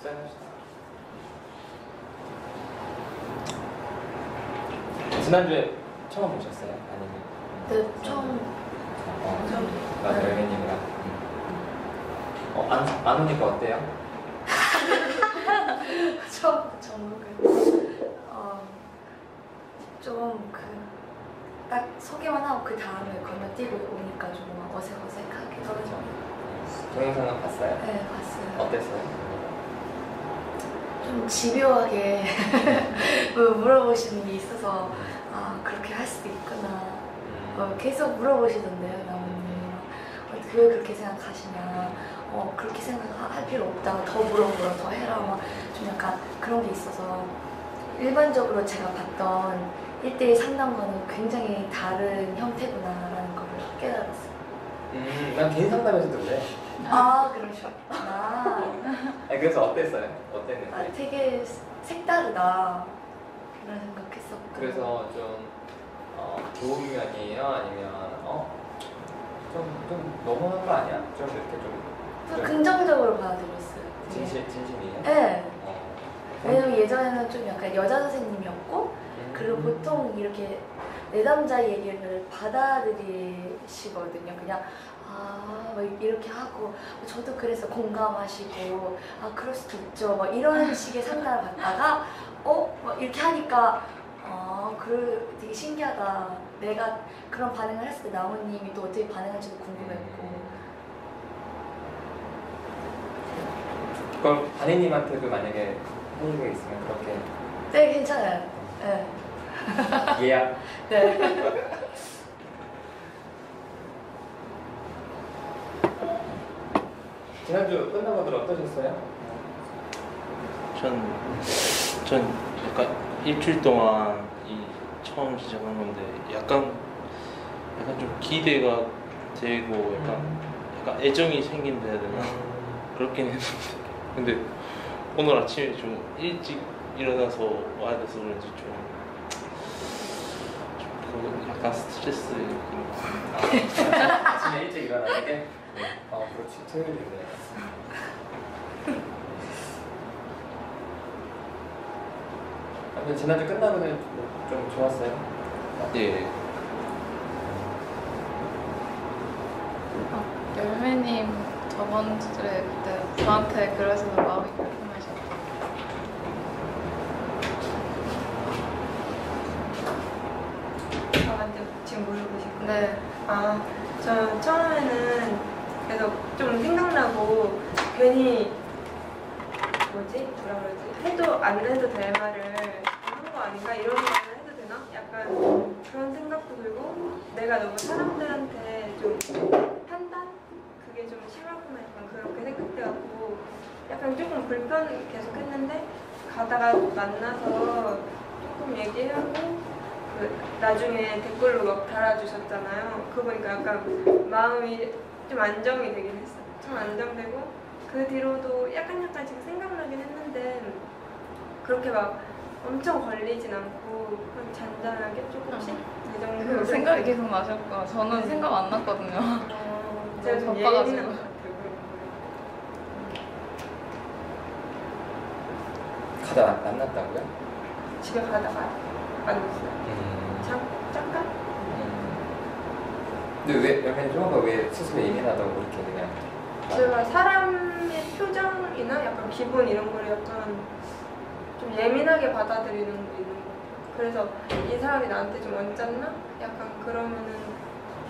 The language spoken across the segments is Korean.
사인합시다. 지난주에 처음 오셨어요? 아니면? 네, 처음. 맞아, 열매님이랑. 안 오니까 어때요? 처음 전국을 딱 소개만 하고 그 다음에 건너뛰고 오니까 조금 어색하게 떨어져요. 동영상은 봤어요? 네, 봤어요. 어땠어요? 좀 집요하게 물어보시는 게 있어서 그렇게 할 수도 있구나. 계속 물어보시던데요, 나무님. 왜 그렇게 생각하시냐. 그렇게 생각할 필요 없다. 더 물어보라, 더 해라. 좀 약간 그런 게 있어서 일반적으로 제가 봤던 1대1 상담과는 굉장히 다른 형태구나라는 걸 깨달았어요. 난 개인 상담에서도 그래. 그러셨구나. 그래서 어땠어요? 어땠는데? 되게 색다르다. 그런 생각했었고. 그래서 좀 좋은 면이에요? 아니면 좀 너무한 거 아니야? 좀 이렇게 좀 긍정적으로 받아들였어요. 진심이에요? 네. 왜냐면 예전에는 좀 약간 여자 선생님이었고 그리고 보통 이렇게 내담자 얘기를 받아들이시거든요. 그냥 막 이렇게 하고 저도 그래서 공감하시고 그럴 수도 있죠. 막 이런 식의 상담을 받다가 막 이렇게 하니까 되게 신기하다. 내가 그런 반응을 했을 때 나무님이 또 어떻게 반응할지도 궁금했고. 그럼 반혜님한테도 만약에 회의가 있으면 그렇게 네, 괜찮아요. 네. 예약? 네. 지난주 끝나고들 어떠셨어요? 전 약간 일주일 동안 처음 시작한 건데 약간 좀 기대가 되고 약간 애정이 생긴다 해야 되나? 그렇긴 했는데 근데 오늘 아침에 좀 일찍 일어나서 와야 돼서 그런지 좀 약간 스트레스 아침에 일찍 일어나는 게? 그렇지. 토요일이네. 아무튼 지난주 끝나고는 좀 좋았어요? 예. 열매님 저번 주에 그때 저한테 그래서 마음이 불편하셨다. 지금 물어보시고. 네. 저 처음에는 계속 좀 생각나고 괜히 뭐라 그러지? 해도 안 해도 될 말을 한 거 아닌가? 이런 말을 해도 되나? 약간 그런 생각도 들고 내가 너무 사람들한테 좀 판단? 그게 좀 심하구나 약간 그렇게 생각돼갖고 약간 조금 불편 계속 했는데 가다가 만나서 조금 얘기하고 나중에 댓글로 막 달아주셨잖아요. 그거 보니까 약간 마음이 좀 안정이 되긴 했어요. 좀 안정되고 그 뒤로도 약간 지금 생각나긴 했는데 그렇게 막 엄청 걸리진 않고 그냥 잔잔하게 조금씩 이 정도 생각이 계속 나실 거야. 저는 생각 안 났거든요. 제가 좀 바빠가지고. 예민한 것 같아요. 가다 만났다고요? 집에 가다가 만났어요. 잠깐? 근데 왜 열매님 좀 왜 스스로 예민하다고 그렇게 그냥 제가 사람의 표정이나 약간 기분 이런 걸 약간 좀 예민하게 받아들이는 게 있는 것 같아요. 그래서 이 사람이 나한테 좀 언짢나? 약간 그러면은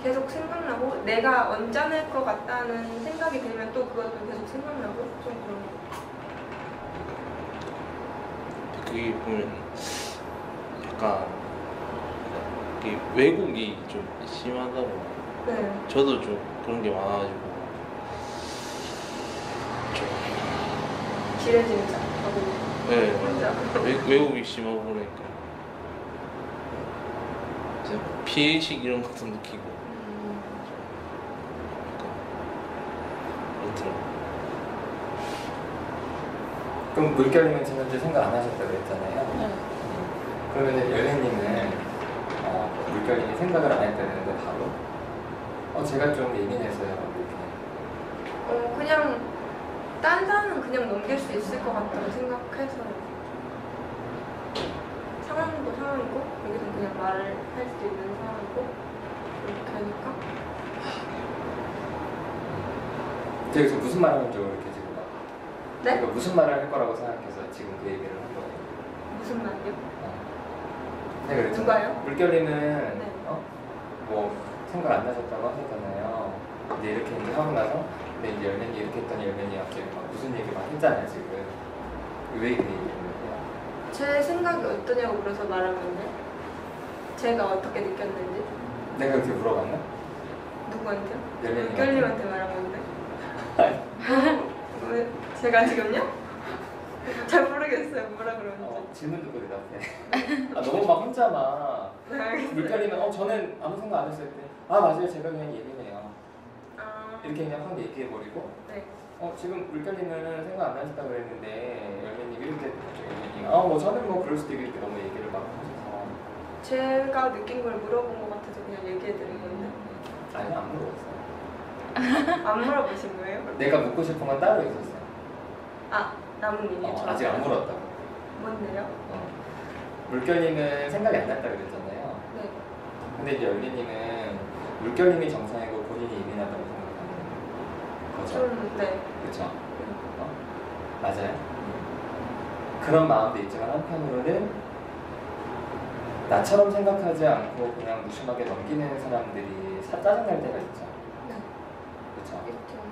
계속 생각나고 내가 언짢을 것 같다는 생각이 들면 또 그것도 계속 생각나고 좀 그런 것 같아요. 그게 보면 약간 이게 왜곡이 좀 심하다고. 네. 저도 좀 그런 게 많아가지고 지레지레 하고 네, 혼자. 왜곡이 심하고 그러니까 이제 피해의식 이런 것도 느끼고 약간 그렇더라고요. 그럼 물결님은 지난주에 생각 안 하셨다고 그랬잖아요. 네. 그러면 열매님은 물결님이 생각을 안 했다는데 바로 제가 좀 예민해서요 이렇게 그냥 딴 사람은 그냥 넘길 수 있을 것 같다고 생각해서 상황도 상황이고 여기서 그냥 말을 할 수 있는 상황이고 이렇게 하니까 제가 지금 무슨 말 하는 줄 이렇게 지금 막 네? 그러니까 무슨 말을 할 거라고 생각해서 지금 그 얘기를 한 거예요. 무슨 말이요? 네, 그랬죠. 누가요? 물결이는 네. 뭐 생각 안 나셨다고 하셨잖아요. 근데 이렇게 이제 하고 나서 근데 이제 열매니 이렇게 했더니 열매니 갑자기 막 무슨 얘기 막 했잖아요 지금. 왜 그 얘기를 해요? 제 생각이 어떠냐고 물어서 말한 건데 제가 어떻게 느꼈는지 내가 그렇게 물어봤나? 누구한테요? 열매니 물결님한테 말한 건데 아니. 왜? 제가 지금요? 잘 모르겠어요 뭐라 그러는지 질문 듣고 대답해. 너무 막 혼자 막 네, 알겠어요. 물결이면 저는 아무 생각 안 했을 때 맞아요 제가 그냥 예민해요. 아, 이렇게 그냥 확 얘기해버리고 네. 지금 물결님은 생각 안 나셨다고 그랬는데 열매님 이렇게 열매님 뭐 저는 뭐 그럴 수도 있겠게 너무 얘기를 막 하셔서 제가 느낀 걸 물어본 것 같아서 그냥 얘기해드린 건데 아니 안 물어봤어요. 안 물어보신 거예요? 내가 묻고 싶은 건 따로 있었어요. 아 나무님이 아직 안 물었다고. 뭔데요? 물결님은 생각이 안 났다 그랬잖아요. 네. 근데 이제 열매님은 물결님이 정상이고 본인이 예민하다고 생각하는 거죠. 좀 네. 그렇죠. 맞아요. 그런 마음도 있지만 한편으로는 나처럼 생각하지 않고 그냥 무심하게 넘기는 사람들이 짜증날 때가 있죠. 네. 그렇죠. 있죠.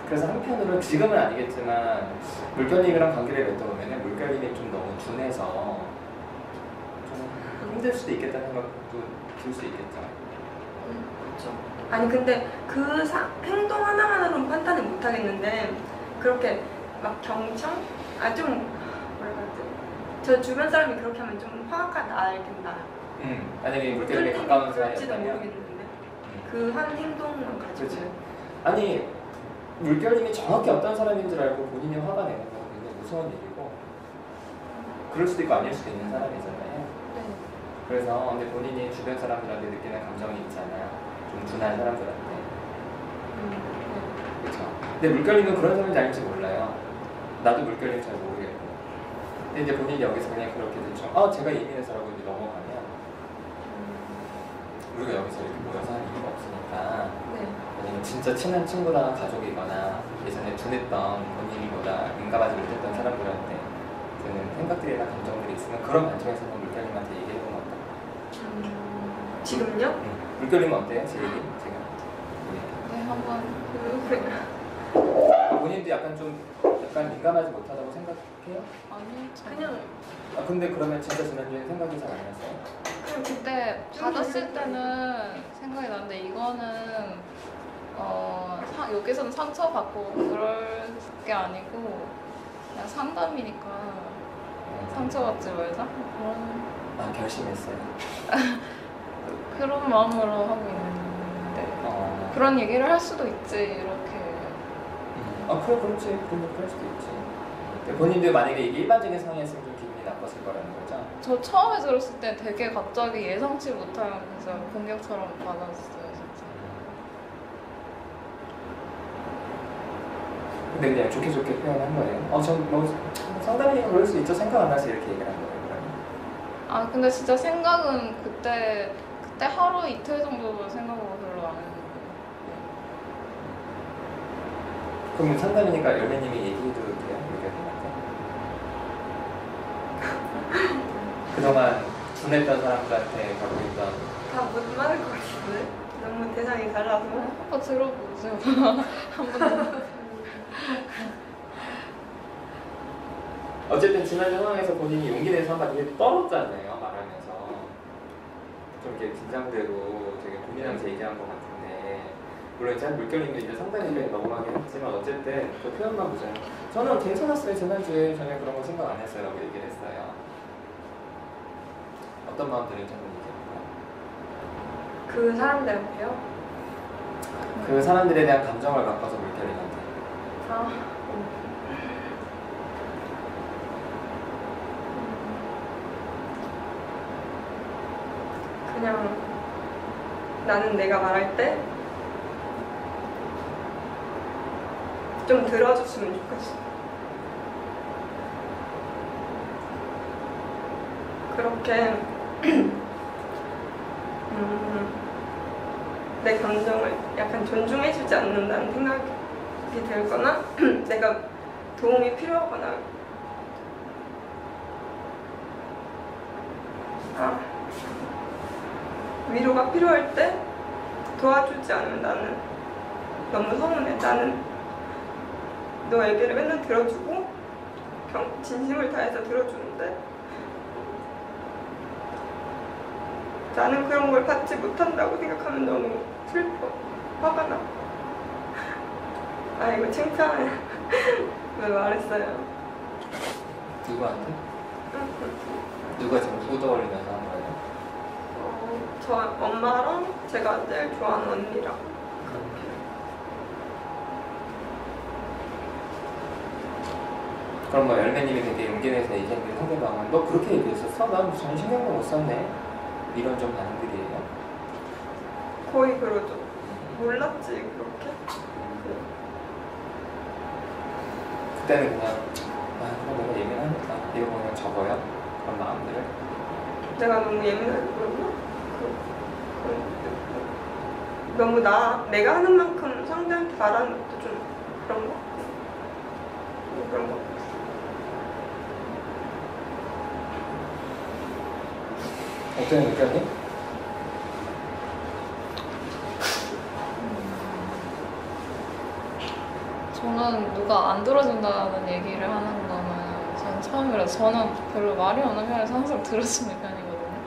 그래서 한편으로 지금은 아니겠지만 물결님이랑 관계를 맺다 보면 물결님이 좀 너무 둔해서 좀 힘들 수도 있겠다는 생각도 들 수 있겠죠. 그렇죠. 아니 근데 그 행동 하나하나로는 판단을 못 하겠는데 그렇게 막 경청? 좀 뭐라 그러지? 저 주변 사람이 그렇게 하면 좀 화가 나긴 나요. 만약에 물결님이 가까운 그럴지도 사이였다면 모르겠는데 그 한 행동만 가지고 그렇지. 아니 물결님이 정확히 어떤 사람인 줄 알고 본인이 화가 내는 건 굉장히 무서운 일이고 그럴 수도 있고 아닐 수도 있는 사람이잖아요. 네. 그래서 근데 본인이 주변 사람들한테 느끼는 감정이 있잖아요. 좀 둔한 사람들한테. 네. 그렇죠. 근데 물결님은 그런 사람인지 아닐지 몰라요. 나도 물결님 잘 모르겠고. 근데 이제 본인이 여기서 그냥 그렇게 대충 제가 예민해서라고 이제 넘어가면 우리가 여기서 이렇게 모여서 할 이유가 없으니까 네. 왜냐면 진짜 친한 친구나 가족이거나 예전에 둔했던 본인보다 민감하지 못했던 사람들한테 드는 생각들이나 감정들이 있으면 그런 관점에서는 물결님한테 얘기해보면 어떨까요? 지금요? 물결님은 어때요? 제 얘기? 제가 네, 한번 본인도 약간 민감하지 못하다고 생각해요? 아니 그냥 근데 그러면 진짜 지난주에 생각이 잘 안 났어요? 그때 받았을 때는 생각이 나는데 이거는 여기서는 상처받고 그럴 게 아니고 그냥 상담이니까 상처받지 말자 그런 결심했어요. 그런 마음으로 하고 있는데 그런 얘기를 할 수도 있지 이렇게 그렇지. 그런 얘기 할 수도 있지. 근데 본인도 만약에 이게 일반적인 상황이었으면 좀 기분이 나빴을 거라는 거죠? 저 처음에 들었을 때 되게 갑자기 예상치 못한 그래서 공격처럼 받았어요 진짜. 근데 그냥 좋게 표현한 거예요. 전 뭐 상담이니까 그럴 수 있죠. 생각 안 나서 이렇게 얘기를 한 거예요. 그러면. 근데 진짜 생각은 그때 하루 이틀 정도 생각하고 별로 안 했는데. 그럼 상담이니까 열매님이 얘기해도 돼요? 물결님한테? 그동안 둔했던 사람들한테 갖고 있던 다 못 말할 것 같은데? 너무 대상이 달라서 한번 들어보세요. 한번 어쨌든 지난 상황에서 본인이 용기 내서 한마디 떨었잖아요. 말하면서 좀 이렇게 긴장되고 되게 고민하면서 얘기한 것 같은데 물론 이제 물결님도 이제 상당히 넘어가긴 했지만 어쨌든 그 표현만 보자면 저는 괜찮았어요. 지난주에 전혀 그런 거 생각 안 했어요 라고 얘기를 했어요. 어떤 마음들인지 한번 얘기해볼까요? 그 사람들한테요? 그 사람들에 대한 감정을 바꿔서 물결님한테 그냥 나는 내가 말할 때 좀 들어줬으면 좋겠어. 그렇게 내 감정을 약간 존중해주지 않는다는 생각이 들거나 내가 도움이 필요하거나 위로가 필요할 때 도와주지 않으면 나는 너무 서운해. 나는 너 얘기를 맨날 들어주고 진심을 다해서 들어주는데 나는 그런 걸 받지 못한다고 생각하면 너무 슬퍼. 화가 나. 아 이거 칭찬 왜 말했어요? 누구한테? 누가 지금 후더거리면서 한 거예요? 저 엄마랑 제가 제일 좋아하는 언니랑. 그럼 뭐 열매님이 되게 용기 내서 얘기했는데 상대방은 너 그렇게 얘기했었어? 난 전혀 신경도 못 썼네. 이런 좀 반응들이에요? 거의 그러죠. 몰랐지 그렇게. 그때는 그냥 그럼 내가 예민하니까 이러고 그냥 접어요? 그런 마음들을? 내가 너무 예민하게 그랬나? 너무 내가 하는 만큼 상대한테 말하는 것도 좀 그런 거? 그런 거. 어떻게 느꼈니? 저는 누가 안 들어준다는 얘기를 하는 거는 전 처음이라서 저는 별로 말이 없는 편에서 항상 들어주는 편이거든요.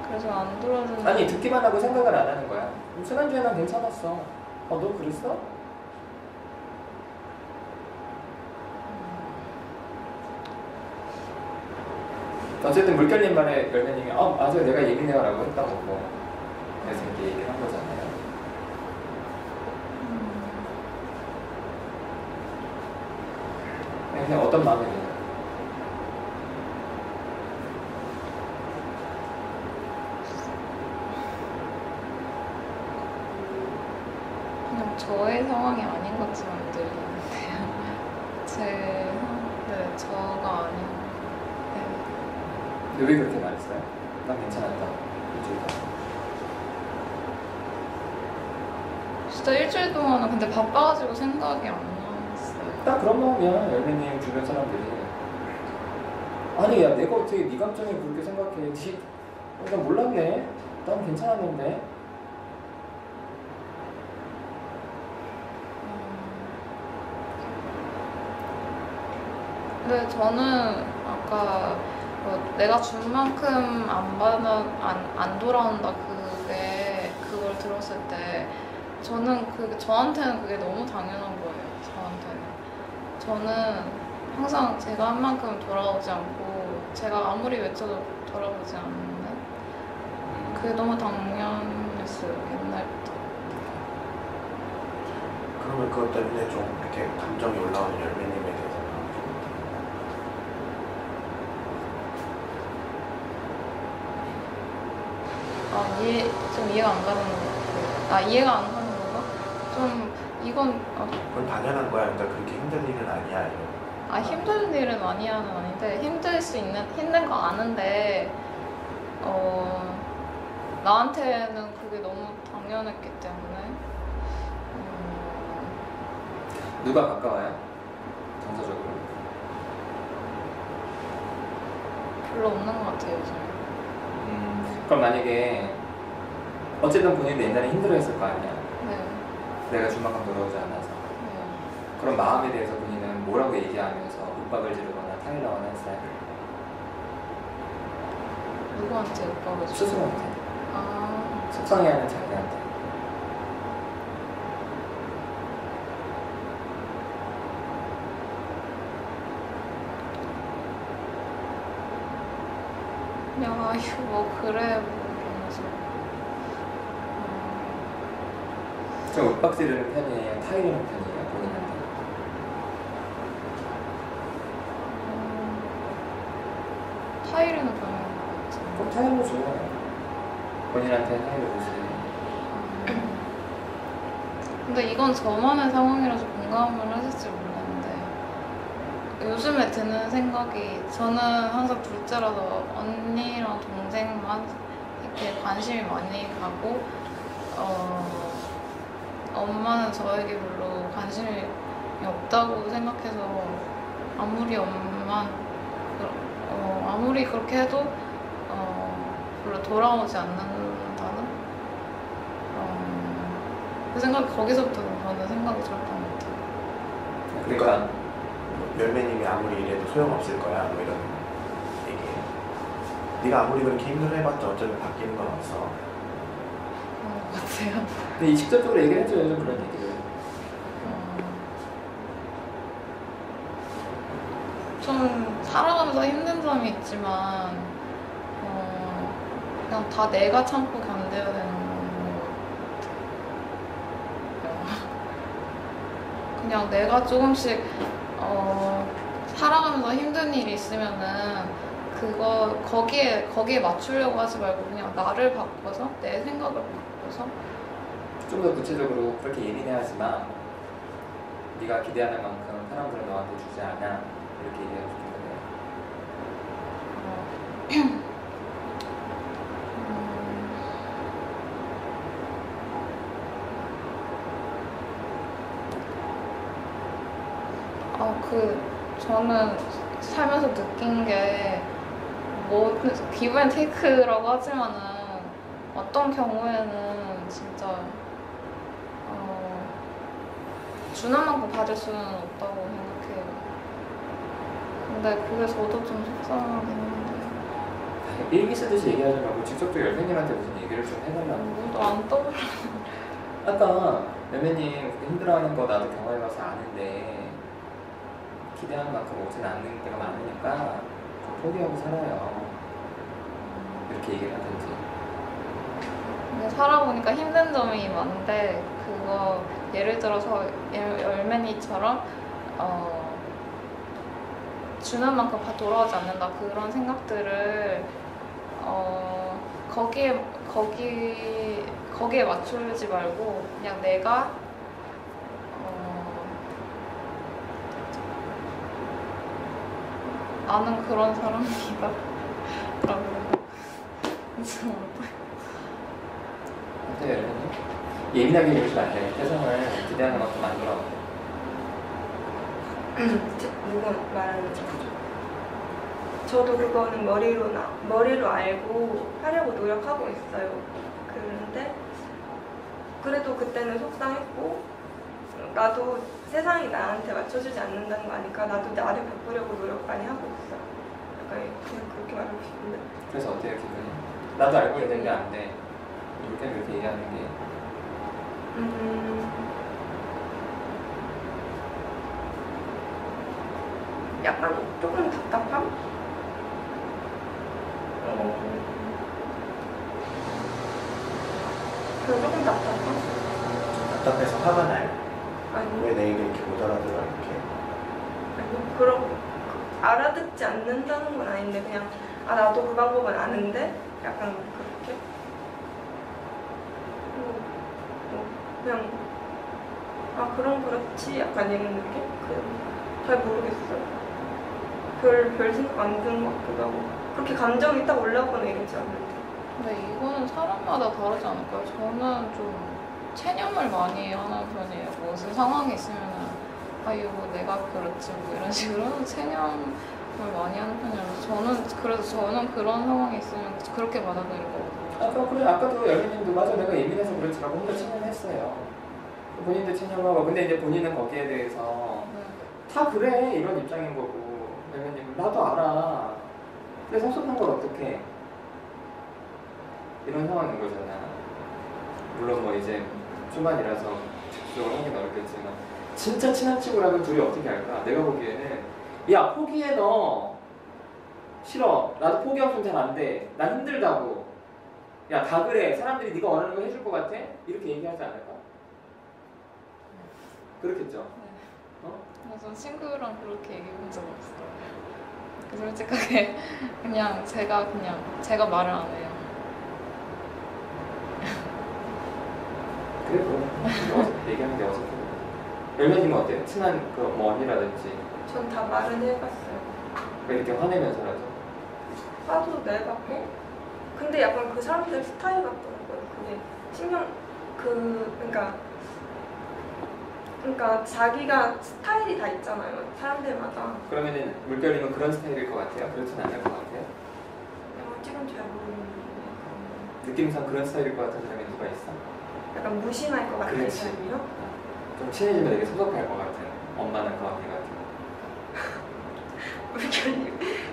그래서 안 들어주는 아니 듣기만 하고 생각을 안 하는 거야. 지난주에 난 괜찮았어. 너 그랬어? 어쨌든 물결님 말에 열매님이 맞아 내가 예민해요 라고 했다고 그래서 이렇게 얘기를 한 거잖아요. 그냥 어떤 마음이 드나요? 그냥 저의 상황이 아닌 것처럼 들리는데요. 네, 저가 아닌. 네. 근데 왜 그렇게 말했어요? 난 괜찮았다. 일주일 동안. 진짜 일주일 동안은 근데 바빠가지고 생각이 안 났어요. 딱 그런 마음이야. 열매님 주변 사람들이. 아니 야 내가 어떻게 네 감정을 그렇게 생각해. 난 몰랐네. 난 괜찮았는데. 근데 저는 아까 내가 준 만큼 안 돌아온다 그걸 들었을 때 저는 저한테는 그게 너무 당연한 거예요. 저는 항상 제가 한 만큼 돌아오지 않고 제가 아무리 외쳐도 돌아오지 않는데 그게 너무 당연했어요. 옛날부터. 그러면 그것 때문에 좀 이렇게 감정이 올라오는 열매님에 대해서 좀 이해가 안 가는 거. 이해가 안 가는 건가? 좀 이건 그건 당연한 거야. 그러니까 그렇게 힘든 일은 아니야. 이런. 힘든 일은 아니야는 아닌데 힘든 거 아는데 나한테는 그게 너무 당연했기 때문에 누가 가까워요? 정서적으로? 별로 없는 것 같아요 요즘. 그럼 만약에 어쨌든 본인도 옛날에 힘들어했을 거 아니야. 네. 내가 주만큼 돌아오지 않아서. 네. 그런 마음에 대해서 본인은 뭐라고 얘기하면서 윽박을 지르거나 타일러거나 했어요? 누구한테 오빠가 스스로한테. 속상해하는 자기한테. 야 이거 뭐 그래 뭐 이러면서 좀 윽박 지르는 편이에요? 타이르는 편이에요? 본인한테? 타이르는 편인 것 같아요. 그럼 타이르 줘요. 본인한테 타이르 보세요. 근데 이건 저만의 상황이라서 공감을 하실지 모르겠는데 요즘에 드는 생각이 저는 항상 둘째라서 언니랑 동생만 이렇게 관심이 많이 가고 엄마는 저에게 별로 관심이 없다고 생각해서 아무리 그렇게 해도 별로 돌아오지 않는다는 그 생각이 거기서부터 저는 생각이 들었던 것 같아요. 그러니까 열매님이 아무리 이래도 소용없을 거야 뭐 이런 얘기예요. 네가 아무리 그렇게 힘들어 해봤자 어쩌면 바뀌는 건 없어. 그런 것 같아요. 근데 직접적으로 얘기를 해줘요, 좀 그런 얘기를. 좀 살아가면서 힘든 점이 있지만 그냥 다 내가 참고 견뎌야 되는 것 같아요. 그냥 내가 조금씩 살아가면서 힘든 일이 있으면은 거기에 맞추려고 하지 말고 그냥 나를 바꿔서 내 생각을 바꿔서 좀 더 구체적으로 그렇게 예민해하지만 네가 기대하는 만큼 사람들은 너한테 주지 않아 이렇게 얘기하고 싶은데 저는 살면서 느낀 게 뭐 기브 앤 테이크라고 하지만은 어떤 경우에는 진짜 주는 만큼 받을 수는 없다고 생각해요. 근데 그게 저도 좀 속상하긴 한데 일기 쓰듯이 얘기하지 말고 직접적으로 열매님한테 무슨 얘기를 좀 해달라고. 뭐도 안 떠올라. 아까 열매님 힘들어하는 거 나도 경험해봐서 아는데 기대하는 만큼 오진 않는 때가 많으니까 좀 포기하고 살아요. 이렇게 얘기를 하든지. 근데 살아보니까 힘든 점이 많은데 그거 예를 들어서 열매니처럼 주는 만큼 다 돌아오지 않는다 그런 생각들을 거기에 맞추지 말고 그냥 내가 나는 그런 사람이다 라고 어때요, 열매님? 예민하게 얘기하시면 안 돼요. 세상을 기대하는 만큼 안 돌아오고. 누가 말하는 거죠? 저도 그거는 머리로 알고 하려고 노력하고 있어요. 그런데 그래도 그때는 속상했고 나도 세상이 나한테 맞춰주지 않는다는 거 아니까 나도 나를 바꾸려고 노력 많이 하고 있어. 약간 그냥 그렇게 말하고 싶은데. 그래서 어때요, 기분이? 나도 알고 있는 게 안 돼. 이렇게 얘기하는 게. 약간 조금 답답함? 그냥 조금 답답함? 답답해서 화가 나요? 아니, 왜 내 얘기를 이렇게 못 알아들어 이렇게? 아니 그런 알아듣지 않는다는 건 아닌데 그냥 나도 그 방법은 아는데 약간 그렇게 그냥 그럼 그렇지 약간 이런 느낌? 잘 모르겠어요. 별 생각 안 드는 것 같기도 하고 그렇게 감정이 딱 올라오거나 이러지 않는데. 근데 이거는 사람마다 다르지 않을까요? 저는 좀 체념을 많이 하는 편이에요. 무슨 상황이 있으면은 이거 내가 그렇지 뭐 이런 식으로 체념을 많이 하는 편이라서 저는 그런 상황이 있으면 그렇게 받아들일 거거든요. 아까도 열매님도 맞아 내가 예민해서 그렇지라고 혼자 체념했어요. 본인도 체념하고 근데 이제 본인은 거기에 대해서 다 그래 이런 입장인 거고 열매님은 나도 알아. 그래 섭섭한 걸 어떡해 이런 상황인 거잖아. 물론 뭐 이제 초반이라서 직접적으로 하긴 어렵겠지만 진짜 친한 친구라면 둘이 어떻게 할까? 내가 보기에는 야 포기해 너 싫어 나도 포기하면 잘 안 돼 난 힘들다고 야 다 그래 사람들이 네가 원하는 거 해줄 것 같아? 이렇게 얘기하지 않을까? 그렇겠죠? 전 친구랑 그렇게 얘기해 본 적 없어요. 솔직하게 그냥 제가 말을 안 해요. 그래 얘기하는 게 어색해. 열매님은 어때요? 친한 뭐 언니라든지 전 다 말은 해봤어요. 왜 이렇게 화내면서라도? 화도 내봤고. 근데 약간 그 사람들 스타일 같더라고요. 그게 신경 그러니까 자기가 스타일이 다 있잖아요. 사람들마다. 그러면은 물결님은 그런 스타일일 것 같아요? 그렇진 않을 것 같아요? 지금 잘 모르겠는데. 느낌상 그런 스타일일 것 같은 사람이 누가 있어? 약간 무심할 것 같은 그렇지. 사람이요? 좀 친해지면 되게 소속할 것 같은 엄마는 그 언니 같은.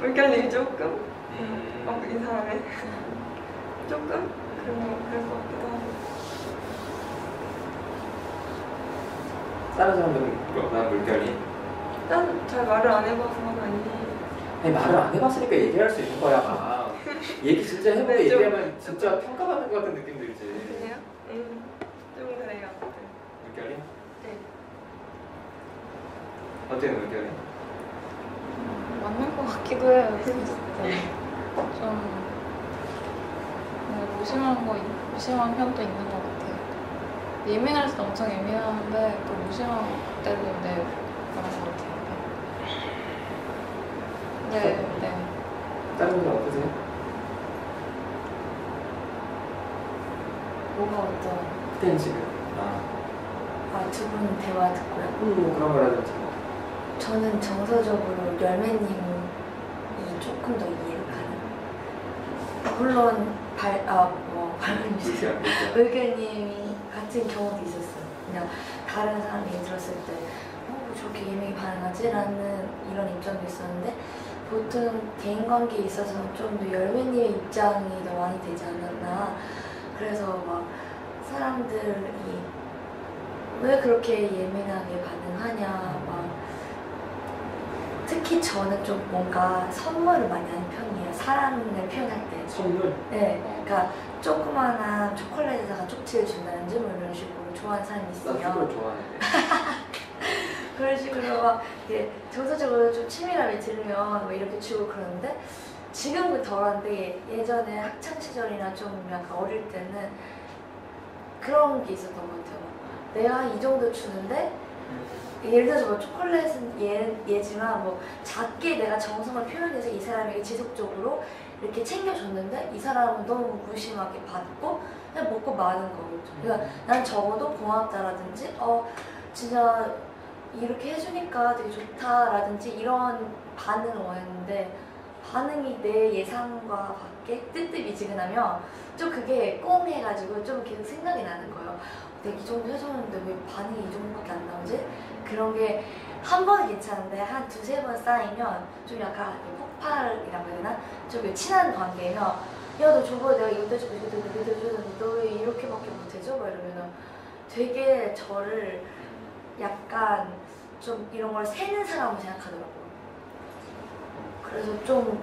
물결님이 조금 음. 이상하네. 조금 그럴 것 같기도 하고. 다른 사람들은 그런 물결이? 일단 잘 말을 안 해봐서는 아니에요. 아니 말을 안 해봤으니까 얘기할 수 있는 거야 막. 얘기 진짜 해보고 네, 좀- 얘기하면 진짜 평가받는 것 같은 느낌 들지. 그래요? 좀 그래요. 물결이? 네. 어때요 물결이? 맞는 것 같기도 해요. 진짜. 좀 무심한 편도 있는 것 같아요. 예민할 때 엄청 예민한데 또 무심한 때도 그런 것 같아요. 네. 다른 분들 어떠세요? 뭐가 어떤 그때는 지금 두 분 대화 듣고요. 그런 거라든지 뭐. 저는 정서적으로 열매님이 조금 더 이해가 가는. 물론 발언이 있어요. 물결님이 같은 경우도 있었어요. 그냥 다른 사람 얘기 들었을 때 저렇게 예민하게 반응하지? 라는 이런 입장도 있었는데 보통 대인관계에 있어서는 좀 더 열매님의 입장이 더 많이 되지 않았나. 그래서 막 사람들이 왜 그렇게 예민하게 반응하냐 막 특히 저는 좀 뭔가 선물을 많이 하는 편이에요. 사랑을 표현할 때. 선물? 네, 그러니까 조그마한 초콜릿에다가 쪽지를 준다든지 뭐 이런 식으로 좋아하는 사람이 나 있으면 초콜릿 좋아하는데. 그런 식으로 막 이게 정서적으로 좀 치밀함이 들면 뭐 이렇게 주고 그러는데 지금은 덜한데 예전에 학창 시절이나 좀 약간 어릴 때는 그런 게 있었던 것 같아요. 내가 이 정도 주는데 예를 들어서 뭐 초콜릿은 얘지만 뭐 작게 내가 정성을 표현해서 이 사람에게 지속적으로 이렇게 챙겨줬는데 이 사람은 너무 무심하게 받고 그냥 먹고 마는 거겠죠. 그러니까 난 적어도 고맙다라든지 진짜 이렇게 해주니까 되게 좋다라든지 이런 반응을 원했는데 반응이 내 예상과 밖에 뜨뜻미지근하면 좀 그게 꽁 해가지고 좀 계속 생각이 나는 거예요. 내가 이 정도 해줬는데 왜 반응이 이 정도밖에 안 나오지? 그런 게 한 번은 괜찮은데 한 두세 번 쌓이면 좀 약간 폭발이라고 해야 되나? 좀 친한 관계면 야 너 저번에 내가 이것도 해주고 이것도 해줬는데 너 왜 이렇게밖에 못해줘? 막 이러면 되게 저를 약간 좀 이런 걸 세는 사람으로 생각하더라고요. 그래서 좀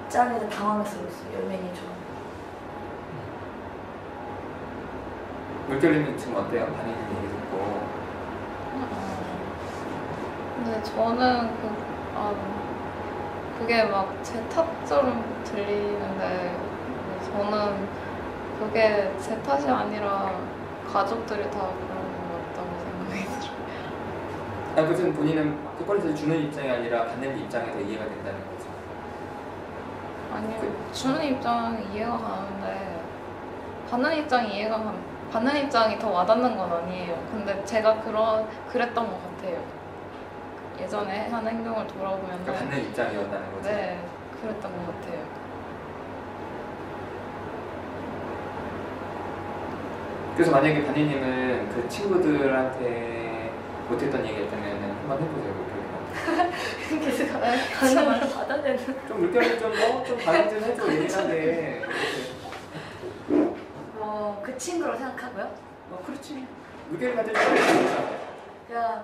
입장에서 당황스러웠어요. 열매님처럼. 물결님은 지금 어때요? 반응이 얘기 듣고. 근데 저는 그게 막 제 탓처럼 들리는데 저는 그게 제 탓이 아니라 가족들이 다 그런 것 같다고 생각이 들어요. 무슨 본인은 초콜릿을 주는 입장이 아니라 받는 입장에 더 이해가 된다는 거죠. 아니요, 주는 입장이 이해가 가는데 받는 입장이 더 와닿는 건 아니에요. 근데 제가 그랬던 것 같아요. 예전에 한 행동을 돌아보면 그러니까 받는 입장이었다는 거죠. 네, 그랬던 것 같아요. 그래서 만약에 반니님은 그 친구들한테 못했던 얘기 있다면 한번 해보세요. 물결이가. 계속 반응을 받아내는. 좀 물결이 좀 반응 좀 해줘 얘기하는데. 그 친구로 생각하고요. 그렇지. 물결이 받을 줄 알았어. 그러니까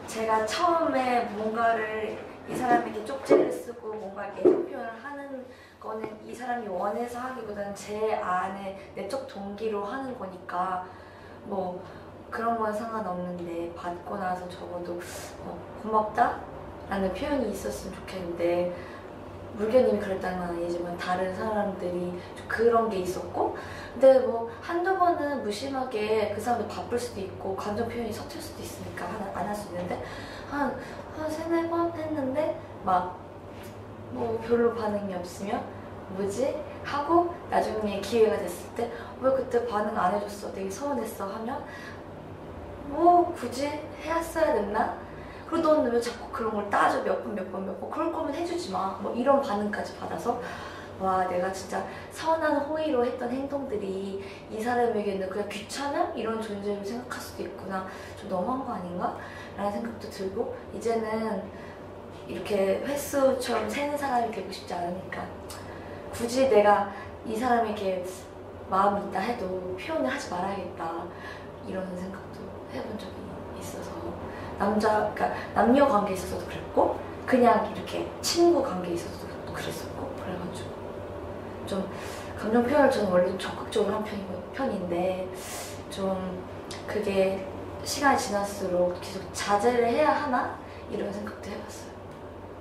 제가 처음에 뭔가를 이 사람에게 쪽지를 쓰고 뭔가 애정 표현을 하는 거는 이 사람이 원해서 하기보다는 제 안에 내적 동기로 하는 거니까 뭐 그런 건 상관없는데 받고 나서 적어도 고맙다? 라는 표현이 있었으면 좋겠는데 물견님이 그랬다는 건 아니지만 다른 사람들이 좀 그런 게 있었고, 근데 뭐 한두 번은 무심하게 그 사람도 바쁠 수도 있고 감정 표현이 서툴 수도 있으니까 안 할 수 있는데 한 세네 번 했는데 막 뭐 별로 반응이 없으면 뭐지? 하고 나중에 기회가 됐을 때 왜 그때 반응 안 해줬어? 되게 서운했어 하면 뭐 굳이 해야 됐나? 그리고 너는 왜 자꾸 그런 걸 따져 몇 번 그럴 거면 해주지 마. 뭐 이런 반응까지 받아서 와 내가 진짜 선한 호의로 했던 행동들이 이 사람에게는 그냥 귀찮음? 이런 존재로 생각할 수도 있구나. 좀 너무한 거 아닌가? 라는 생각도 들고 이제는 이렇게 횟수처럼 세는 사람이 되고 싶지 않으니까 굳이 내가 이 사람에게 마음이 있다 해도 표현을 하지 말아야겠다 이런 생각도 해본 적이 있어서 그러니까 남녀 관계에 있어서도 그랬고 그냥 이렇게 친구 관계에 있어서도 그랬었고 그래가지고 좀 감정 표현을 저는 원래 좀 적극적으로 한 편인데 좀 그게 시간이 지날수록 계속 자제를 해야 하나 이런 생각도 해봤어요.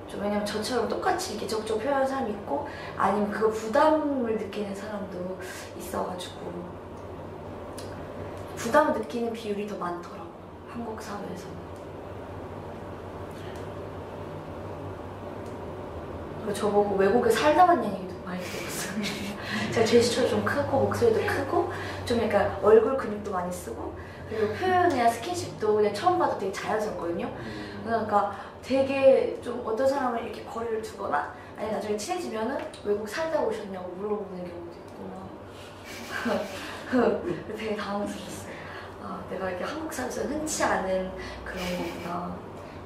좀 왜냐면 저처럼 똑같이 이렇게 적극적으로 표현하는 사람이 있고 아니면 그거 부담을 느끼는 사람도 있어가지고 부담을 느끼는 비율이 더 많더라고 한국 사회에서는. 그리고 저보고 외국에 살다 왔냐는 얘기도 많이 들었어요. 제가 제스처도 좀 크고 목소리도 크고 좀 약간 얼굴 근육도 많이 쓰고 그리고 표현이나 스킨십도 그냥 처음 봐도 되게 자연스럽거든요. 그러니까 되게 좀 어떤 사람을 이렇게 거리를 두거나 아니 나중에 친해지면은 외국 살다 오셨냐고 물어보는 경우도 있고 되게 당황스러웠어요. 아 내가 이게 한국 사회에서 흔치 않은 그런 거구나.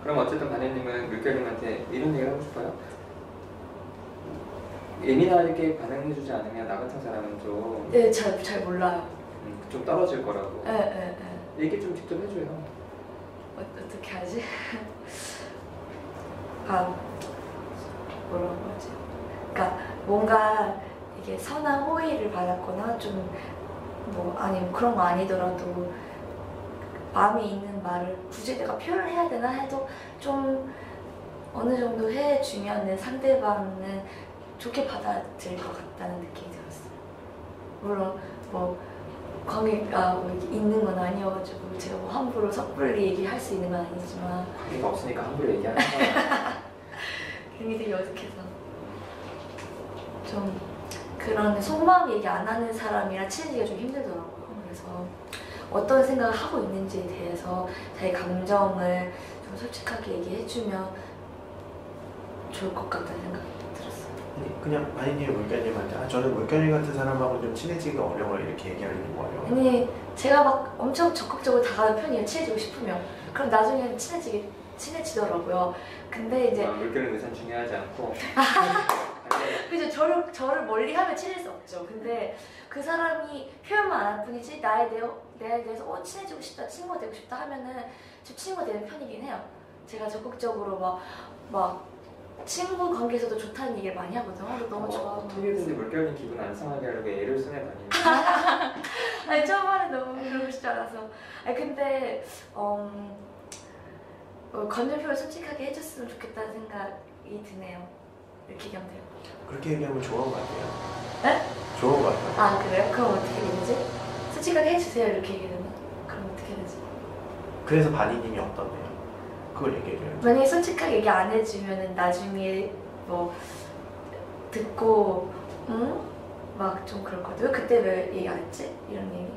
그럼 어쨌든 반혜님은 물결님한테 이런 얘기를 하고 싶어요? 예민하게 반응해주지 않으면 나 같은 사람은 좀 네, 잘 몰라요. 좀 떨어질 거라고. 네. 얘기 좀 직접 해줘요. 어떻게 하지? 아 뭐라고 하지? 그러니까 뭔가 이게 선한 호의를 받았거나 좀 뭐 아니면 그런 거 아니더라도 마음에 있는 말을 굳이 내가 표현을 해야 되나 해도 좀 어느 정도 해주면 상대방은 좋게 받아들일 것 같다는 느낌이 들었어요. 물론 뭐 관계가 뭐 있는 건 아니어가지고 제가 뭐 함부로 섣불리 얘기할 수 있는 건 아니지만 관계가 없으니까 함부로 얘기하는 거야. 괜히 되게 어색해서 좀 그런 속마음 얘기 안 하는 사람이랑 친해지기가 좀 힘들더라고요. 그래서 어떤 생각을 하고 있는지에 대해서 자기 감정을 좀 솔직하게 얘기해주면 좋을 것 같다는 생각이 들었어요. 그냥 반혜님이 물결님한테 저는 물결님 같은 사람하고 좀 친해지기가 어려워요 이렇게 얘기하는 거예요. 아니 제가 막 엄청 적극적으로 다가가는 편이에요. 친해지고 싶으면. 그럼 나중에는 친해지더라고요. 근데 이제 물결은 우선 중요하지 않고 그죠. 저를 멀리하면 친해질 수 없죠. 근데 그 사람이 표현만 안 할 뿐이지 나에 대해서 친해지고 싶다, 친구가 되고 싶다 하면은 좀 친구가 되는 편이긴 해요. 제가 적극적으로 막 친구 관계에서도 좋다는 얘기를 많이 하거든요. 너무 좋아하고. 어떻게든지 물결님 기분 안 상하게 하려고 애를 쓰네 다니는. 아니 처음에는 너무 그러고 싶지 않아서. 아니 근데 건전표를 솔직하게 해줬으면 좋겠다는 생각이 드네요. 이렇게 얘기하면 돼요. 그렇게 얘기하면 좋은 것 같아요. 네? 좋은 것 같아요. 아 그래요? 그럼 어떻게 되지? 솔직하게 해주세요 이렇게 얘기하면. 그럼 어떻게 되지? 그래서 반희님이 어떤데요? 그걸 얘기해줘요. 만약에 솔직하게 얘기 안 해주면은 나중에 뭐 듣고 응? 막 좀 그럴 것 같아요. 왜 그때 왜 얘기 안 했지? 이런 얘기.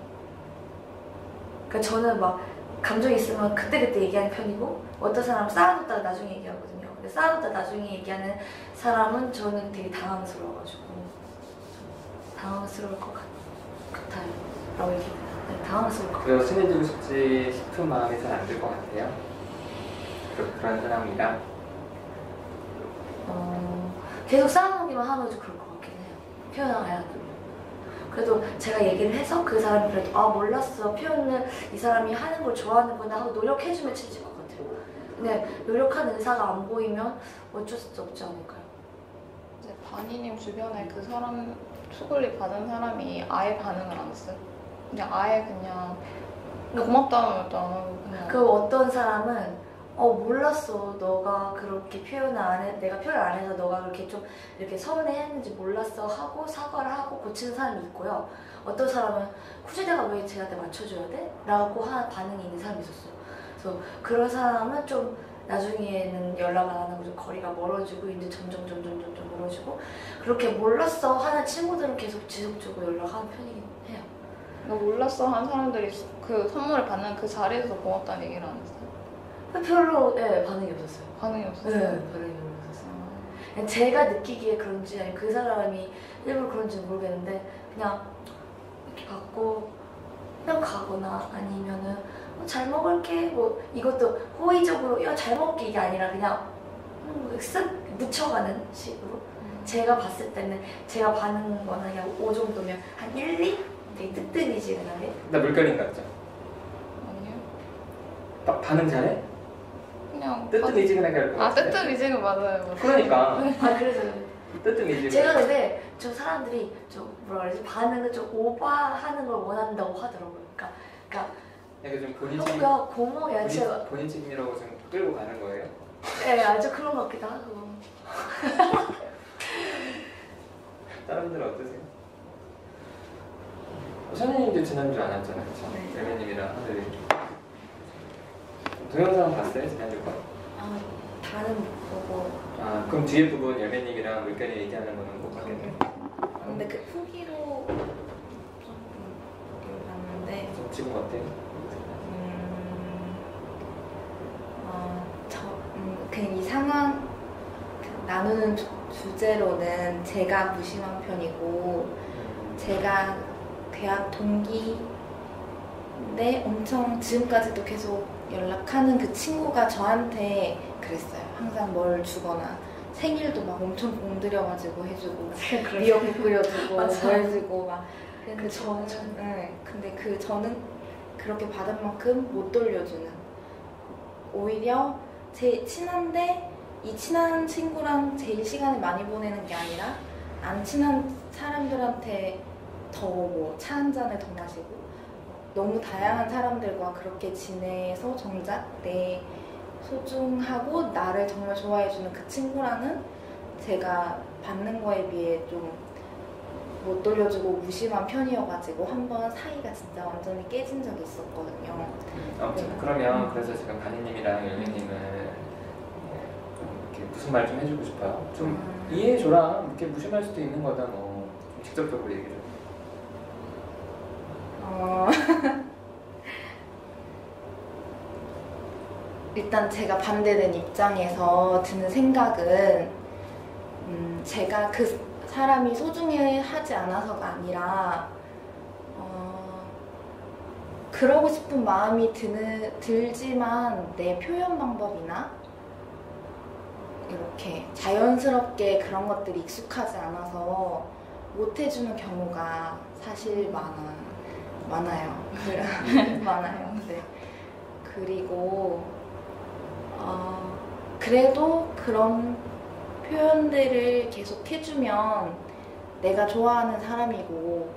그러니까 저는 막 감정이 있으면 그때그때 얘기하는 편이고 어떤 사람은 쌓아뒀다가 나중에 얘기하거든요. 근데 쌓아뒀다가 나중에 얘기하는 사람은 저는 되게 당황스러워가지고 당황스러울 것 같아요. 라고 얘기해요. 네, 당황스러울 것 같아요. 그래서 친해지고 싶지 싶은 마음이 잘 안 들 것 같아요. 그런 사람이랑 계속 쌓아놓기만 하면 좀 그럴 것 같긴 해요. 표현을 안 하고. 그래도 제가 얘기를 해서 그 사람이 그래도 아 몰랐어 표현을 이 사람이 하는 걸 좋아하는구나 하고 노력해주면 친해질 것 같아요. 근데 노력하는 의사가 안 보이면 어쩔 수 없지 않을까요? 이제 반희님 주변에 그 사람 수굴리 받은 사람이 아예 반응을 안 했어요. 그냥 아예 그냥 고맙다는 말도 안 하고 그냥 그 어떤 사람은 몰랐어. 너가 그렇게 표현을 안 해, 내가 표현 안 해서 너가 그렇게 좀 이렇게 서운해했는지 몰랐어 하고 사과를 하고 고치는 사람이 있고요. 어떤 사람은 굳이 내가 왜 쟤한테 맞춰줘야 돼? 라고 하는 반응이 있는 사람이 있었어요. 그래서 그런 사람은 좀 나중에는 연락 안 하고 좀 거리가 멀어지고 이제 점점 멀어지고 그렇게 몰랐어 하는 친구들은 계속 지속적으로 연락하는 편이긴 해요. 그러니까 몰랐어 한 사람들이 그 선물을 받는 그 자리에서 고맙다는 얘기를 안 했어요. 별로 반응이 없었어요. 반응이 없었어요. 네, 반응이 없었어요. 그냥 제가 느끼기에 그런지 아니면 그 사람이 일부러 그런지 모르겠는데 그냥 이렇게 받고 그냥 가거나 아니면은 잘 먹을게 뭐 이것도 호의적으로 야 잘 먹을게 이게 아니라 그냥 쓱 묻혀가는 식으로 제가 봤을 때는 제가 반응 거나 그냥 5 정도면 한 1, 2? 되게 뜨뜻미지근하게 나 물결인 같죠? 아니요. 반응 잘해? 그냥 뜨뜻미지근하게 할 거. 뜨뜻미지근 맞아요. 그러니까 그래서 뜨뜻미지근. 제가 근데 저 사람들이 좀 뭐라 그러지 반응을 좀 오버하는 걸 원한다고 하더라고요. 그러니까 약간 좀 본인 야 고모 야 진짜 본인 책임이라고 좀 끌고 가는 거예요? 네 아주 그런 것 같기도 하고 다른 분들은 어떠세요? 선생님도 지난주 안 왔잖아요, 그렇죠? 네. 열매님이랑 하늘이. 동영상 봤어요, 지난주 거? 다는 못 보고 그럼 뒤에 부분 열매님이랑 물결이 얘기하는 거는 못 봤겠네요. 근데 그 후기로 조금 봤는데 지금 어때요? 그냥 이 상황 나누는 주제로는 제가 무심한 편이고 제가 대학 동기인데 엄청 지금까지도 계속 연락하는 그 친구가 저한테 그랬어요. 항상 뭘 주거나 생일도 막 엄청 공들여가지고 해주고 미역국 끓여주고 뭐 해주고 막 근데 저는 그렇게 받은 만큼 못 돌려주는 오히려 제 친한데 이 친한 친구랑 제일 시간을 많이 보내는 게 아니라 안 친한 사람들한테 더 뭐 차 한 잔을 더 마시고 너무 다양한 사람들과 그렇게 지내서 정작 내 소중하고 나를 정말 좋아해주는 그 친구랑은 제가 받는 거에 비해 좀 못 돌려주고 무심한 편이어가지고 한번 사이가 진짜 완전히 깨진 적이 있었거든요. 아무튼 그러면 그래서 지금 가니님이랑 열매님은 좀 이렇게 무슨 말 좀 해주고 싶어요? 좀 이해해줘라. 이렇게 무심할 수도 있는 거다. 뭐 좀 직접적으로 얘기해줘. 일단 제가 반대된 입장에서 드는 생각은 제가 그 사람이 소중해하지 않아서가 아니라 그러고 싶은 마음이 들지만 내 표현 방법이나 이렇게 자연스럽게 그런 것들이 익숙하지 않아서 못 해주는 경우가 사실 많아요. 많아요. 네. 그리고 그래도 그런 표현들을 계속 해주면 내가 좋아하는 사람이고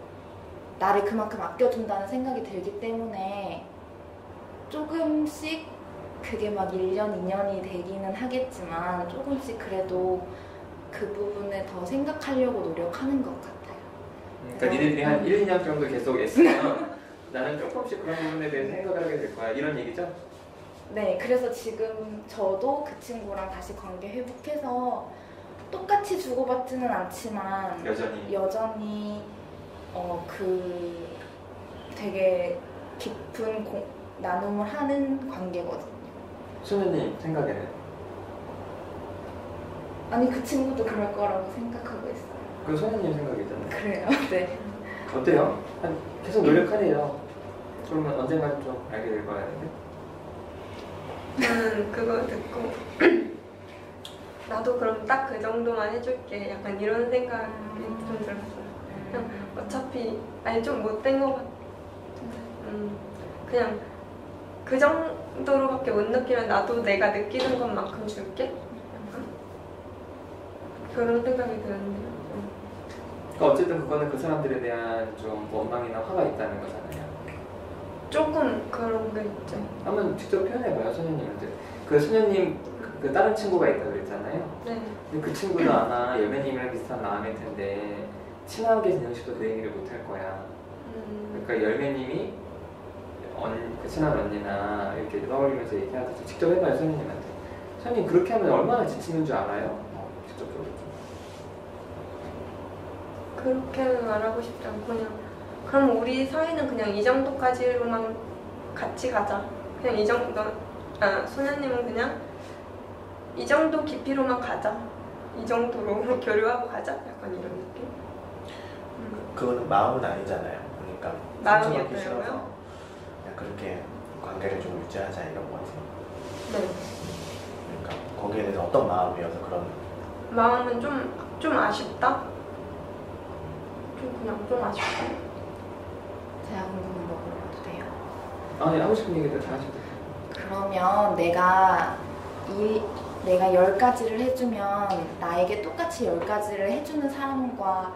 나를 그만큼 아껴준다는 생각이 들기 때문에 조금씩 그게 막 1년, 2년이 되기는 하겠지만 조금씩 그래도 그 부분을 더 생각하려고 노력하는 것 같아요. 그러니까 니들이 한 1, 2년 정도 계속 애쓰면 나는 조금씩 그런 부분에 대해 생각을 하게 될 거야. 이런 얘기죠? 네, 그래서 지금 저도 그 친구랑 다시 관계 회복해서 똑같이 주고받지는 않지만 여전히 그 되게 깊은 나눔을 하는 관계거든요. 수면님 생각에는? 아니 그 친구도 그럴 거라고 생각하고 있어요. 그 소녀님 생각이잖아요. 그래요? 네. 어때요? 계속 노력하래요. 그러면 언젠가는 좀 알게 될 거야. 저는 그거 듣고 나도 그럼 딱 그 정도만 해줄게 약간 이런 생각이 좀 들었어요. 그냥 어차피 아니 좀 못된 것 같은데 그냥 그 정도로밖에 못 느끼면 나도 내가 느끼는 것만큼 줄게? 약간 그런 생각이 드는데요. 그러니까 어쨌든 그거는 그 사람들에 대한 좀 원망이나 화가 있다는 거잖아요. 조금 그런 게 있죠. 한번 직접 표현해봐요, 선생님한테. 그 소녀님 그 다른 친구가 있다고 그랬잖아요. 네. 근데 그 친구도 아마 열매님이랑 비슷한 마음일 텐데 친하게 지내고 싶어도 그 얘기를 못 할 거야. 그러니까 열매님이 그 친한 언니나 이렇게 떠올리면서 얘기하듯이 직접 해봐요, 소녀님한테. 소녀님 그렇게 하면 얼마나 지치는 줄 알아요? 직접적으로 좀. 그렇게는 말하고 싶지 않고 그냥 그럼 우리 사이는 그냥 이 정도까지로만 같이 가자. 그냥 이 정도. 소녀님은 그냥 이 정도 깊이로만 가자. 이 정도로 교류하고 가자. 약간 이런 느낌. 그거는 마음은 아니잖아요. 그러니까 마음이 상처받기 어떠냐고요? 싫어서 그냥 그렇게 관계를 좀 유지하자 이런 거지. 네. 그러니까 거기에 대해서 어떤 마음이어서 그런. 마음은 좀 아쉽다. 좀 아쉽다. 제가 궁금한 거 물어봐도 돼요? 아니 하고 싶은 얘기들 다 하셔도 돼요. 그러면 내가 10가지를 해주면 나에게 똑같이 10가지를 해주는 사람과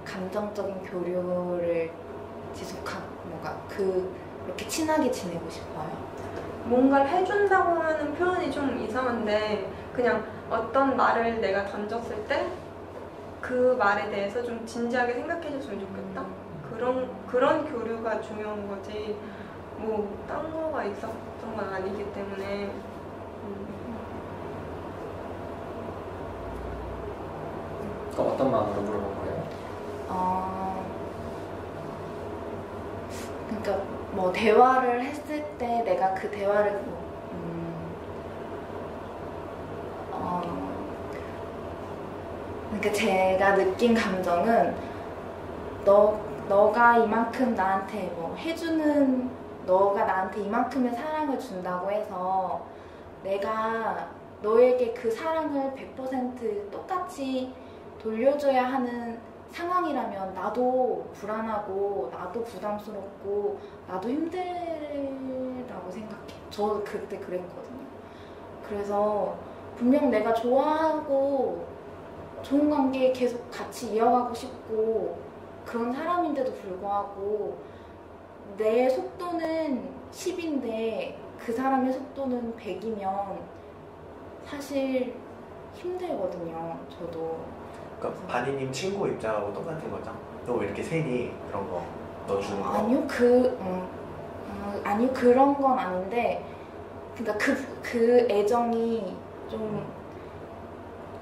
감정적인 교류를 지속하고 그렇게 친하게 지내고 싶어요. 뭔가를 해준다고 하는 표현이 좀 이상한데 그냥 어떤 말을 내가 던졌을 때 그 말에 대해서 좀 진지하게 생각해줬으면 좋겠다. 그런 교류가 중요한 거지. 뭐 딴 거가 있었던 건 아니기 때문에. 그럼 어떤 마음으로 물어본 거예요? 그러니까 뭐 대화를 했을 때 내가 그 대화를 그러니까 제가 느낀 감정은 너가 이만큼 나한테 뭐 해주는 너가 나한테 이만큼의 사랑을 준다고 해서 내가 너에게 그 사랑을 100% 똑같이 돌려줘야 하는 상황이라면 나도 불안하고 나도 부담스럽고 나도 힘들다고 생각해. 저 그때 그랬거든요. 그래서 분명 내가 좋아하고 좋은 관계 계속 같이 이어가고 싶고 그런 사람인데도 불구하고 내 속도는 10인데 그 사람의 속도는 100이면 사실 힘들거든요. 저도. 그러니까 바니님 친구 입장하고 똑같은 거죠? 너 왜 이렇게 세니? 그런 거 너 주는 거? 아니요 그런 건 아닌데 그러니까 그 애정이 좀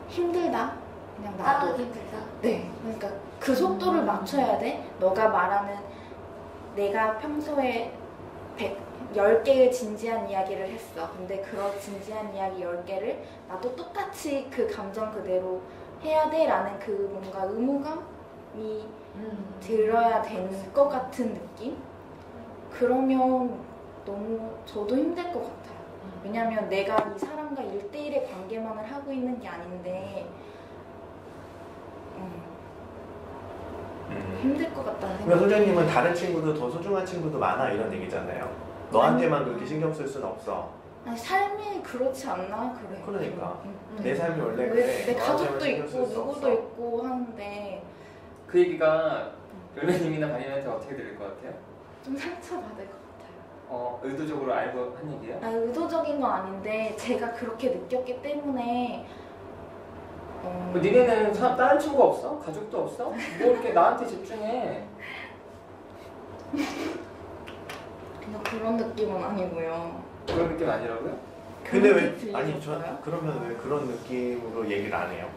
힘들다. 그냥 나도 힘들다. 네, 그러니까 그 속도를 맞춰야 돼. 너가 말하는 내가 평소에 10개의 진지한 이야기를 했어. 근데 그런 진지한 이야기 10개를 나도 똑같이 그 감정 그대로 해야 돼 라는 그 뭔가 의무감이 들어야 되는 것 같은 느낌? 그러면 너무 저도 힘들 것 같아요. 왜냐면 내가 이 사람과 1대1의 관계만을 하고 있는 게 아닌데 힘들 것 같다는 생각이. 그러니까 소장님은 다른 친구도 더 소중한 친구도 많아 이런 얘기잖아요. 너한테만 그렇게 신경 쓸 수는 없어. 아니, 삶이 그렇지 않나? 그래. 그러니까 내 삶이 원래 왜, 그래. 내 너한테만 가족도 신경 있고 쓸수 누구도 없어. 있고 하는데 그 얘기가 열매님이나 바니한테 어떻게 들릴 것 같아요? 좀 상처받을 것 같아요. 의도적으로 알고 한 얘기예요? 아니, 의도적인 건 아닌데 제가 그렇게 느꼈기 때문에 니네는 다른 친구 없어? 가족도 없어? 뭐 이렇게 나한테 집중해? 그냥 그런 느낌은 아니고요. 그런 느낌 아니라고요? 근데 그렇게 왜 아니 저 들리셨어요? 그러면 왜 그런 느낌으로 얘기를 안 해요?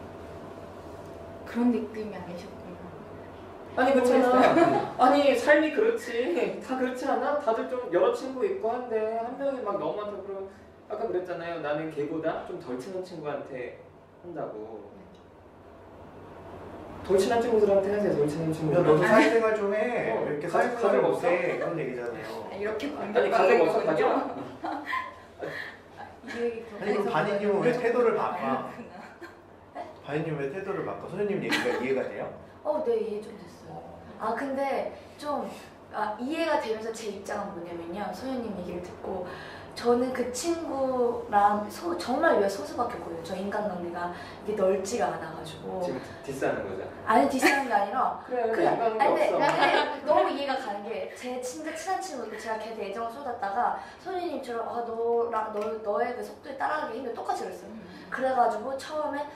그런 느낌이 아니셨구나. 아니 그렇잖아. 아니 삶이 그렇지. 다 그렇지 않아? 다들 좀 여러 친구 있고 한데 한 명이 막 너무 많다 그러면 아까 그랬잖아요. 나는 걔보다 좀 덜 친한 친구한테 한다고. 덜 친한 친구들한테 하세요. 덜 친한 야 친구들. 너도 사회생활 좀 해. 왜 이렇게 가족 사회생활 없어? 못해? 그런 얘기잖아요. 이렇게 아니 가족 없어 가족? 이 얘기 아니 그럼 바니님은 왜 태도를 바꿔? 그렇구나. 바니님 왜 태도를 바꿔? 소장님 얘기가 이해가 돼요? 네, 이해 좀 됐어요. 근데 좀 이해가 되면서 제 입장은 뭐냐면요. 소연님 얘기를 듣고 저는 그 친구랑 정말 왜 소수밖에 없거든요. 저 인간관계가 이게 넓지가 않아가지고. 지금 디스하는 거죠? 아니 디스하는 게 아니라 그래 그냥 인간관계 아니, 근데, 없어. 근데 너무 이해가 가는 게 제 진짜 친한 친구도 제가 걔한테 애정을 쏟았다가 소연님처럼 너의 그 속도에 따라가기 힘들어 똑같이 그랬어요. 그래가지고 처음에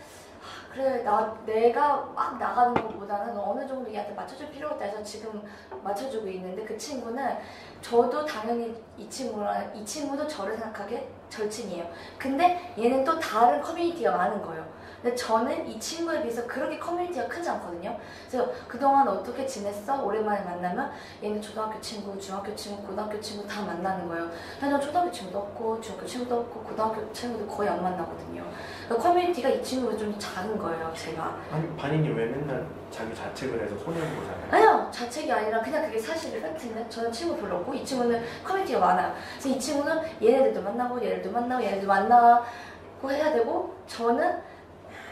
그래 내가 막 나가는 것보다는 어느 정도 얘한테 맞춰줄 필요가 있다 해서 지금 맞춰주고 있는데 그 친구는 저도 당연히 이 친구도 저를 생각하기에 절친이에요. 근데 얘는 또 다른 커뮤니티가 많은 거예요. 근데 저는 이 친구에 비해서 그렇게 커뮤니티가 크지 않거든요. 그래서 그동안 어떻게 지냈어? 오랜만에 만나면 얘는 초등학교 친구, 중학교 친구, 고등학교 친구 다 만나는 거예요. 저는 초등학교 친구도 없고 중학교 친구도 없고 고등학교 친구도 거의 안 만나거든요. 그러니까 커뮤니티가 이 친구가 좀 작은 거예요, 제가. 아니 반인님 왜 맨날 자기 자책을 해서 손해보고 살아요? 아니요, 자책이 아니라 그냥 그게 사실이 팩트인데 저는 친구 별로 없고 이 친구는 커뮤니티가 많아요. 그래서 이 친구는 얘네들도 만나고 얘네들도 만나고 얘네들도 만나고 해야 되고 저는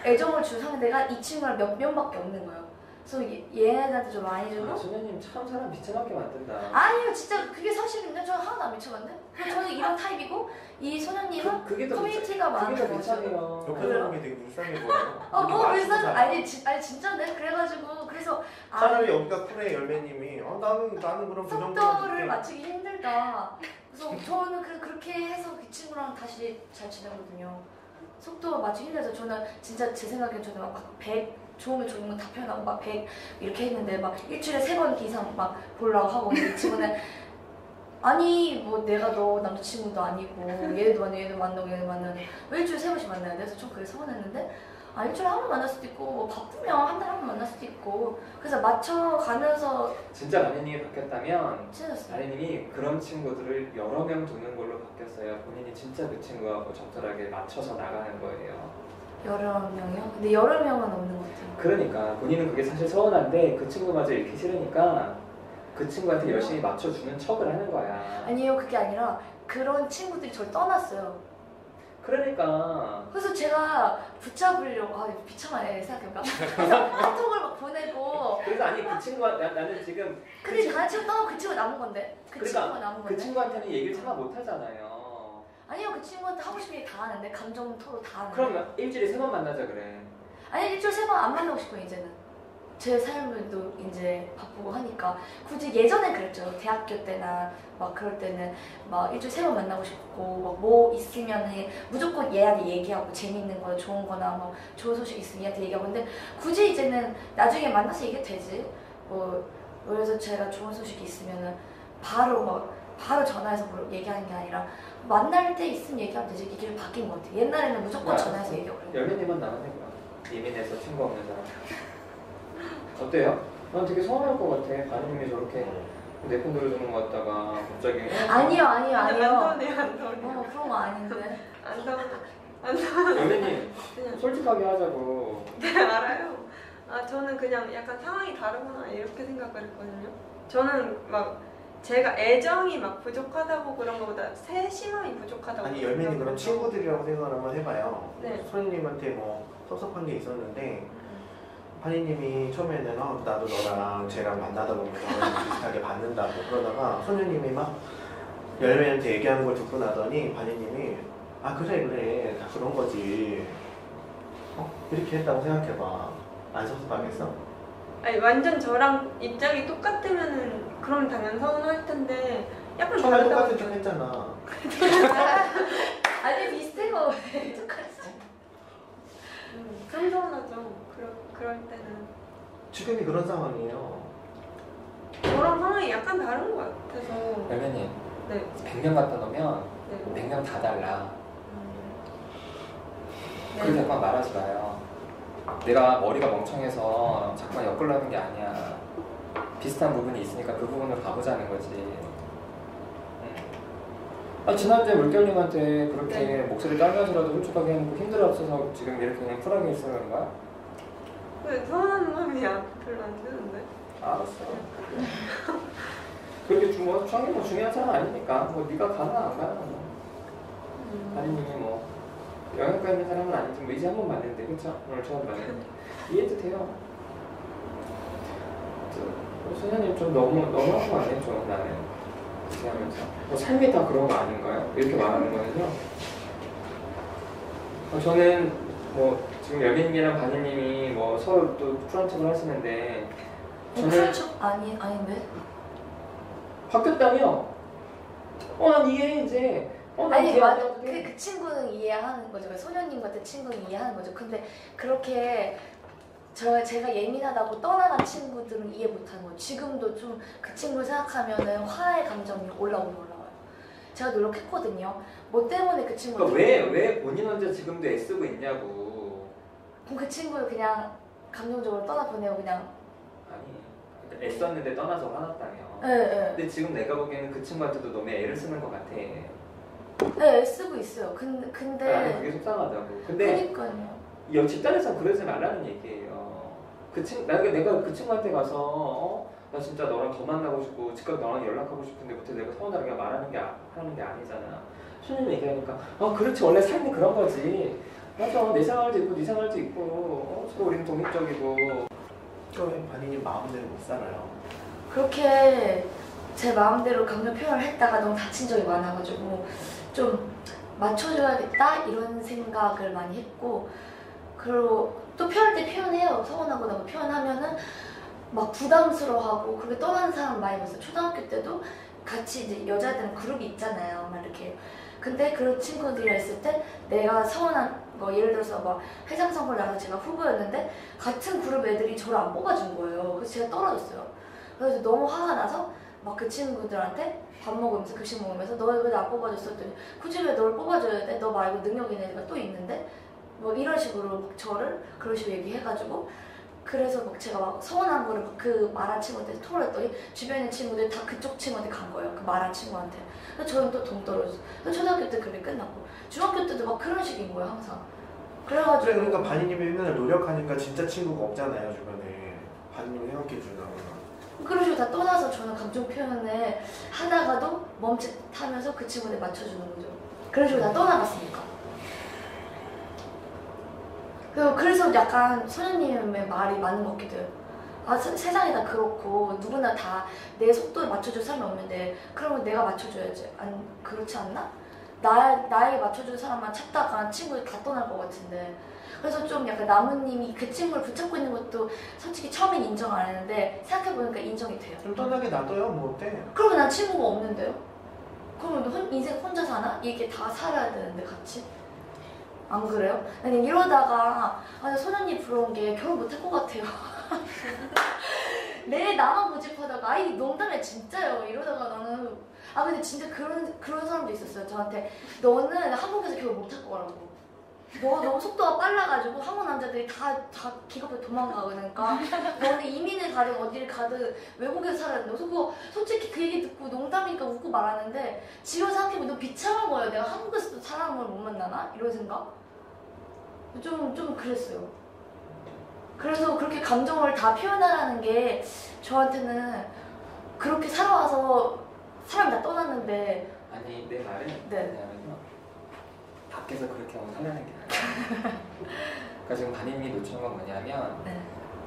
애정을 줄 상대가 이 친구랑 몇 명밖에 없는 거예요. 그래서 얘네들한테 좀 많이 주고. 소녀님 참 사람 미쳐맞게 만든다. 아니요, 진짜 그게 사실인데 저는 하나도 안 미쳐봤네. 저는 이런 타입이고 이 소녀님은 그게 더 커뮤니티가 많은 그게 더 거죠. 미쳐요. 옆에 그래요? 사람이 되게 불쌍해 보여요. 뭐 우리 불쌍? 맞추고 아니 진짜네. 그래가지고 그래서 차라리 여기가 쿨해 열매님이 나는 그럼 그 정도만 속도를 줄게. 맞추기 힘들다. 그래서 저는 그렇게 해서 그 친구랑 다시 잘 지내거든요. 속도 맞추기 힘들어서 저는 진짜 제 생각엔 저는 막 100 좋으면 좋은 건 다 표현하고 막 100 이렇게 했는데 막 일주일에 3번 이상 막 보려고 하고 근데 이 친구는 아니 뭐 내가 너 남자친구도 아니고 얘도 만나고 얘도 만나고 얘도 만나는데 왜 일주일에 3번씩 만나야 돼? 그래서 좀 그게 서운했는데 일주일에 한 번 만날 수도 있고 뭐 바쁘면 한 달에 한 번 만날 수도 있고 그래서 맞춰가면서 진짜 마니님이 바뀌었다면 친해졌어요. 마니님이 그런 친구들을 여러 명 두는 걸로 바뀌었어요. 본인이 진짜 그 친구하고 적절하게 맞춰서 나가는 거예요. 여러 명이요? 근데 여러 명은 없는 것 같아요. 그러니까 본인은 그게 사실 서운한데 그 친구마저 잃기 싫으니까 그 친구한테 열심히 맞춰주는 척을 하는 거야. 아니요, 그게 아니라 그런 친구들이 저를 떠났어요. 그러니까 그래서 제가 붙잡으려고 비참하네 생각해보니까 그래서 카톡을 막 보내고 그래서 아니 그 친구가 나는 지금 근데 다른 친구 떠나고 그 친구가 남은 건데 그 친구가 남은 그 건데 친구한테는 얘기를 참아 못 하잖아요. 아니요, 그 친구한테 하고 싶은 얘기 다 하는데 감정 토로 다 하는데 그러면 일주일에 3번 만나자 그래. 아니 일주일에 3번 안 만나고 싶어요 이제는. 제 삶도 이제 바쁘고 하니까 굳이 예전에 그랬죠. 대학교 때나 막 그럴 때는 막 일주일에 3번 만나고 싶고 막 뭐 있으면 무조건 얘한테 얘기하고 재밌는 거 좋은 거나 뭐 좋은 소식 있으면 얘한테 얘기하고 근데 굳이 이제는 나중에 만나서 얘기해도 되지. 뭐 그래서 제가 좋은 소식이 있으면은 바로 전화해서 뭐 얘기하는 게 아니라 만날 때 있으면 얘기하면 되지. 이게 좀 바뀐 것 같아. 옛날에는 무조건 전화해서 얘기하고 그래. 열매님만 나가네요. 예민해서 친구 없는 사람. 어때요? 난 되게 서운할 것 같아. 바니님이 저렇게 내 편 들어주는 거 같다가 갑자기 아니요. 안 서운해요, 안 서운해요. 그런 거 아닌데. 안 서운해. 열매님 그냥 솔직하게 하자고. 네, 알아요. 저는 그냥 약간 상황이 다르구나 이렇게 생각을 했거든요. 저는 막 제가 애정이 막 부족하다고 그런 것보다 세심함이 부족하다고. 아니 열매님 그럼 그런 친구들이라고 생각을 한번 해봐요. 네. 소연님한테 뭐 섭섭한 게 있었는데 파니님이 처음에는 나도 너랑 쟤랑 만나다 보면 비슷하게 받는다고 그러다가 소녀님이 막 열매한테 얘기하는 걸 듣고 나더니 파니님이 그래 다 그런 거지 이렇게 했다고 생각해봐. 안 섭섭하겠어? 아니 완전 저랑 입장이 똑같으면은 그럼 당연 서운할 텐데 약간 처음에 다르다고 똑같은 척 했잖아. 아니 비슷해요. 똑같이. 그럼 서운하죠. 그럴 때는 지금이 그런 상황이에요. 저랑 상황이 약간 다른 것 같아서. 열매님 네. 100명 갖다 놓으면 네. 100명 다 달라. 네. 그렇게 자꾸만 말하지 마요. 내가 머리가 멍청해서 자꾸만 엮으려는 게 아니야. 비슷한 부분이 있으니까 그 부분으로 가보자는 거지. 지난주에 물결님한테 그렇게 네. 목소리 떨면서라도 솔직하게 해놓고 힘들었어서 지금 이렇게 그냥 쿨하게 있어 그런 거야? 네, 서운한 마음이 별로 안 드는데. 알았어. 그렇게 중요한 뭐 중요한 사람 아니니까 뭐 네가 가나 안 가나 뭐. 아니님이 뭐 영양가 있는 사람은 아니지 뭐 이제 한 번 봤는데 그쵸? 오늘 처음 봤는데 이해도 돼요. 소녀님 좀 너무한 거 아니에요? 좀 나는 이렇게 하면서 삶이 다 그런 거 아닌가요? 이렇게 말하는 거는요. 저는 뭐 지금 여빈님이랑 바니님이 뭐 서로 또 쿨한 척을 하시는데 쿨한 척 아닌데? 바뀌었다며? 난 이해해 이제. 아니 맞아. 그 친구는 이해하는 거죠. 소녀님 같은 친구는 이해하는 거죠. 근데 그렇게 제가 예민하다고 떠나간 친구들은 이해 못하는 거예요. 지금도 좀 그 친구를 생각하면은 화의 감정이 올라와요. 제가 노력했거든요. 뭐 때문에 그 친구를 그러니까 왜 본인 혼자 지금도 애쓰고 있냐고. 그럼 그 친구를 그냥 감정적으로 떠나보내고 그냥. 아니 그러니까 애썼는데 떠나서 화났다며. 네. 근데 지금 내가 보기에는 그 친구한테도 너무 애를 쓰는 것 같아. 네, 애쓰고 있어요. 근데 아니 그게 속상하다고. 근데 그러니까요. 집단에서 그러지 말라는 얘기예요. 내가 그 친구한테 가서 나 진짜 너랑 더 만나고 싶고 즉각 너랑 연락하고 싶은데부터 내가 서운하게 하는 게 아니잖아. 수님 얘기하니까 그렇지 원래 삶이 그런 거지. 맞아 내 생활도 있고 네 생활도 있고 서로 우리는 독립적이고. 그럼 바니님 마음대로 못 살아요. 그렇게 제 마음대로 감정 표현을 했다가 너무 다친 적이 많아가지고 좀 맞춰줘야겠다 이런 생각을 많이 했고, 그리고 또 표현할 때 표현해요. 서운하고 표현하면은 막 부담스러워하고 그렇게 떠나는 사람 많이 봤어요. 초등학교 때도 같이 이제 여자애들은 그룹이 있잖아요. 막 이렇게. 근데 그런 친구들이랑 있을 때 내가 서운한 거 예를 들어서 막 회장 선거를 나가서 제가 후보였는데 같은 그룹 애들이 저를 안 뽑아준 거예요. 그래서 제가 떨어졌어요. 그래서 너무 화가 나서 막 그 친구들한테 밥 먹으면서 급식 먹으면서 너 왜 나 뽑아줬어? 했더니 굳이 왜 널 뽑아줘야 돼? 너 말고 능력 있는 애가 또 있는데? 뭐 이런 식으로 저를 그런 식으로 얘기해가지고, 그래서 막 제가 막 서운한 거를 그 말한 친구한테 토로했더니 주변에 있는 친구들이 다 그쪽 친구한테 간 거예요. 그 말한 친구한테. 그래서 저는 또 동 떨어졌어요. 그래서 초등학교 때 그게 끝났고 중학교 때도 막 그런 식인 거예요 항상. 그래가지고 그러니까 바니님이 맨날 노력하니까 진짜 친구가 없잖아요 주변에. 바니님을 생각해준다거나. 그런 식으로 다 떠나서 저는 감정 표현을 하다가도 멈칫하면서 그 친구한테 맞춰주는 거죠. 그런 식으로 다 떠나갔으니까. 그래서 약간 소녀님의 말이 맞는 것 같기도 해요. 세상이 다 그렇고 누구나 다 내 속도에 맞춰줄 사람이 없는데 그러면 내가 맞춰줘야지. 그렇지 않나? 나에게 맞춰줄 사람만 찾다가 친구들 다 떠날 것 같은데. 그래서 좀 약간 나무님이 그 친구를 붙잡고 있는 것도 솔직히 처음엔 인정 안 했는데 생각해보니까 인정이 돼요. 좀 떠나게 놔둬요. 뭐 어때? 그러면 난 친구가 없는데요? 그러면 인생 혼자 사나? 이게 다 살아야 되는데 같이? 안 그래요? 아니 이러다가 소년이 부러운 게 결혼 못할 것 같아요. 내 나만 고집하다가 농담이야 진짜요. 이러다가 나는 근데 진짜 그런 사람도 있었어요. 저한테 너는 한국에서 결혼 못할 거라고. 너 너무 속도가 빨라가지고 한국 남자들이 다 기겁해 도망가니까 너는 이민을 가든 어디를 가든 외국에서 살아야 된다고. 그래서 솔직히 그 얘기 듣고 농담이니까 웃고 말하는데 지금 생각해보면 너무 비참한 거예요. 내가 한국에서도 사람을 못 만나나? 이런 생각? 좀 그랬어요. 그래서 그렇게 감정을 다 표현하라는 게 저한테는 그렇게 살아와서 사람이 다 떠났는데. 아니 내 말은 뭐냐면요, 밖에서 그렇게 하고 살라는 게 아니야. 그러니까 지금 바니님이 놓친 건 뭐냐면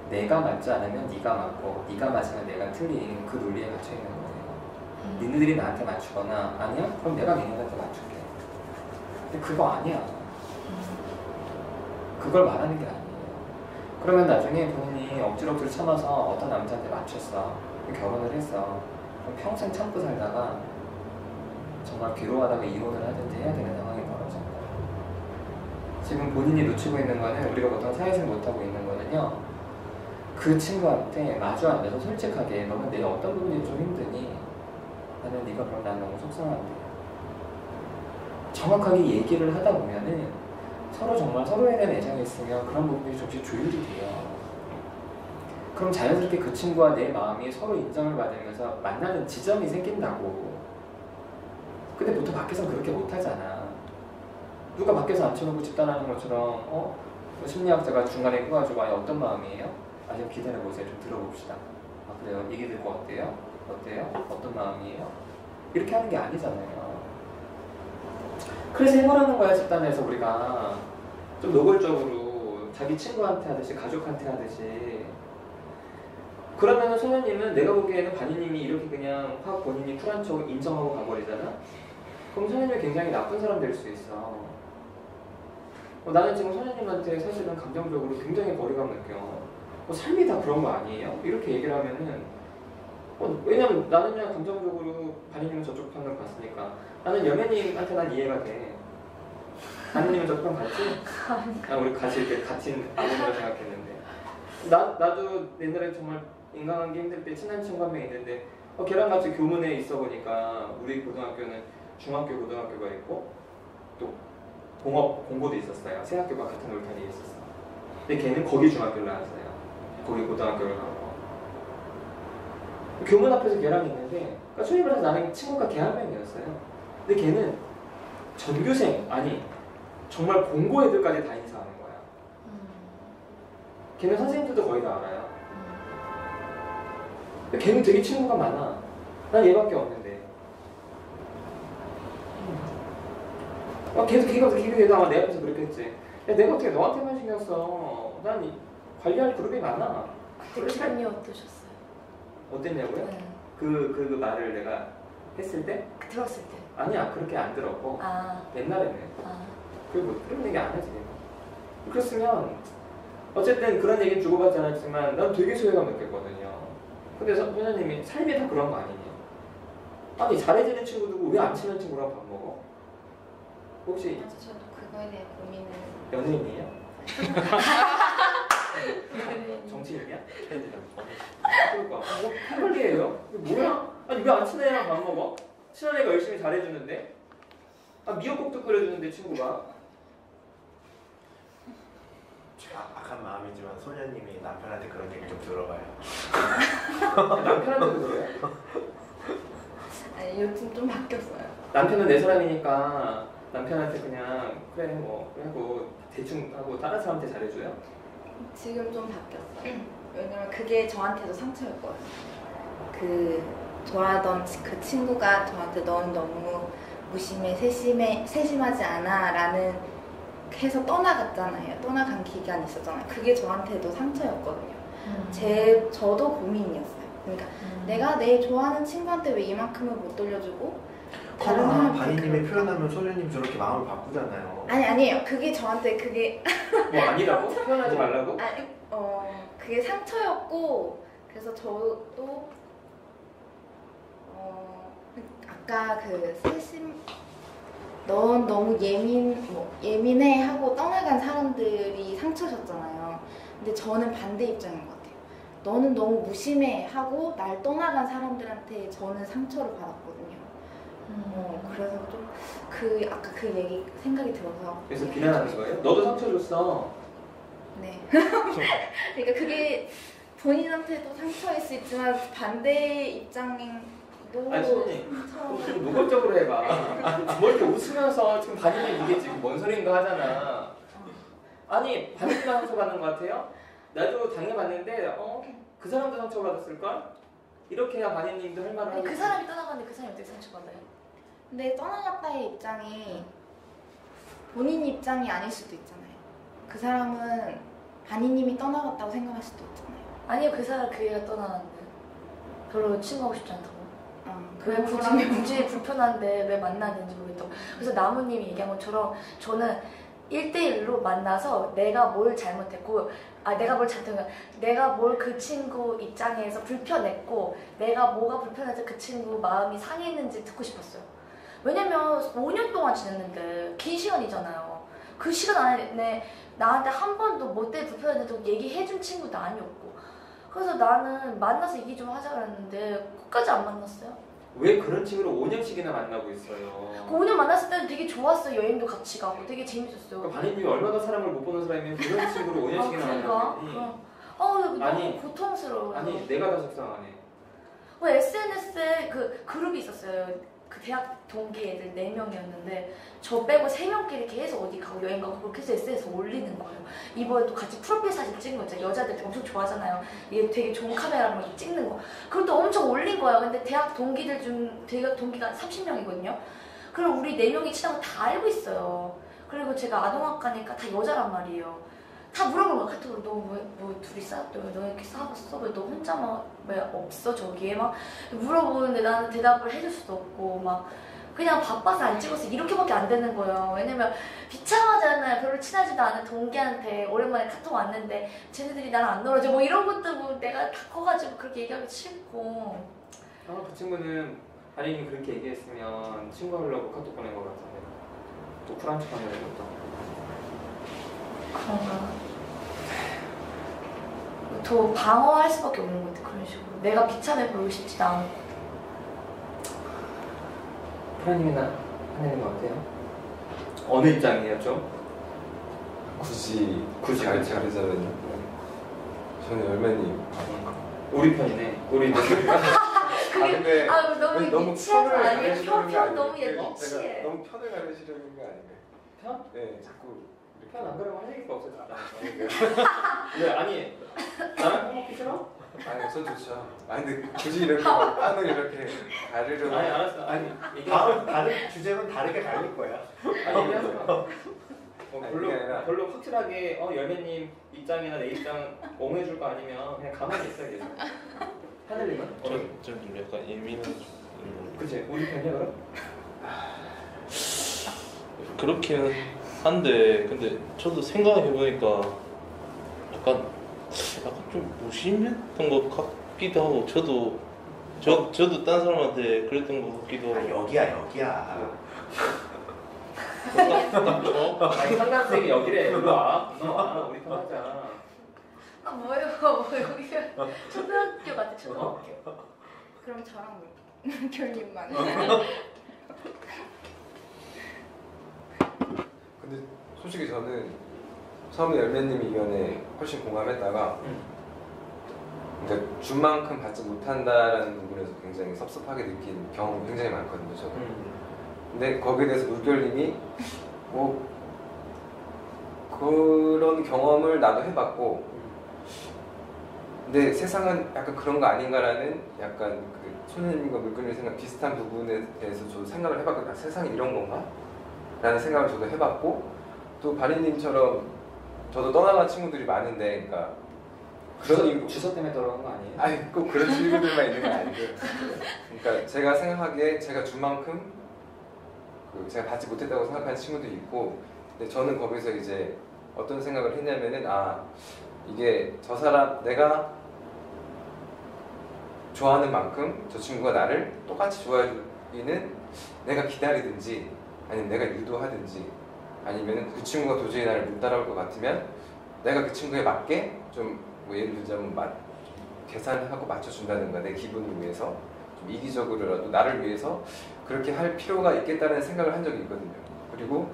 내가 맞지 않으면 네가 맞고 네가 맞으면 내가 틀린 그 논리에 갇혀 있는 거예요. 니네들이 나한테 맞추거나 아니야? 그럼 내가 니네한테 맞출게. 근데 그거 아니야. 그걸 말하는 게 아니에요. 그러면 나중에 본인이 억지로 참아서 어떤 남자한테 맞췄어. 결혼을 했어. 그럼 평생 참고 살다가 정말 괴로워하다가 이혼을 하든지 해야 되는 상황이 벌어진 거예요. 지금 본인이 놓치고 있는 거는, 우리가 보통 사회생 못하고 있는 거는요, 그 친구한테 마주 앉아서 솔직하게 너는 내 어떤 부분이 좀 힘드니? 나는 네가 그럼 난 너무 속상한데. 정확하게 얘기를 하다 보면은 서로 정말 서로에 대한 애정이 있으면 그런 부분이 조금씩 조율이 돼요. 그럼 자연스럽게 그 친구와 내 마음이 서로 인정을 받으면서 만나는 지점이 생긴다고. 근데 보통 밖에서는 그렇게 못하잖아. 누가 밖에서 앉혀놓고 집단하는 것처럼 심리학자가 중간에 껴가지고 어떤 마음이에요? 좀 기다려보세요. 좀 들어봅시다. 그래요? 얘기 듣고 어때요? 어떤 마음이에요? 이렇게 하는 게 아니잖아요. 그래서 해결하는 거야. 집단에서 우리가 좀 노골적으로 자기 친구한테 하듯이 가족한테 하듯이 그러면은 소녀님은 내가 보기에는 반희님이 이렇게 그냥 확 본인이 쿨한 척 인정하고 가버리잖아? 그럼 소녀님이 굉장히 나쁜 사람 될 수 있어. 나는 지금 소녀님한테 사실은 감정적으로 굉장히 거리감 느껴. 삶이 다 그런 거 아니에요? 이렇게 얘기를 하면은 왜냐면 나는 그냥 감정적으로 반희님은 저쪽 편을 봤으니까 나는 여매님한테 난 이해가 돼. 반희님은 저쪽 편 봤지? 우리 같이 이렇게 같이 아버지라 생각했는데 나도 옛날에 정말 인간관계 힘들 때 친한 친구 한 명 있는데 걔랑 같이 교문에 있어 보니까 우리 고등학교는 중학교 고등학교가 있고 또 공업 공고도 있었어요. 세 학교가 같은 울타리에 있었어. 근데 걔는 거기 중학교를 나왔어요. 거기 고등학교를 가고 교문 앞에서 걔랑 있는데 그러니까 소위 말해서 나는 친구가 걔 한 명이었어요. 근데 걔는 전교생 아니 정말 공고 애들까지 다 인사하는 거야. 걔는 선생님들도 거의 다 알아요. 근데 걔는 되게 친구가 많아. 난 얘밖에 없는데. 계속 걔가 아마 내 앞에서 그렇게 했지. 야, 내가 어떻게 너한테만 신경 써? 난 관리할 그룹이 많아. 그때 기분이 어떠셨어요? 어땠냐고요? 네. 그 말을 내가 했을 때? 들었을 때. 아니야, 그렇게 안 들었고. 옛날에는. 그리고 뭐 그런 얘기 안 하지. 그랬으면 어쨌든 그런 얘기는 주고받지 않았지만 난 되게 소외감 느꼈거든요. 근데 소녀님이 삶이 다 그런 거 아니냐? 아니 잘해지는 친구 두고 왜 안 친한 친구랑 밥 먹어? 혹시 맞아, 저도 그거에 대해 고민을. 연예인이에요? 정치인이야? 그러니까 헷갈리에요? 이게 뭐야? 아니 왜 안 친한 애랑 밥 먹어? 친한 애가 열심히 잘해주는데? 미역국도 끓여주는데 친구가? 제가 악한 마음이지만 소녀님이 남편한테 그런 얘기 좀 들어봐요. 남편한테도 그래요? 아니, 요즘 좀 바뀌었어요. 남편은 내 사람이니까 남편한테 그냥 그래 뭐 하고 대충 하고 다른 사람한테 잘해줘요? 지금 좀 바뀌었어요. 왜냐면 그게 저한테도 상처였거든요. 그 좋아하던 그 친구가 저한테 넌 너무 무심해, 세심하지 않아 라는 해서 떠나갔잖아요. 떠나간 기간이 있었잖아요. 그게 저한테도 상처였거든요. 저도 고민이었어요. 그러니까 내가 내 좋아하는 친구한테 왜 이만큼을 못 돌려주고 다른 사람한테 반희님이 표현하면 소녀님 저렇게 마음을 바꾸잖아요. 아니에요. 그게 저한테 그게 뭐 아니라고? 표현하지 말라고? 그게 상처였고 그래서 저도 아까 그 넌 너무 예민해 하고 떠나간 사람들이 상처셨잖아요. 근데 저는 반대 입장인 것 같아요. 너는 너무 무심해 하고 날 떠나간 사람들한테 저는 상처를 받았거든요. 그래서 좀 아까 그 얘기 생각이 들어서. 그래서 비난하는 거예요? 너도 상처 줬어. 네. 그러니까 그게 본인한테도 상처일 수 있지만 반대 입장도. 아니 소녀님 좀 노골적으로 해봐. 뭐 이렇게 웃으면서 지금 반인이 이게 지금 뭔 소리인가 하잖아. 아니 반인만 상처받는 것 같아요? 나도 당해봤는데 그 사람도 상처받았을걸? 이렇게 해야 반인님도 할 말을 하고. 그 사람이 떠나갔는데 그 사람이 어떻게 상처받아요? 근데 떠나갔다의 입장이 본인 입장이 아닐 수도 있잖아요. 그 사람은 반인님이 떠나갔다고 생각할 수도 있잖아요. 아니요, 그 사람 그 애가 떠나갔는데 별로 친구하고 싶지 않다고. 왜 굳이 불편한데 왜 만나는지 모르겠다고. 그래서 나무님이 얘기한 것처럼 저는 1대1로 만나서 내가 뭘 잘못했고 내가 뭘 잘못했고 내가 뭘 그 친구 입장에서 불편했고 내가 뭐가 불편해서 그 친구 마음이 상했는지 듣고 싶었어요. 왜냐면 5년 동안 지냈는데 긴 시간이잖아요. 그 시간 안에 나한테 한 번도 뭐 때문에 불편했는지 얘기해준 친구도 아니었고 그래서 나는 만나서 얘기 좀 하자 그랬는데 끝까지 안 만났어요. 왜 그런 친구를 5년씩이나 만나고 있어요? 그 5년 만났을 때는 되게 좋았어요. 여행도 같이 가고 되게 재밌었어요. 그러니까 반인님이 얼마나 사람을 못 보는 사람이면 그런 친구를 5년씩이나 만나고 있니? 너무 고통스러워요. 아니 내가 더 속상하네. SNS에 그 그룹이 있었어요. 그 대학 동기 애들 4명이었는데 저 빼고 3명끼리 계속 어디 가고 여행 가고 그렇게 해서 SNS에 올리는 거예요. 이번에 또 같이 프로필 사진 찍은 거 있잖아요. 여자들 엄청 좋아하잖아요. 이게 되게 좋은 카메라로 막 찍는 거. 그것도 엄청 올린 거예요. 근데 대학 동기가 30명이거든요. 그럼 우리 4명이 친한 거 다 알고 있어요. 그리고 제가 아동학과니까 다 여자란 말이에요. 다 물어보는 거야. 카톡으로 너 뭐 둘이 싸웠대? 왜 너 이렇게 싸웠어? 왜 너 혼자만 왜 없어 저기에? 막 물어보는데 나는 대답을 해줄 수도 없고 막 그냥 바빠서 안 찍었어 이렇게밖에 안 되는 거예요. 왜냐면 비참하잖아요. 별로 친하지도 않은 동기한테 오랜만에 카톡 왔는데 쟤네들이 나랑 안 놀아줘 뭐 이런 것도 뭐 내가 다 커가지고 그렇게 얘기하기 싫고. 그 친구는 아린이 그렇게 얘기했으면 친구 하려고 카톡 보낸 것 같은데 또 쿨한 척 하는 것도 그런가. 더 방어할 수밖에 없는 것 같아. 그런 식으로 내가 비참해 보이고 싶지도 않고. 프라님이나 하나님은 어때요? 어느 입장이에요 좀? 굳이 그렇죠. 가르자면요. 저는 열매님. 우리 편이네. 우리 근데 너무 너무 예치하지 편을 아니에요? 가르시려는 게 편 너무 아니에요. 예치해. 제가 너무 편을 가르시려는 게 아니에요. 편? 네, 자꾸 편 안 그러면 할 얘기가 없어졌다. 네, 아니 나랑 편먹기 싫어? 아니, 전 좋죠. 아니, 근데 굳이 이렇게 막 편을 이렇게 가르려고. 아니 알았어. 아니 다른 주제는 다르게 갈릴 거야. 아니 얘기하세요. 아니, 별로 그게 아니라- 별로 확실하게 열매님 입장이나 내 입장 옹호해줄 거 아니면 그냥 가만히 있어야 돼. 하늘님은? 좀 약간 예민한 그치 우리 편이야 그럼? 그렇기는 한데 근데 저도 생각해 보니까 약간 좀 무심했던 것 같기도 하고 저도 딴 사람한테 그랬던 것 같기도 아, 하고. 여기야. 아니 상담생이 여기래. 일로 와. 너 와. 우리 편하자. 아 뭐예요? 뭐 여기가 초등학교 같아 초등학교. 그럼 저랑 결님만. 근데 솔직히 저는 처음에 열매님 의견에 훨씬 공감했다가 그러니까 준 만큼 받지 못한다라는 부분에서 굉장히 섭섭하게 느낀 경험이 굉장히 많거든요. 저도. 근데 거기에 대해서 물결님이 뭐 그런 경험을 나도 해봤고 근데 세상은 약간 그런 거 아닌가라는 약간 그 소녀님과 물결님 생각 비슷한 부분에 대해서 저도 생각을 해봤거든요. 아, 세상이 이런 건가? 라는 생각을 저도 해봤고 또 바리님처럼 저도 떠나간 친구들이 많은데 그러니까 그런 주소 때문에 돌아간 거 아니에요? 아니 꼭 그런 친구들만 있는 건 아니고 그러니까 제가 생각하기에 제가 준 만큼 제가 받지 못했다고 생각하는 친구도 있고 근데 저는 거기서 이제 어떤 생각을 했냐면은 이게 저 사람 내가 좋아하는 만큼 저 친구가 나를 똑같이 좋아해주기는 내가 기다리든지 아니면 내가 유도하든지 아니면 그 친구가 도저히 나를 못 따라올 것 같으면 내가 그 친구에 맞게 좀 뭐 예를 들자면 계산을 하고 맞춰준다든가 내 기분을 위해서 좀 이기적으로라도 나를 위해서 그렇게 할 필요가 있겠다는 생각을 한 적이 있거든요. 그리고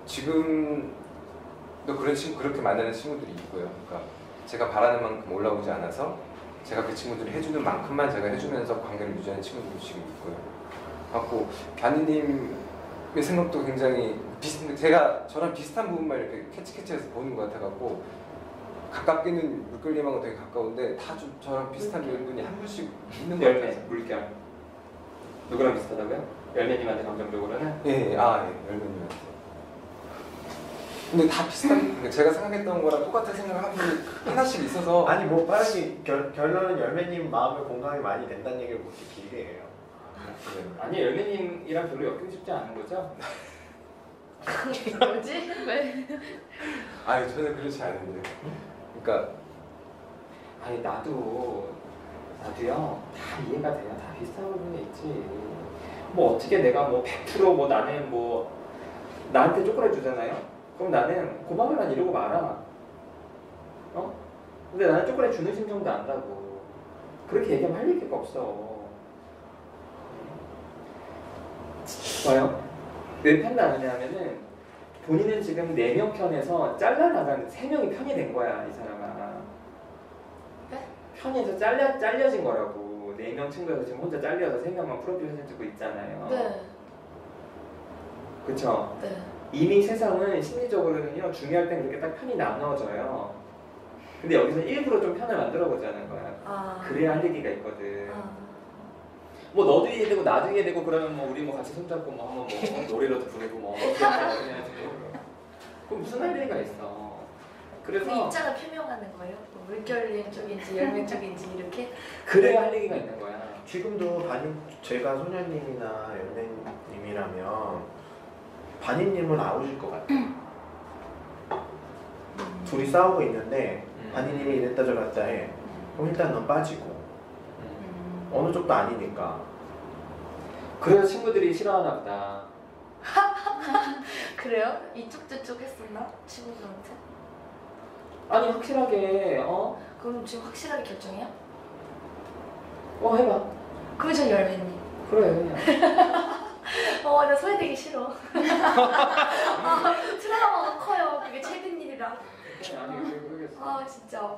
지금도 그런 친구 그렇게 만나는 친구들이 있고요. 그러니까 제가 바라는 만큼 올라오지 않아서 제가 그 친구들이 해주는 만큼만 제가 해주면서 관계를 유지하는 친구들도 지금 있고요. 갖고 갸니님의 생각도 굉장히 제가 저랑 비슷한 부분만 이렇게 캐치해서 보는 것 같아갖고 가깝게는 물결님하고 되게 가까운데 다 좀 저랑 비슷한 부분이 한 분씩 있는 것 열매, 같아서. 물결. 누구랑 비슷하다고요? 열매님한테 감정적으로는? 예, 열매님한테. 근데 다 비슷한, 그러니까 제가 생각했던 거랑 똑같은 생각을 한 분이 하나씩 있어서. 아니 뭐 빠르게 결론은 열매님 마음에 공감이 많이 된다는 얘기를 못 길게 해요. 아니 열매님이랑 별로 엮이고 싶지 않은 거죠? 뭐지? 왜? 아니 저는 그렇지 않은데. 그러니까 아니 나도요 다 이해가 돼요. 다 비슷한 부분이 있지. 뭐 어떻게 내가 뭐 100% 나는 나한테 쪼그려 주잖아요. 그럼 나는 고마워만 이러고 말아. 근데 나는 쪼그려 주는 심정도 안다고. 그렇게 얘기하면 할 얘기가 없어. 봐요. 왜 편나느냐 하면은 본인은 지금 4명 편에서 잘라나간 3명이 편이 된 거야, 이 사람아. 네? 편에서 잘려진 거라고. 4명 친구에서 지금 혼자 잘려서 3명만 프로필 사진 찍고 있잖아요. 네. 그쵸? 네. 이미 세상은 심리적으로는요, 중요할 땐 그렇게 딱 편이 나눠져요. 근데 여기서 일부러 좀 편을 만들어 보자는 거야. 그래야 할 얘기가 있거든. 뭐 너도 이해되고 나도 이해되고 그러면 우리 같이 손잡고 한번 노래라도 부르고 그럼 무슨 할 얘기가 있어. 그 그래서 입장을 표명하는 거예요? 뭐 물결님 쪽인지 열매 쪽인지 이렇게? 그래야 할 얘기가 있는 거야. 지금도 제가 소녀님이나 연매님이라면 반인님은 아웃일 것 같아요. 둘이 싸우고 있는데 반인님이 이랬다 저랬다 해. 그럼 일단 넌 빠지고 어느 쪽도 아니니까. 그래서 친구들이 싫어하나 보다. 그래요? 이쪽 저쪽 했었나? 친구들한테? 아니 확실하게 그럼 지금 확실하게 결정해요? 해봐. 그럼 전 열매님. 그래. 나 소외되기 싫어. 트라우마가 커요. 그게 최근 일이라. 아니 모르겠어. 진짜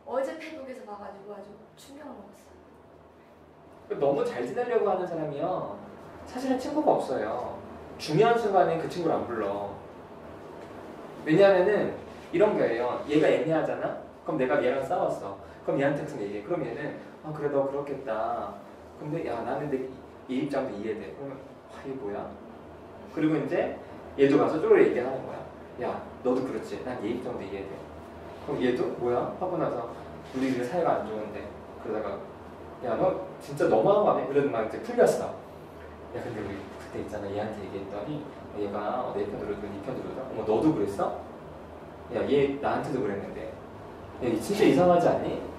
어제 페북에서 봐가지고 아주 충격을 먹었어요. 너무 잘 지내려고 하는 사람이요. 사실은 친구가 없어요. 중요한 순간에 그 친구를 안 불러. 왜냐하면은 이런 거예요. 얘가 애매하잖아? 그럼 내가 얘랑 싸웠어. 그럼 얘한테 항상 얘기해. 그럼 얘는 그래 너 그렇겠다. 근데 야 나는 얘 입장도 이해돼. 그러면 이게 뭐야? 그리고 이제 얘도 가서 쪼그려 얘기하는 거야. 야 너도 그렇지. 난 얘 입장도 이해돼. 그럼 얘도 뭐야? 하고 나서 우리들 사이가 안 좋은데 그러다가 야 너 진짜 너무한 거 아니야? 이러는 말 이제 풀렸어. 야 근데 우리 그때 있잖아 얘한테 얘기했더니 얘가 내 편 들어도 네 편 들어도 어머 너도 그랬어? 야 얘 나한테도 그랬는데 야 진짜 이상하지 않니?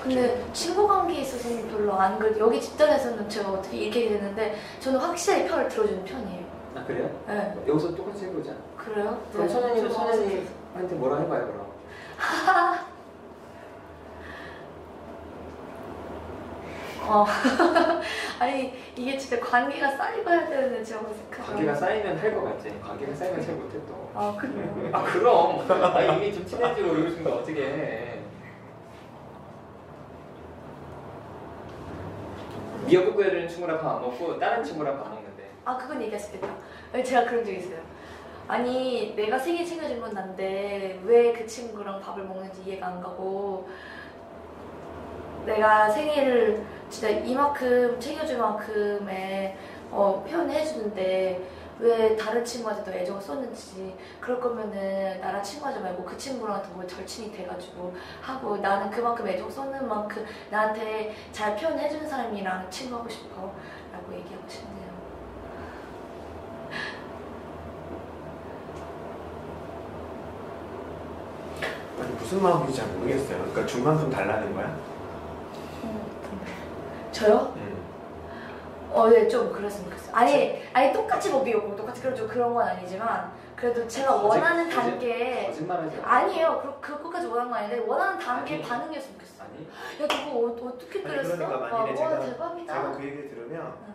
근데 친구 관계에 있어서는 별로 안 그래도 여기 집단에서는 제가 어떻게 얘기해 되는데 저는 확실히 편을 들어주는 편이에요. 아 그래요? 네. 여기서 똑같이 해보자. 그래요? 그럼 네. 선생님한테 뭐라 해봐요 그럼. 아니 이게 진짜 관계가 쌓이고 해야 되는데 제가 어색하죠. 관계가 쌓이면 할 것 같지. 관계가 쌓이면 잘 못해 또. 그래요? 그럼. 이미 좀 친해지고 이러시는 거 어떻게 해. 미역국 끓여주는 친구랑 밥 안 먹고 다른 친구랑 밥 먹는데. 그건 얘기할 수 있겠다. 제가 그런 적 있어요. 아니 내가 생일 챙겨준 건 난데 왜 그 친구랑 밥을 먹는지 이해가 안 가고 내가 생일을 진짜 이만큼 챙겨줄 만큼의 표현해주는데 왜 다른 친구한테 더 애정을 쏟는지 그럴 거면은 나랑 친구하지 말고 그 친구랑 더 절친이 돼가지고 하고 나는 그만큼 애정 쏟는 만큼 나한테 잘 표현해주는 사람이랑 친구하고 싶어 라고 얘기하고 싶네요. 아니 무슨 마음인지 잘 모르겠어요. 그러니까 준 만큼 달라는 거야? 저요? 응. 네, 좀 그랬으면 좋겠어요. 아니 똑같이 뭐 미역국 똑같이 그런 건 아니지만 그래도 제가 원하는 단계 거짓말하지 마. 아니에요. 그것까지 원하는 건 아닌데 원하는 단계 아니. 반응이었으면 좋겠어. 아니. 야 그거 어떻게 아니 끓였어? 그러니까 만일에 와 대박이다. 제가 그 얘기를 들으면 응.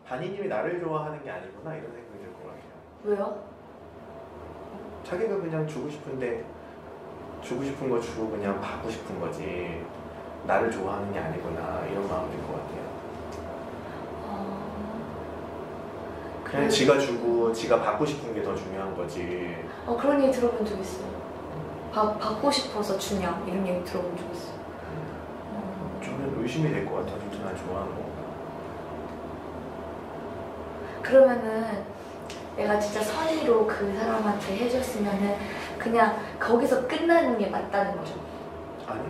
반인님이 나를 좋아하는 게 아니구나 이런 생각이 들 것 같아요. 왜요? 자기가 그냥 주고 싶은데 주고 싶은 거 주고 그냥 받고 싶은 거지 나를 좋아하는 게 아니구나 이런 마음이 들 것 같아요. 그냥 지가 주고 지가 받고 싶은 게 더 중요한 거지. 그런 얘기 들어본 적 있어요. 받고 싶어서 주냐 이런 얘기 들어본 적 있어요. 저는 의심이 될 것 같아요. 진짜 날 좋아하는 건가. 그러면은 내가 진짜 선의로 그 사람한테 해줬으면은 그냥 거기서 끝나는 게 맞다는 거죠. 아니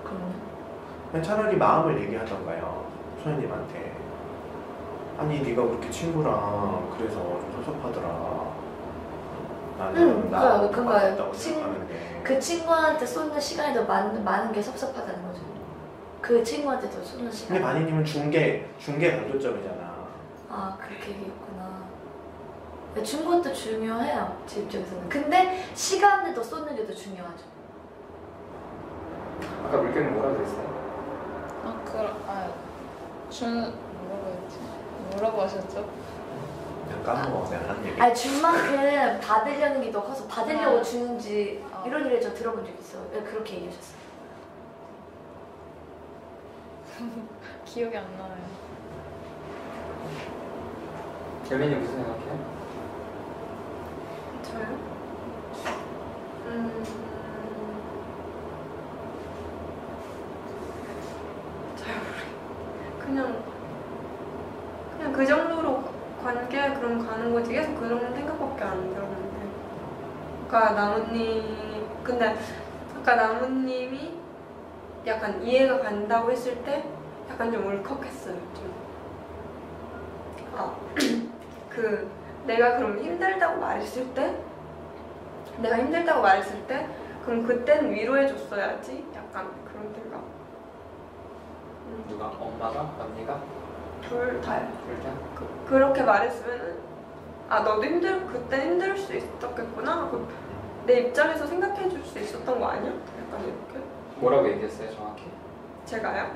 그러면? 그냥 차라리 마음을 얘기하던가요. 소연님한테. 아니 네가 그렇게 친구랑 그래서 좀 섭섭하더라. 나는 나 그거예요. 생각하는데. 그 친구한테 쏟는 시간이 더 많은 게 섭섭하다는 거죠. 그 친구한테 더 쏟는 시간. 근데 반이님은 중계 강조점이잖아. 그렇게 얘기했구나. 준 것도 중요해요. 제 입장에서는. 근데 시간을 더 쏟는 게 더 중요하죠. 아까 물결이 뭐라 그랬어요? 뭐라고 하셨죠? 그냥 까먹어 내가 한 얘기. 아니 준 만큼 받으려는 게 더 커서 받으려고 주는지 이런 얘기를 저 들어본 적 있어요. 그렇게 얘기하셨어요. 기억이 안 나요. 결민이 무슨 생각해요? 저요? 잘 모르겠어요. 그냥 그 정도로 관계 그럼 가는 거지. 계속 그 정도 생각밖에 안 들었는데. 아까 나무님이 약간 이해가 간다고 했을 때 약간 좀 울컥했어요. 좀. 내가 그럼 힘들다고 말했을 때 그럼 그때는 위로해줬어야지. 약간 그런 생각. 누가? 엄마가? 언니가? 둘 다요. 둘 다? 그렇게 말했으면은 너도 그때 힘들 수 있었겠구나 하고 내 입장에서 생각해 줄 수 있었던 거 아니야? 약간 이렇게. 뭐라고 얘기했어요 정확히? 제가요?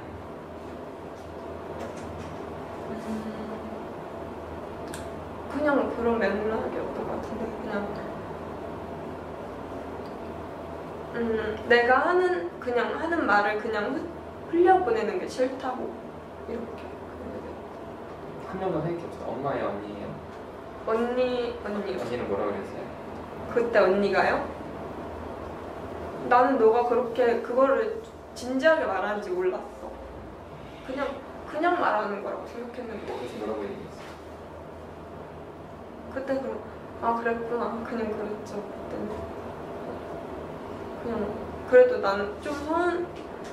그냥 그런 맥락이었던 것 같은데 그냥 내가 하는 말을 그냥 흘려보내는 게 싫다고 이렇게. 한 명도 생각이 없어. 엄마예요 언니예요? 언니요. 언니는 뭐라고 그랬어요? 그때 언니가요? 나는 너가 그렇게 그거를 진지하게 말하는지 몰랐어. 그냥 말하는 거라고 생각했는데. 그래서 뭐라고 얘기했어요? 그때 그랬구나. 그냥 그랬죠. 그때는. 그냥 그래도 나는 좀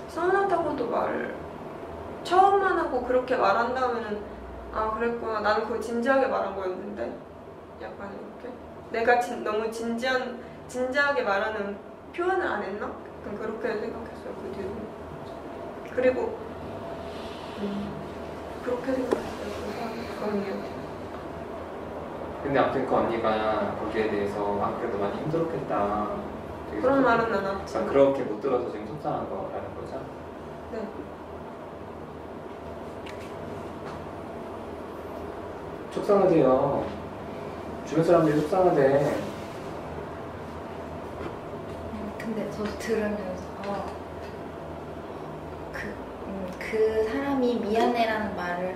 서운하다고도 처음만 하고 그렇게 말한다면은 그랬구나. 나는 그거 진지하게 말한 거였는데 약간 이렇게 내가 너무 진지하게 말하는 표현을 안 했나? 약간 그렇게 생각했어요. 그 뒤로. 그리고 그렇게 생각했어요. 그 언니한테. 근데 아무튼 그 언니가 거기에 대해서 그래도 많이 힘들었겠다. 그런 말은 안 왔지. 그렇게 못 들어서 지금 속상한 거라는 거죠? 네. 속상하대요. 주변 사람들이 속상하대. 근데 저 들으면서 그 사람이 미안해라는 말을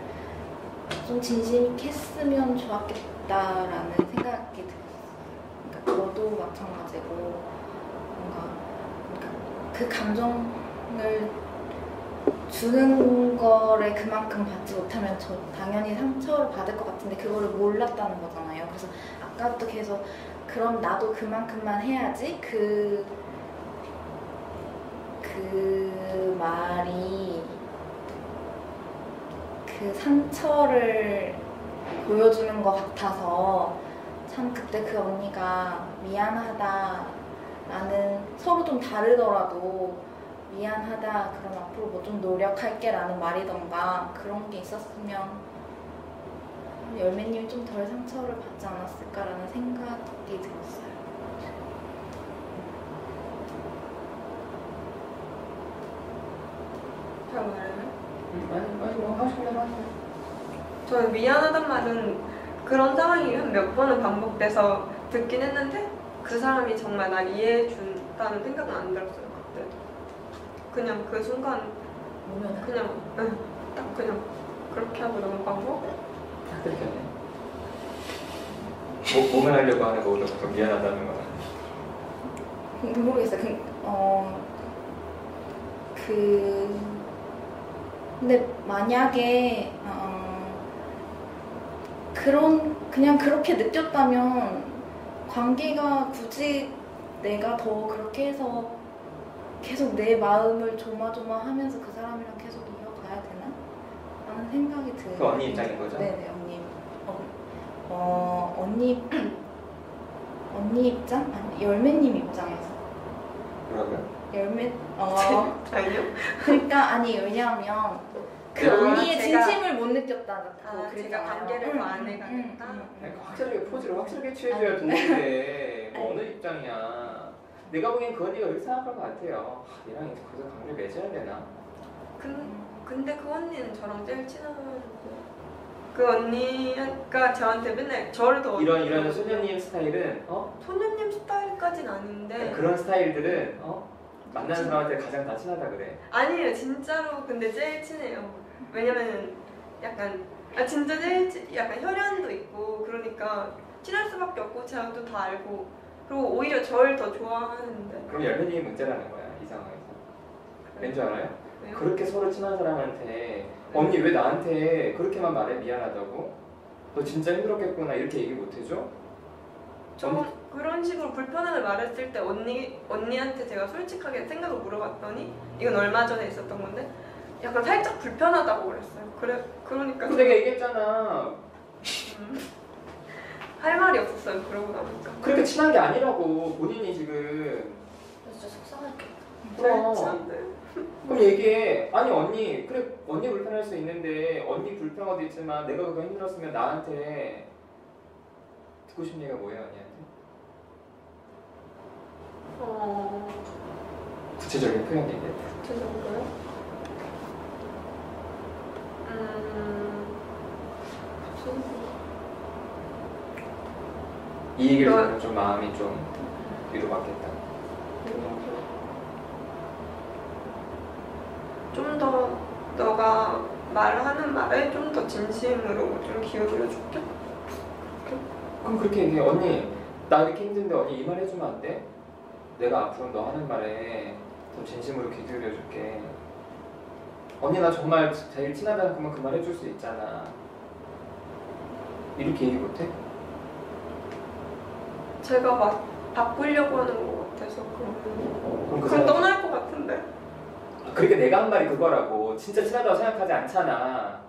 좀 진심 있게 했으면 좋았겠다라는 생각이 들었어요. 그러니까 저도 마찬가지고 그러니까 그 감정을 주는 거를 그만큼 받지 못하면 저 당연히 상처를 받을 것 같은데 그거를 몰랐다는 거잖아요. 그래서 아까부터 계속 그럼 나도 그만큼만 해야지 그 말이 그 상처를 보여주는 것 같아서 참 그때 그 언니가 미안하다라는 서로 좀 다르더라도 미안하다 그럼 앞으로 뭐 좀 노력할게 라는 말이던가 그런 게 있었으면 열매님이 좀 덜 상처를 받지 않았을까라는 생각이 들었어요. 잘 말해요? 아니 뭐 하고 싶은 대로 하세요. 저는 미안하단 말은 그런 상황이 한 몇 번은 반복돼서 듣긴 했는데 그 사람이 정말 날 이해해 준다는 생각은 안 들었어요. 그때도 그냥 그 순간 그냥 딱 그냥 그렇게 하고 넘어가고 딱 들켰네. 뭐만 하려고 하는 거보다 미안하다는 거는. 모르겠어요. 근데 만약에 그냥 그렇게 느꼈다면 관계가 굳이 내가 더 그렇게 해서 계속 내 마음을 조마조마하면서 그 사람이랑 계속 이어가야 되나? 라는 생각이 들어요. 그 언니 입장인 거죠? 네네 언니 언니 입장? 아니 열매님 입장에서. 뭐라고요? 아니요? 그러니까 아니 왜냐하면 그 언니의 진심을 못 느꼈다고 제가 그랬잖아요. 관계를 더 안 해가겠다. 확실하게 포즈를 확실하게 취해줘야 도움인데 뭐 어느 입장이야. 내가 보기엔 그 언니가 그렇게 생각할 것 같아요. 얘랑 이제 거기서 관계를 맺어야 되나? 근데 그 언니는 저랑 제일 친한 그 언니가 저한테 맨날 저를 더 이런 소녀님 스타일은 소녀님 스타일까지는 아닌데 그런 스타일들은 만나는 사람한테 가장 다 친하다 그래. 아니에요 진짜로. 근데 제일 친해요. 왜냐면은 약간 진짜 약간 혈연도 있고 그러니까 친할 수밖에 없고 제가 또 다 알고 그리고 오히려 저를 더 좋아하는데. 그럼 열매님이 문제라는 거야 이 상황에서. 왠줄 알아요? 왜요? 그렇게 서로 친한 사람한테 언니 왜 나한테 그렇게만 말해 미안하다고? 너 진짜 힘들었겠구나 이렇게 얘기 못 해줘? 저 그런 식으로 불편함을 말했을 때 언니한테 제가 솔직하게 생각을 물어봤더니 이건 얼마 전에 있었던 건데 약간 살짝 불편하다고 그랬어요. 그러니까 근데 내가 얘기했잖아. 할 말이 없었어요. 그러고 나니까. 그렇게 친한 게 아니라고 본인이 지금. 진짜 속상했겠다. 그럼. 친한데. 그럼 얘기해. 아니 언니 그래 언니 불편할 수 있는데 언니 불편하도 있지만 내가 그거 힘들었으면 나한테 듣고 싶은 얘기가 뭐예요 언니한테? 구체적인 표현 얘기해. 구체적으로요? 이 얘기를 들으면 좀 마음이 좀 위로받겠다. 좀 더 너가 말하는 말에 좀 더 진심으로 좀 기울여줄게. 그럼 그렇게 얘기해. 언니 나 이렇게 힘든데 언니 이 말 해주면 안 돼? 내가 앞으로 너 하는 말에 더 진심으로 귀 기울여줄게. 언니 나 정말 제일 친하다는 그만 그 말 해줄 수 있잖아. 이렇게 얘기 못해? 제가 막 바꾸려고 하는 것 같아서 그럼 사람- 떠날 것 같은데. 그러니까 내가 한 말이 그거라고. 진짜 친하다고 생각하지 않잖아.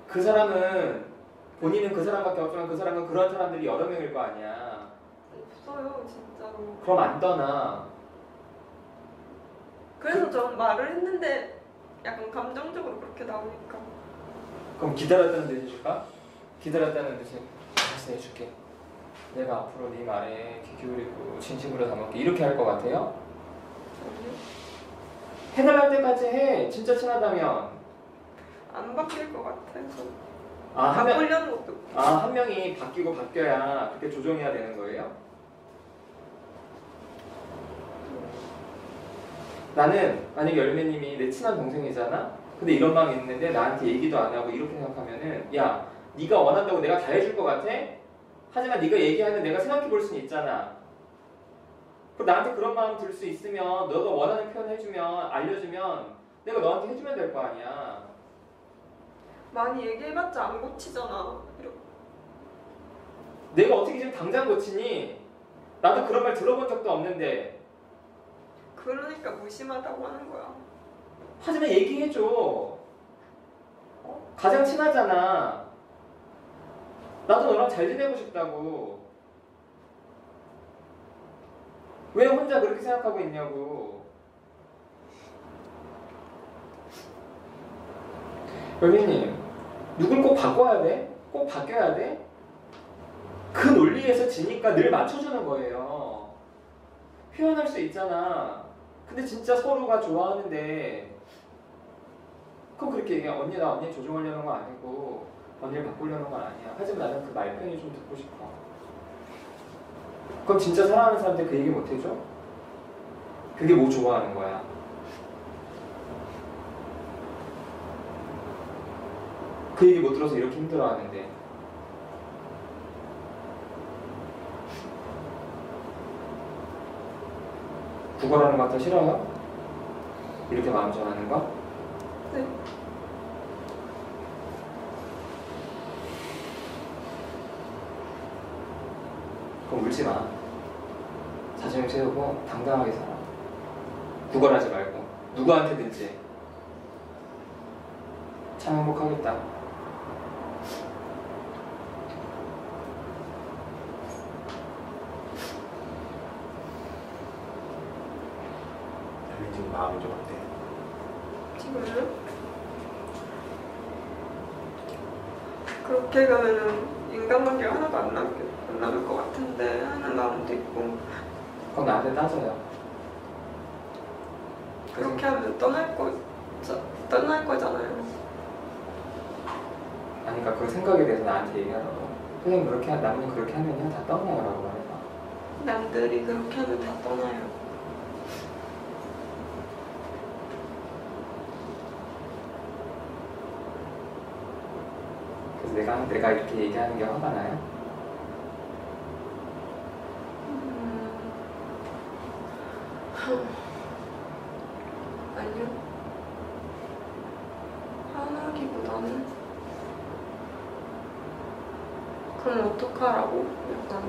그 사람은 본인은 그 사람밖에 없지만 그 사람은 그런 사람들이 여러 명일 거 아니야. 없어요 진짜로. 그럼 안 떠나. 그래서 전 말을 했는데 약간 감정적으로 그렇게 나오니까. 그럼 기다렸다는 듯이 해줄까? 기다렸다는 듯이 알았어 해줄게. 내가 앞으로 네 말에 귀 기울이고 진심으로 담을게. 이렇게 할 것 같아요? 해달랄 때까지 해. 진짜 친하다면. 안 바뀔 것 같아서. 한 명, 바꾸려는 것도. 한 명이 바뀌고 바뀌어야 그렇게 조정해야 되는 거예요? 나는 만약에 열매님이 내 친한 동생이잖아? 근데 이런 마음이 있는데 나한테 얘기도 안 하고 이렇게 생각하면은 야 네가 원한다고 내가 다 해줄 것 같아? 하지만 네가 얘기하면 내가 생각해 볼 수는 있잖아. 그럼 나한테 그런 마음 들 수 있으면 너가 원하는 표현 해주면 알려주면 내가 너한테 해주면 될 거 아니야. 많이 얘기해봤자 안 고치잖아. 이렇게. 내가 어떻게 지금 당장 고치니? 나도 그런 말 들어본 적도 없는데. 그러니까 무심하다고 하는 거야. 하지만 얘기해줘. 가장 친하잖아. 나도 너랑 잘 지내고 싶다고. 왜 혼자 그렇게 생각하고 있냐고. 열매님, 누굴 꼭 바꿔야 돼? 꼭 바뀌어야 돼? 그 논리에서 지니까 늘 맞춰주는 거예요. 표현할 수 있잖아. 근데 진짜 서로가 좋아하는데 그럼 그렇게 얘기해. 언니 나 언니 조종하려는 거 아니고 언니를 바꾸려는 건 아니야. 하지만 나는 그 말편이 좀 듣고 싶어. 그럼 진짜 사랑하는 사람한테 그 얘기 못 해줘? 그게 뭐 좋아하는 거야? 그 얘기 못 들어서 이렇게 힘들어하는데. 구걸하는 거 같아 싫어요? 이렇게 마음 전하는 거? 네. 그럼 울지 마. 자존심 세우고 당당하게 살아. 구걸하지 말고 누구한테든지. 참 행복하겠다. 지금 마음이 좀 어때? 지금은 그렇게 가면은 인간관계가 하나도 안 남을 것 같은데 하는 마음도 있고. 그건 나한테 따져요. 그렇게 하면 떠날 거잖아요. 아니 그러니까 그 생각에 대해서 나한테 얘기하라고. 선생님 그렇게 남이 그렇게 하면요 다 떠나요 라고 말해봐. 남들이 그렇게 하면 다 떠나요. 그래서 내가 이렇게 얘기하는 게 화가 나요? 아니요. 화나기보다는 그럼 어떡하라고? 약간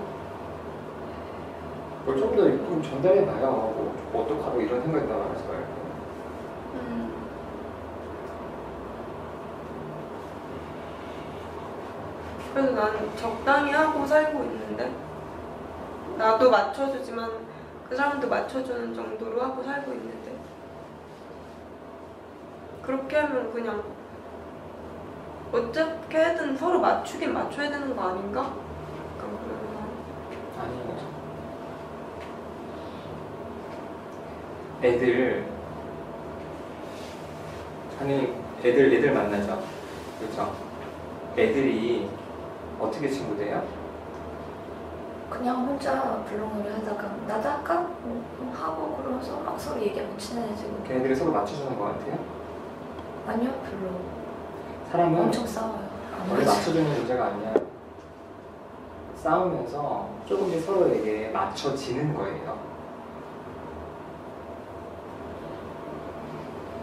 그걸 좀 더 좀 전달해봐요. 뭐 어떡하고 이런 생각이 나면서 말고. 그래서 나는 적당히 하고 살고 있는데 나도 맞춰주지만 그 사람도 맞춰주는 정도로 하고 살고 있는데 그렇게 하면 그냥 어떻게든 서로 맞추긴 맞춰야 되는 거 아닌가? 약간 그런 아니, 애들 만나죠. 그렇죠? 애들이 어떻게 친구 돼요? 그냥 혼자 불렁거리 하다가 나도 할까? 하고 그러면서 막 서로 얘기하고 친해지고. 걔네들이 서로 맞춰주는 것 같아요? 아니요, 별로. 사람은 엄청 싸워요. 원래 맞춰주는 문제가 아니야. 싸우면서 조금씩 서로에게 맞춰지는 거예요.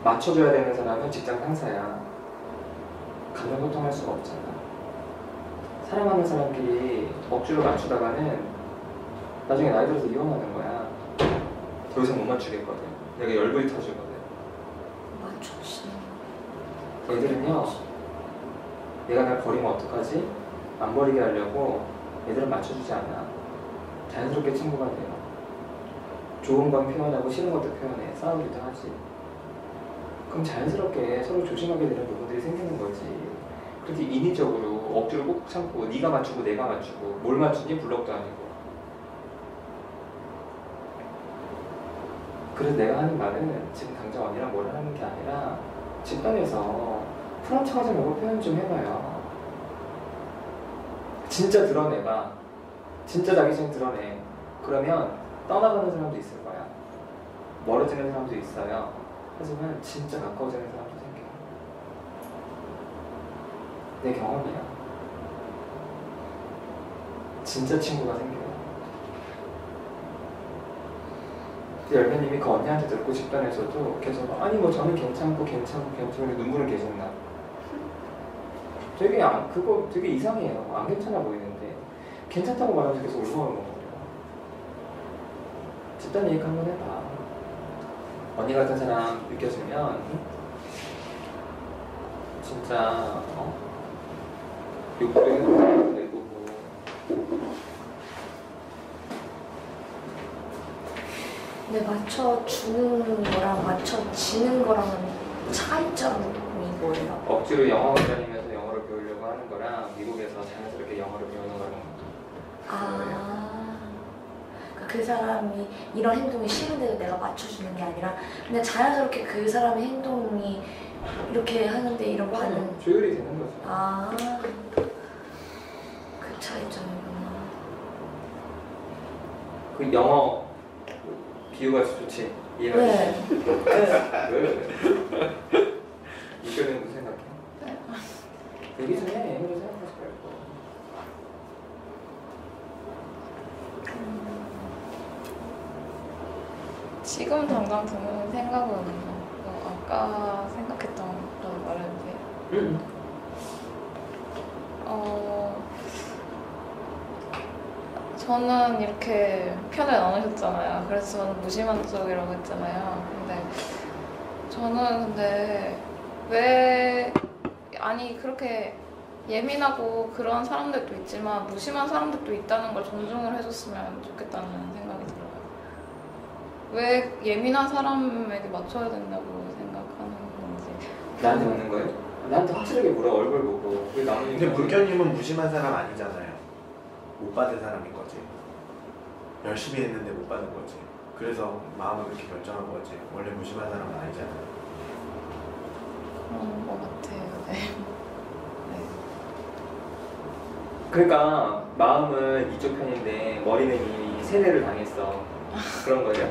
맞춰줘야 되는 사람은 직장 상사야. 감정 소통할 수가 없잖아. 사랑하는 사람끼리 억지로 맞추다가는 나중에 나이 들어서 이혼하는 거야. 더 이상 못 맞추겠거든. 내가 열불이 터지거든. 맞춰주시는 애들은요, 얘가 날 버리면 어떡하지? 안 버리게 하려고 애들은 맞춰주지 않아. 자연스럽게 친구가 돼요. 좋은 건 표현하고 싫은 것도 표현해. 싸우기도 하지. 그럼 자연스럽게 서로 조심하게 되는 부분들이 생기는 거지. 그렇게 인위적으로 억지로 꼭 참고 네가 맞추고 내가 맞추고 뭘 맞추니 블럭도 아니고. 그래서 내가 하는 말은 지금 당장 언니랑 뭘 하는 게 아니라 집단에서 프런 척하지 말고 표현 좀 해봐요. 진짜 드러내봐. 진짜 자기 좀 드러내. 그러면 떠나가는 사람도 있을 거야. 멀어지는 사람도 있어요. 하지만 진짜 가까워지는 사람도 생겨요. 내 경험이야. 진짜 친구가 생겨요. 열매님이 그 언니한테 듣고 집단에서도 계속 아니 뭐 저는 괜찮고 눈물을 계속 나. 그거 되게 이상해요. 안 괜찮아 보이는데 괜찮다고 말하면서 계속 울먹울먹거려. 집단 얘기 한번 해봐. 언니 같은 사람 느껴지면 진짜 욕도 내고 근데 맞춰주는 거랑 맞춰지는 거랑은 차이점이 뭐예요? 억지로 영어를 다니면서 영어를 배우려고 하는 거랑 미국에서 자연스럽게 영어를 배우는 거랑 그러니까 그 사람이 이런 행동이 싫은데도 내가 맞춰주는 게 아니라 그냥 자연스럽게 그 사람의 행동이 이렇게 하는데 이런 반응. 조율이 되는 거죠. 그 차이점이구나. 그 영어 비유가 좋지. 이해가 네. 왜? 이거는 무슨 생각해? 얘기 좀 해. 힘으로 생각하지 말고. 지금 당장 드는 생각은 아까 생각했던 그런 말인데 저는 이렇게 편을 나누셨잖아요. 그래서 저는 무심한 쪽이라고 했잖아요. 근데 왜 아니 그렇게 예민하고 그런 사람들도 있지만 무심한 사람들도 있다는 걸 존중을 해줬으면 좋겠다는 생각이 들어요. 왜 예민한 사람에게 맞춰야 된다고 생각하는 건지. 나한테 묻는 거예요? 나한테 확실하게 물어. 얼굴 보고. 왜 나는 근데 물견님은 무심한 사람 아니잖아요. 못 받은 사람인 거지. 열심히 했는데 못 받은 거지. 그래서 마음을 그렇게 결정한 거지. 원래 무심한 사람은 아니잖아요. 그런 것 같아요. 네. 그러니까 마음은 이쪽 편인데 머리는 이미 세뇌를 당했어. 그런 거예요?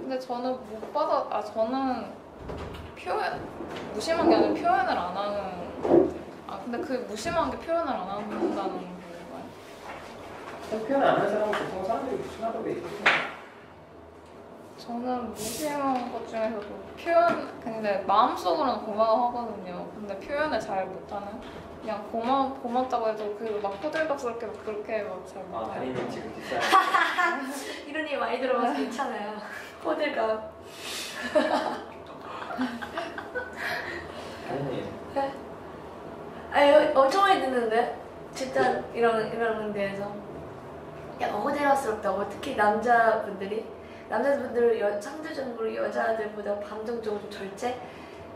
근데 저는 못 받아. 저는 무심한 게 아니라 표현을 안 하는. 근데 그 무심한 게 표현을 안 한다는 건가요? 표현 안 하는 사람은 보통 사람들이 무심하다고 얘기해요. 저는 무심한 것 중에서도 표현, 근데 마음속으로는 고마워하거든요. 근데 표현을 잘 못하는? 그냥 고맙다고 해도 그 막 호들갑스럽게 막 그렇게 막 잘 아, 못해요. 반인님 지금 뒷사람. 이런 얘기 많이 들어봐서 괜찮아요. 호들갑. 반인님. 아니, 엄청 많이 듣는데? 진짜 이런 데에서. 약간 호들갑스럽다고. 특히 남자분들이 상대적으로 여자들보다 감정적으로 좀 절제해야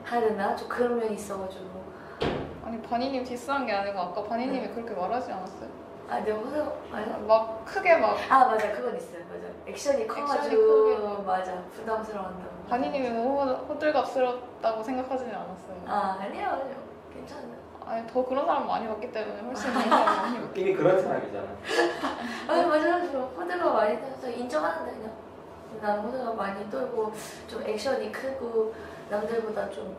되나? 좀 그런 면이 있어가지고. 아니 반이님 디스한 게 아니고 아까 반이님이 그렇게 말하지 않았어요? 아, 내가 호들갑, 아니? 막 크게 막 아, 맞아. 그건 있어요. 맞아. 액션이 커가지고. 크게. 맞아. 부담스러워한다고. 반이님이 호들갑스럽다고 생각하지는 않았어요. 아, 아니요. 괜찮아요. 아니 더 그런 사람 많이 봤기 때문에 훨씬 그런 사람 많이 봤기 이미 그런 사람이잖아. 아니, 맞아요. 저 호들갑 많이 떠서 인정하는데, 그냥. 난 호들갑 많이 떨고, 좀 액션이 크고, 남들보다 좀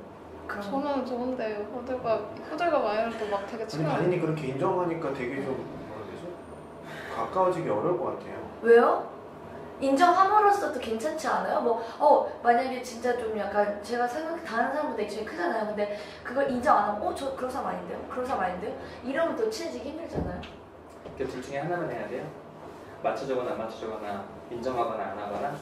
그런. 저는 좋은데 호들갑 많이 할때 막 되게 아니 치면 반인이 그렇게 인정하니까 되게 좀 뭐라 해야 되지? 가까워지기 어려울 것 같아요. 왜요? 인정함으로써도 괜찮지 않아요? 만약에 진짜 좀 약간 제가 다른 사람보다 액션이 크잖아요. 근데 그걸 인정 안 하면, 저 그런 사람 아닌데요? 그런 사람 아닌데요? 이러면 또 친해지기 힘들잖아요. 그 둘 중에 하나만 해야 돼요? 맞춰주거나 안 맞춰주거나 인정하거나 안 하거나.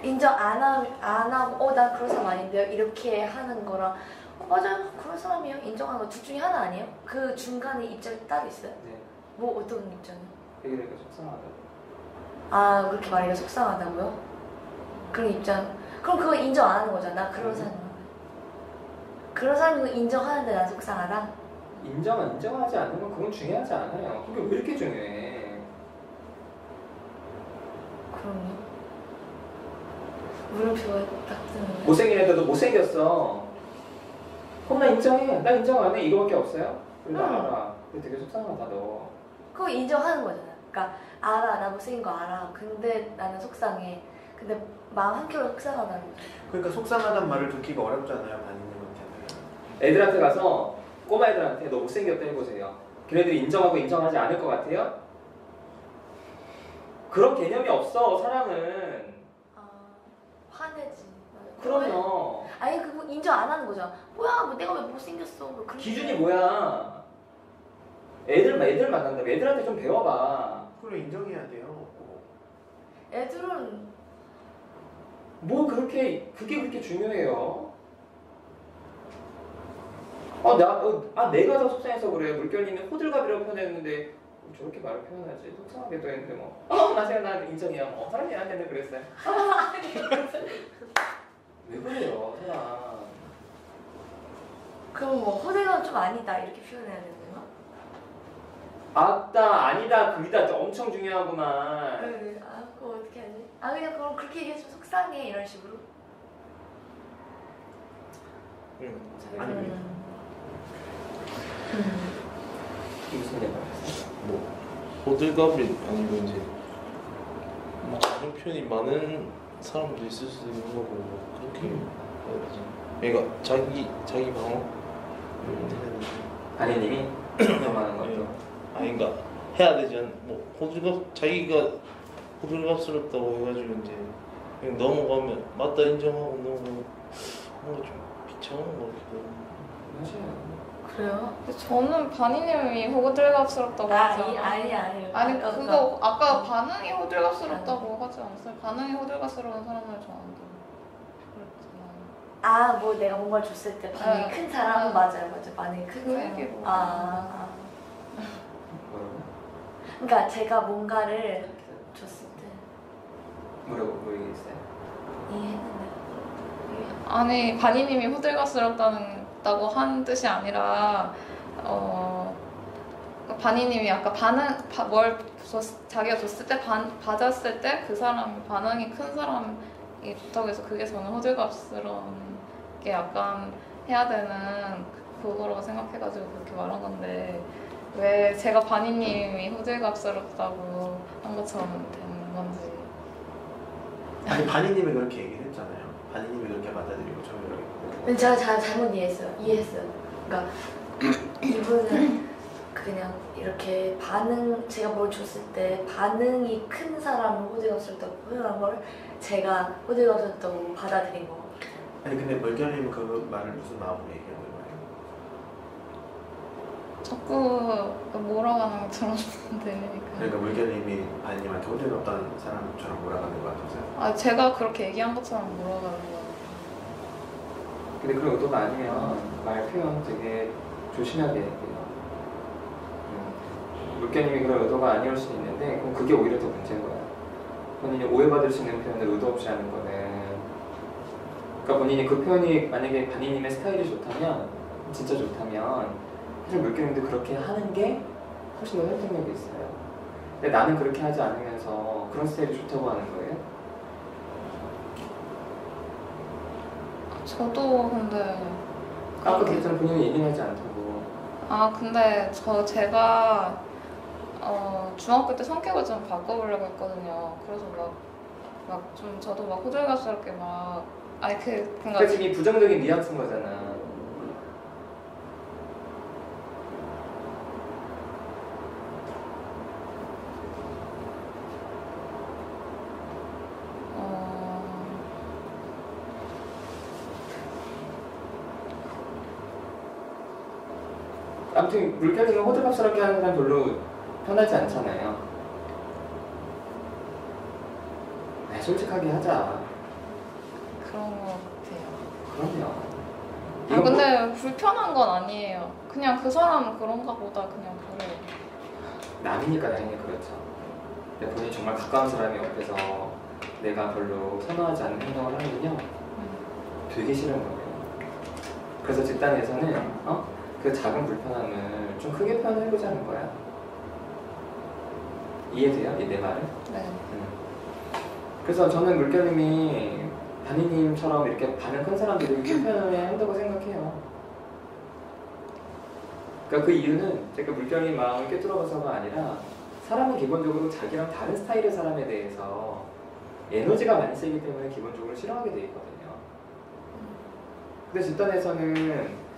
인정 안 하고, 난 그런 사람 아닌데요? 이렇게 하는 거랑, 맞아요. 그런 사람이에요. 인정하는 거 둘 중에 하나 아니에요? 그 중간에 입장이 따로 있어요? 네. 뭐 어떤 입장이요? 되게 되게 속상하다. 아, 그렇게 말하기가 속상하다고요? 그런 입장. 그럼 그거 인정 안 하는 거잖아. 나 그런 사람. 그런 사람이 인정하는데 난 속상하다? 인정하지 않는 건 그건 중요하지 않아요. 그게 왜 이렇게 중요해? 그럼요. 물음표가 딱 뜨는데. 못생긴 애들도 못생겼어. 그럼 나 인정해. 나 인정 안 해. 이거밖에 없어요? 그래도 응. 알아. 근데 되게 속상하다 너. 그거 인정하는 거잖아. 그러니까 알아. 나 못생긴 거 알아. 근데 나는 속상해. 근데 마음 한켠으로 속상하다는 거죠. 그러니까 속상하단 말을 듣기가 어렵잖아요, 반인님한테는. 애들한테 가서 꼬마 애들한테 너 못생겼다 해보세요. 걔네들이 인정하고 인정하지 않을 것 같아요? 그런 개념이 없어 사람은. 화내지. 그러면 아니, 그거 인정 안 하는 거잖아. 뭐야, 내가 왜 못생겼어. 뭐 그런 기준이 뭐야? 애들 만난다면 애들한테 좀 배워봐. 그걸 인정해야 돼요. 애들은 뭐 그게 그렇게 중요해요? 내가 더 속상해서 그래. 물결님이 호들갑이라고 표현했는데 저렇게 말을 표현하지. 속상하게 또 했는데 맞아요. 난 인정해요. 사람이 나한테는 그랬어요. 왜 그래요, 사람? 그럼 호들갑은 좀 아니다 이렇게 표현해야 되는 건가? 아따, 아니다, 그이다 엄청 중요하구만. 그거 어떻게 하지? 그냥 그럼 그렇게 얘기해서 속상해 이런 식으로? 아니, 무슨 얘기야? 뭐 호들갑이 아니고 이제 다른 표현이 많은 사람도 있을 수도 있는 거고 그렇게 해야 되지. 그러니까 자기 방어. 아니님이 인정하는 것도. 그러니까 해야 되지 호들갑 자기가 호들갑스럽다고 해가지고 이제 그냥 넘어가면 맞다 인정하고 넘어가면 뭔가 좀 비참한 것 같기도 하고. 맞아요. 그래요? 저는 반이님이 호들갑스럽다고 하지 않아요. 아니 그거 아까 반응이 호들갑스럽다고 하지 않았어요? 반응이 호들갑스러운 사람을 좋아한다. 그랬잖아요. 뭐 내가 뭔가를 줬을 때 반응이 큰 사람? 맞아요. 반응이 큰 그 사람. 얘기로. 뭐라고? 그러니까 제가 뭔가를 줬을 때 뭐라고 얘기했어요? 이해했는데 아니 반이님이 호들갑스럽다고 한 뜻이 아니라 반이님이 아까 자기가 줬을 때 받았을 때 그 사람 반응이 큰 사람이 좋다고 해서 그게 저는 호들갑스러운 게 약간 해야 되는 그거라고 생각해가지고 그렇게 말한 건데 왜 제가 반이님이 호들갑스럽다고 한 것처럼 된 건지. 아니 반인님이 그렇게 얘기를 했잖아요. 반인님이 그렇게 받아들이고 저는 이렇게. 제가 잘못 이해했어요. 그러니까 이분은 그냥 이렇게 제가 뭘 줬을 때 반응이 큰 사람을 호들갑스럽다고 표현한 걸 제가 호들갑스럽다고 받아들인 거. 아니 근데 물결님 그 말을 무슨 마음으로 얘기하는 거예요? 자꾸 몰아가는 거 들었는데. 그러니까 물결님이 반님한테 호들갑던 사람처럼 몰아가는 거 같아서요? 아, 제가 그렇게 얘기한 것처럼 몰아가는 거. 근데 그런 의도가 아니면 말 표현 되게 조심해야 돼요. 물개님이 그런 의도가 아니올 수 있는데 그럼 그게 오히려 더 문제인 거야. 본인이 오해받을 수 있는 표현을 의도 없이 하는 거는, 그러니까 본인이 그 표현이 만약에 반니님의 스타일이 좋다면, 진짜 좋다면 사실 물개님도 그렇게 하는 게 훨씬 더 설득력이 있어요. 근데 나는 그렇게 하지 않으면서 그런 스타일이 좋다고 하는 거예요? 저도 근데 아까 그랬잖아, 본인은 예민하지 않다고. 아 근데 제가 중학교 때 성격을 좀 바꿔보려고 했거든요. 그래서 막 좀 저도 막 호들갑스럽게 막 아니 그러니까 그러니까 지금 이 부정적인 뉘앙스인 거잖아. 아무튼 물결님은 호들갑스럽게 하는 사람 별로 편하지 않잖아요. 네, 솔직하게 하자. 그런 것 같아요. 그럼요. 아 이건 근데 불편한 건 아니에요. 그냥 그 사람은 그런가 보다 그냥 그래요. 남이니까 당연히 그렇죠. 근데 본인이 정말 가까운 사람이 옆에서 내가 별로 선호하지 않는 행동을 하면요 되게 싫은 거예요. 그래서 집단에서는 그 작은 불편함을 좀 크게 표현해보자는 거야. 이해돼요? 내 말은? 네. 그래서 저는 물결님이 반니님처럼 이렇게 반응 큰 사람들이 이렇게 표현을 한다고 생각해요. 그러니까 그 이유는 제가 물결님 마음을 꿰뚫어봐서가 아니라 사람은 기본적으로 자기랑 다른 스타일의 사람에 대해서 에너지가 많이 세기 때문에 기본적으로 싫어하게 돼 있거든요. 근데 집단에서는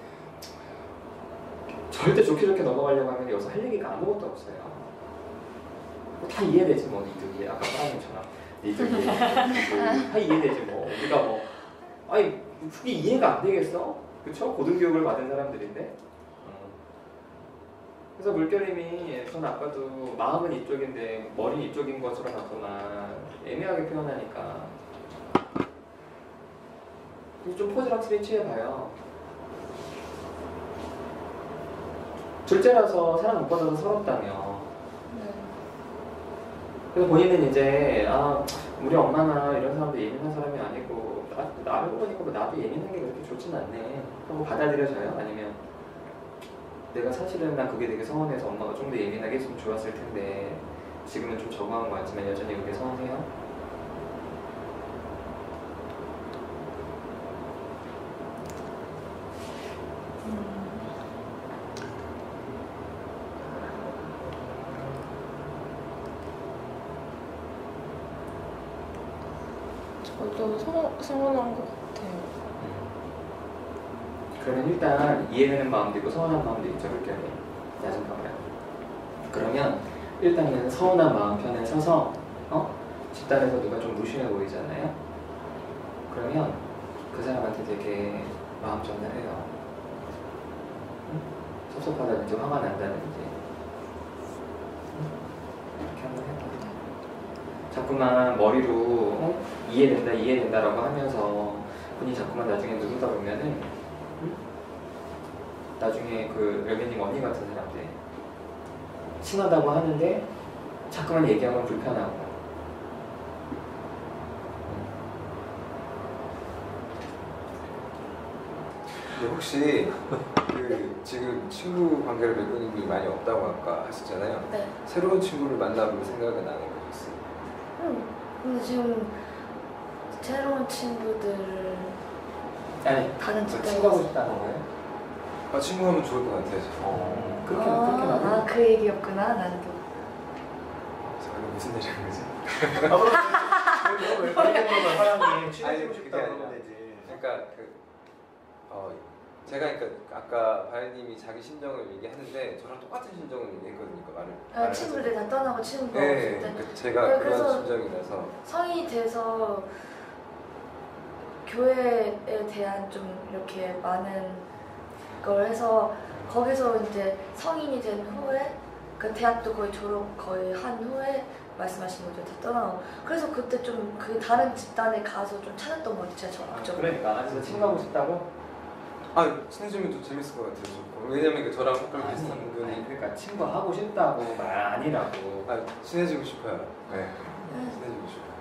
절대 좋게 넘어가려고 하면 여기서 할 얘기가 아무것도 없어요. 다 이해되지 뭐 니들 아까 사람처럼 니들 다 이해되지 뭐 우리가 뭐 아니 그게 이해가 안 되겠어? 그쵸? 고등교육을 받은 사람들인데. 그래서 물결님이 전 아까도 마음은 이쪽인데 머리는 이쪽인 것처럼 갖거나 애매하게 표현하니까 좀 포즈를 확실히 취해봐요. 둘째라서 사랑 못 받아서 서럽다며. 네. 그래서 본인은 이제 우리 엄마나 이런 사람도 예민한 사람이 아니고 나를 보니까 뭐 나도 예민한 게 그렇게 좋진 않네 하고 받아들여져요? 아니면 내가 사실은 난 그게 되게 서운해서 엄마가 좀 더 예민하게 했으면 좋았을 텐데 지금은 좀 적응한 것 같지만 여전히 그게 서운해요? 저도 서운한 것 같아요. 그러면 일단 이해되는 마음도 있고 서운한 마음도 있죠, 물결이. 나좀 봐봐요. 그러면 일단은 서운한 마음 편에 서서 집단에서 누가 좀 무심해 보이잖아요. 그러면 그 사람한테 되게 마음 전달해요. 섭섭하다든지 화가 난다든지 이렇게 한번 해봐요. 자꾸만 머리로 이해된다라고 하면서 본인이 자꾸만 나중에 누르다 보면은 나중에 그 열매님 언니 같은 사람들 친하다고 하는데 자꾸만 얘기하면 불편하고. 근데 혹시 지금 친구 관계를 맺고 있는 분이 많이 없다고 아까 하셨잖아요. 네. 새로운 친구를 만나볼 생각은 안 해보셨어요? 근데 지금 새로운 친구들 아니, 다른 친구 집단에서 하고 싶다는 거예요? 친구하면 좋을 것 같아요. 그렇게 말해. 그 얘기였구나. 나는 저는 무슨 얘기 하는 거지? 왜 그렇게 물어봐요? 사장님 아니, 친해지고 그게 싶다고 아니라. 그러면 되지. 그러니까 제가 그러니까 아까 바이님이 자기 심정을 얘기하는데 저랑 똑같은 심정을 얘기했거든요. 그 말을. 친구들 다 떠나고 친구가 네, 없을 때 그러니까 제가 그래서 그런 심정이라서. 성인이 돼서 교회에 대한 좀 이렇게 많은 걸 해서 거기서 이제 성인이 된 후에 그 대학도 거의 졸업 거의 한 후에 말씀하신 거죠. 다 떠나고 그래서 그때 좀 그 다른 집단에 가서 좀 찾았던 것 같아요. 제가 적극적으로. 그러니까 그래서 친구하고 싶다고? 친해지면 좀 재밌을 것 같아요. 왜냐면 그 저랑 색깔 비슷한 분이. 그러니까 친구하고 싶다고 말 아니라고. 친해지고 싶어요. 네. 친해지고 싶어요.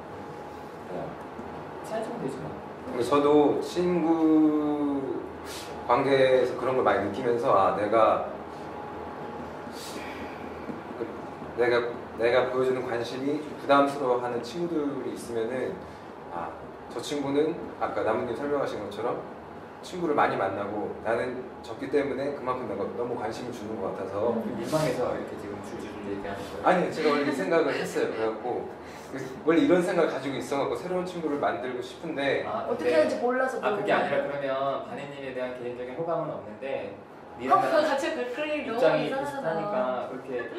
친해지면 되지 뭐. 근데 저도 친구 관계에서 그런 걸 많이 느끼면서 내가 보여주는 관심이 부담스러워하는 친구들이 있으면은 저 친구는 아까 나무님 설명하신 것처럼 친구를 많이 만나고 나는 적기 때문에 그만큼 내가 너무 관심을 주는 것 같아서 민망해서 이렇게 지금 줄줄 얘기하는 거예요? 아니 제가 원래 이 생각을 했어요. 그래갖고 원래 이런 생각을 가지고 있어갖고 새로운 친구를 만들고 싶은데 어떻게 하는지 몰라서 그게 아니라 그러면 바네님에 대한 개인적인 호감은 없는데 같이 그릴 너무 입장이 이상하잖아. 비슷하니까 그렇게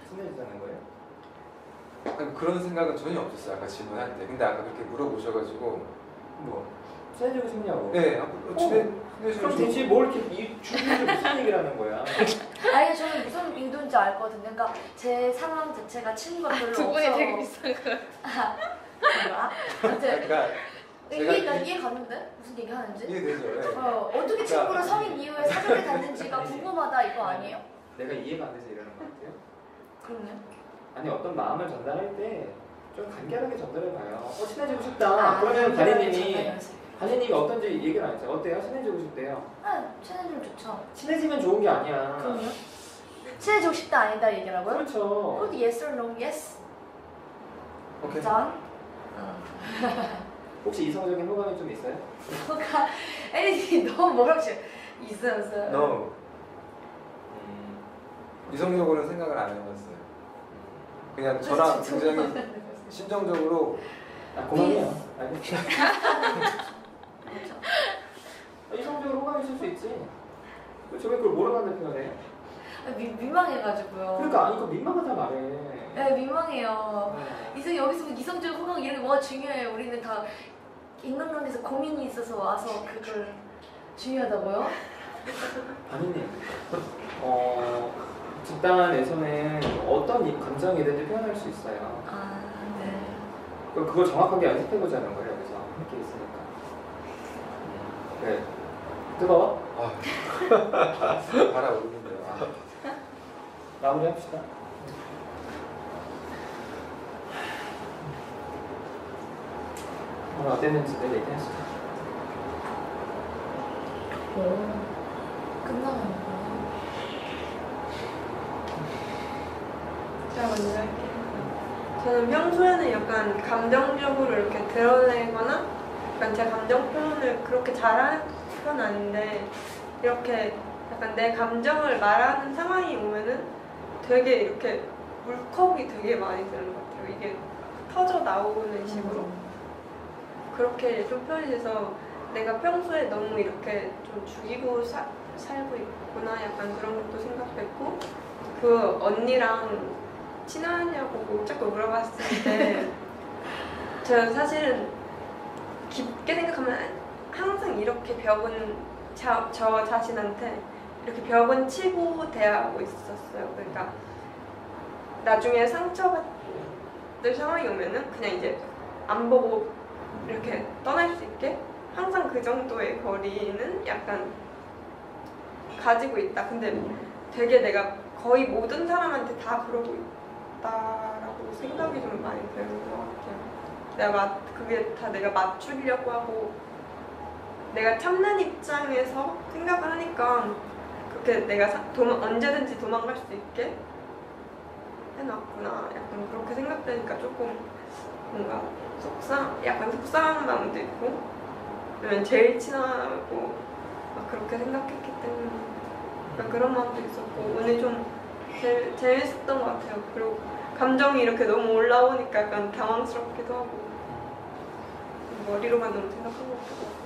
친해지자는 거예요? 그런 생각은 전혀 없었어요. 아까 질문할 때. 근데 아까 그렇게 물어보셔가지고 친해지고 싶냐고? 네. 그럼 대체 뭘 이렇게 이 주제를 무슨 얘기를 하는 거야? 아니 저는 무슨 의도인지 알 거거든요. 그러니까 제 상황 자체가 친구가 별로 없어. 두 분이 되게 비슷한 거. 뭔가? 그러니까 이해 갔는데? 무슨 얘기 하는지? 이해되죠. 네. 어떻게 친구를 성인 이후에 사귀게 됐는지가 궁금하다 이거 아니에요? 내가 이해가 안 돼서 이러는 거 같아요? 그럼요. 아니 어떤 마음을 전달할 때 좀 간결하게 전달해봐요. 친해지고 싶다. 그러면 바네님이 어떤지 얘기를 안 했어요. 어때요? 친해지고 싶대요. 친해지면 좋죠. 친해지면 좋은 게 아니야. 그럼요. 친해지고 싶다 아니다 얘기라고요? 그렇죠. 그것도 yes or no? Yes. 오케이. done. 혹시 이성적인 호감이 좀 있어요? 아니 너무 뭐라고 있어요. No. 이성적으로는 생각을 안 해봤어요. 그냥 저랑 굉장히 심정적으로 고맙네요. 알겠어요. 이성적으로 호감이 있을 수 있지. 그렇죠. 왜 그걸 모르간다는 표현해요? 민망해가지고요. 그러니까 그거 민망하다 말해. 네, 민망해요. 여기서 이성적 호감 이런 게 뭐가 중요해요. 우리는 다 인간관계에서 고민이 있어서 와서 그걸 중요하다고요? 바니님, 집단에서는 어떤 감정이든지 표현할 수 있어요. 네. 그걸 정확하게 연습해보자는 거예요. 여기서 함께 있으니까. 네. 뜨거워? 달아오르는데요. 마무리합시다. 오늘 어땠는지 내일 얘기하시죠. 끝나가는 제가 먼저 할게요. 저는 평소에는 약간 감정적으로 이렇게 드러내거나 약간 제 감정 표현을 그렇게 잘하는 편 아닌데 이렇게 약간 내 감정을 말하는 상황이 오면은 되게 이렇게 울컥이 되게 많이 드는 것 같아요. 이게 터져 나오는 식으로 그렇게 좀 표현이 돼서 내가 평소에 너무 이렇게 좀 죽이고 살고 있구나 약간 그런 것도 생각했고 그 언니랑 친하냐고 자꾸 물어봤을 때 저는 사실은 깊게 생각하면 항상 이렇게 벽은 저 자신한테 이렇게 벽은 치고 대하고 있었어요. 그러니까 나중에 상처받을 상황이 오면은 그냥 이제 안 보고 이렇게 떠날 수 있게 항상 그 정도의 거리는 약간 가지고 있다. 근데 되게 내가 거의 모든 사람한테 다 그러고 있다라고 생각이 좀 많이 드는 것 같아요. 그게 다 내가 맞추려고 하고 내가 참는 입장에서 생각을 하니까 그렇게 내가 언제든지 도망갈 수 있게 해놨구나. 약간 그렇게 생각되니까 조금 뭔가 약간 속상한 마음도 있고 왜냐면 제일 친하고 막 그렇게 생각했기 때문에 약간 그런 마음도 있었고 오늘 좀 제일 재밌었던 것 같아요. 그리고 감정이 이렇게 너무 올라오니까 약간 당황스럽기도 하고 머리로만 너무 생각한 것 같고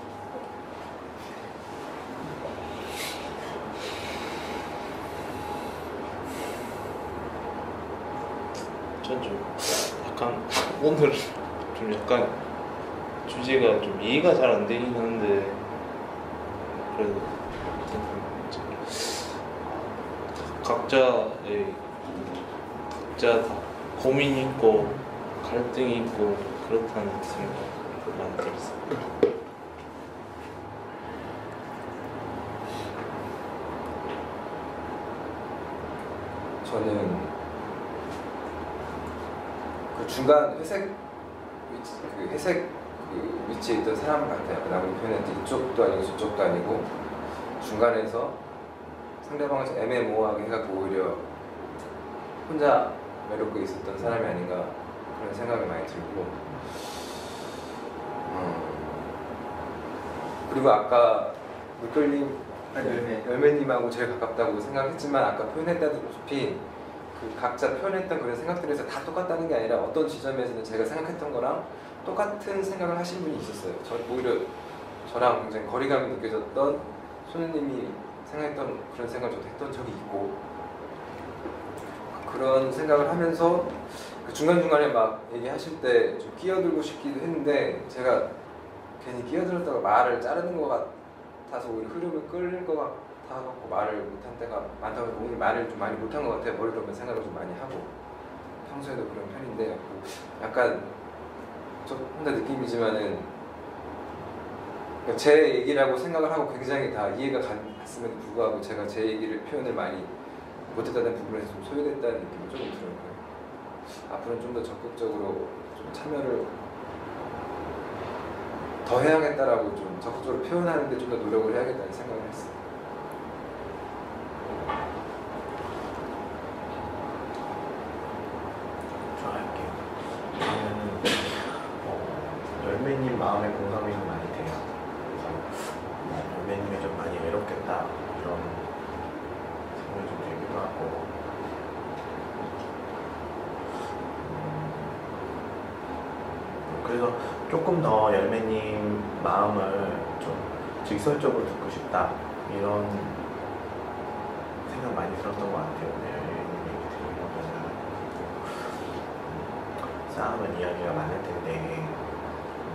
전 좀 약간 오늘 좀 약간 주제가 좀 이해가 잘 안 되긴 하는데 그래도 각자 다 고민이 있고 갈등이 있고 그렇다는 생각이 많이 들었어요. 저는 그 중간 회색 위치에 있던 사람 같아요. 나머지 표현했듯이 이쪽도 아니고 저쪽도 아니고 중간에서 상대방을 애매모호하게 해갖고 오히려 혼자 외롭게 있었던 사람이 아닌가 그런 생각이 많이 들고 그리고 아까 물결님 열매님하고 제일 가깝다고 생각했지만 아까 표현했다시피 그 각자 표현했던 그런 생각들에서 다 똑같다는 게 아니라 어떤 지점에서는 제가 생각했던 거랑 똑같은 생각을 하신 분이 있었어요. 오히려 저랑 굉장히 거리감이 느껴졌던 소녀님이 생각했던 그런 생각을 저도 했던 적이 있고 그런 생각을 하면서 그 중간중간에 막 얘기하실 때 좀 끼어들고 싶기도 했는데 제가 괜히 끼어들었다가 말을 자르는 것 같아서 오히려 흐름을 끌릴 것 같아서 말을 못한 때가 많다고 오늘 말을 좀 많이 못한 것 같아요. 머리로 오면 생각을 좀 많이 하고 평소에도 그런 편인데 약간 저 혼자 느낌이지만은 제 얘기라고 생각을 하고 굉장히 다 이해가 갔음에도 불구하고 제가 제 얘기를 표현을 많이 못했다는 부분에서 좀 소외됐다는 느낌이 조금 들어요. 앞으로는 좀 더 적극적으로 좀 참여를 더 해야겠다라고 좀 적극적으로 표현하는데 좀 더 노력을 해야겠다는 생각을 했어요. 저 할게요. 저는 열매님 마음에 공감이 좀 많이 돼요. 그래서 열매님이 좀 많이 외롭겠다 이런 생각이 좀 들기도 하고 그래서 조금 더 열매님 마음을 좀 직설적으로 듣고 싶다 이런 생각 많이 들었던 것 같아요. 오늘 열매님 얘기 들으면서 싸움은 이야기가 많을 텐데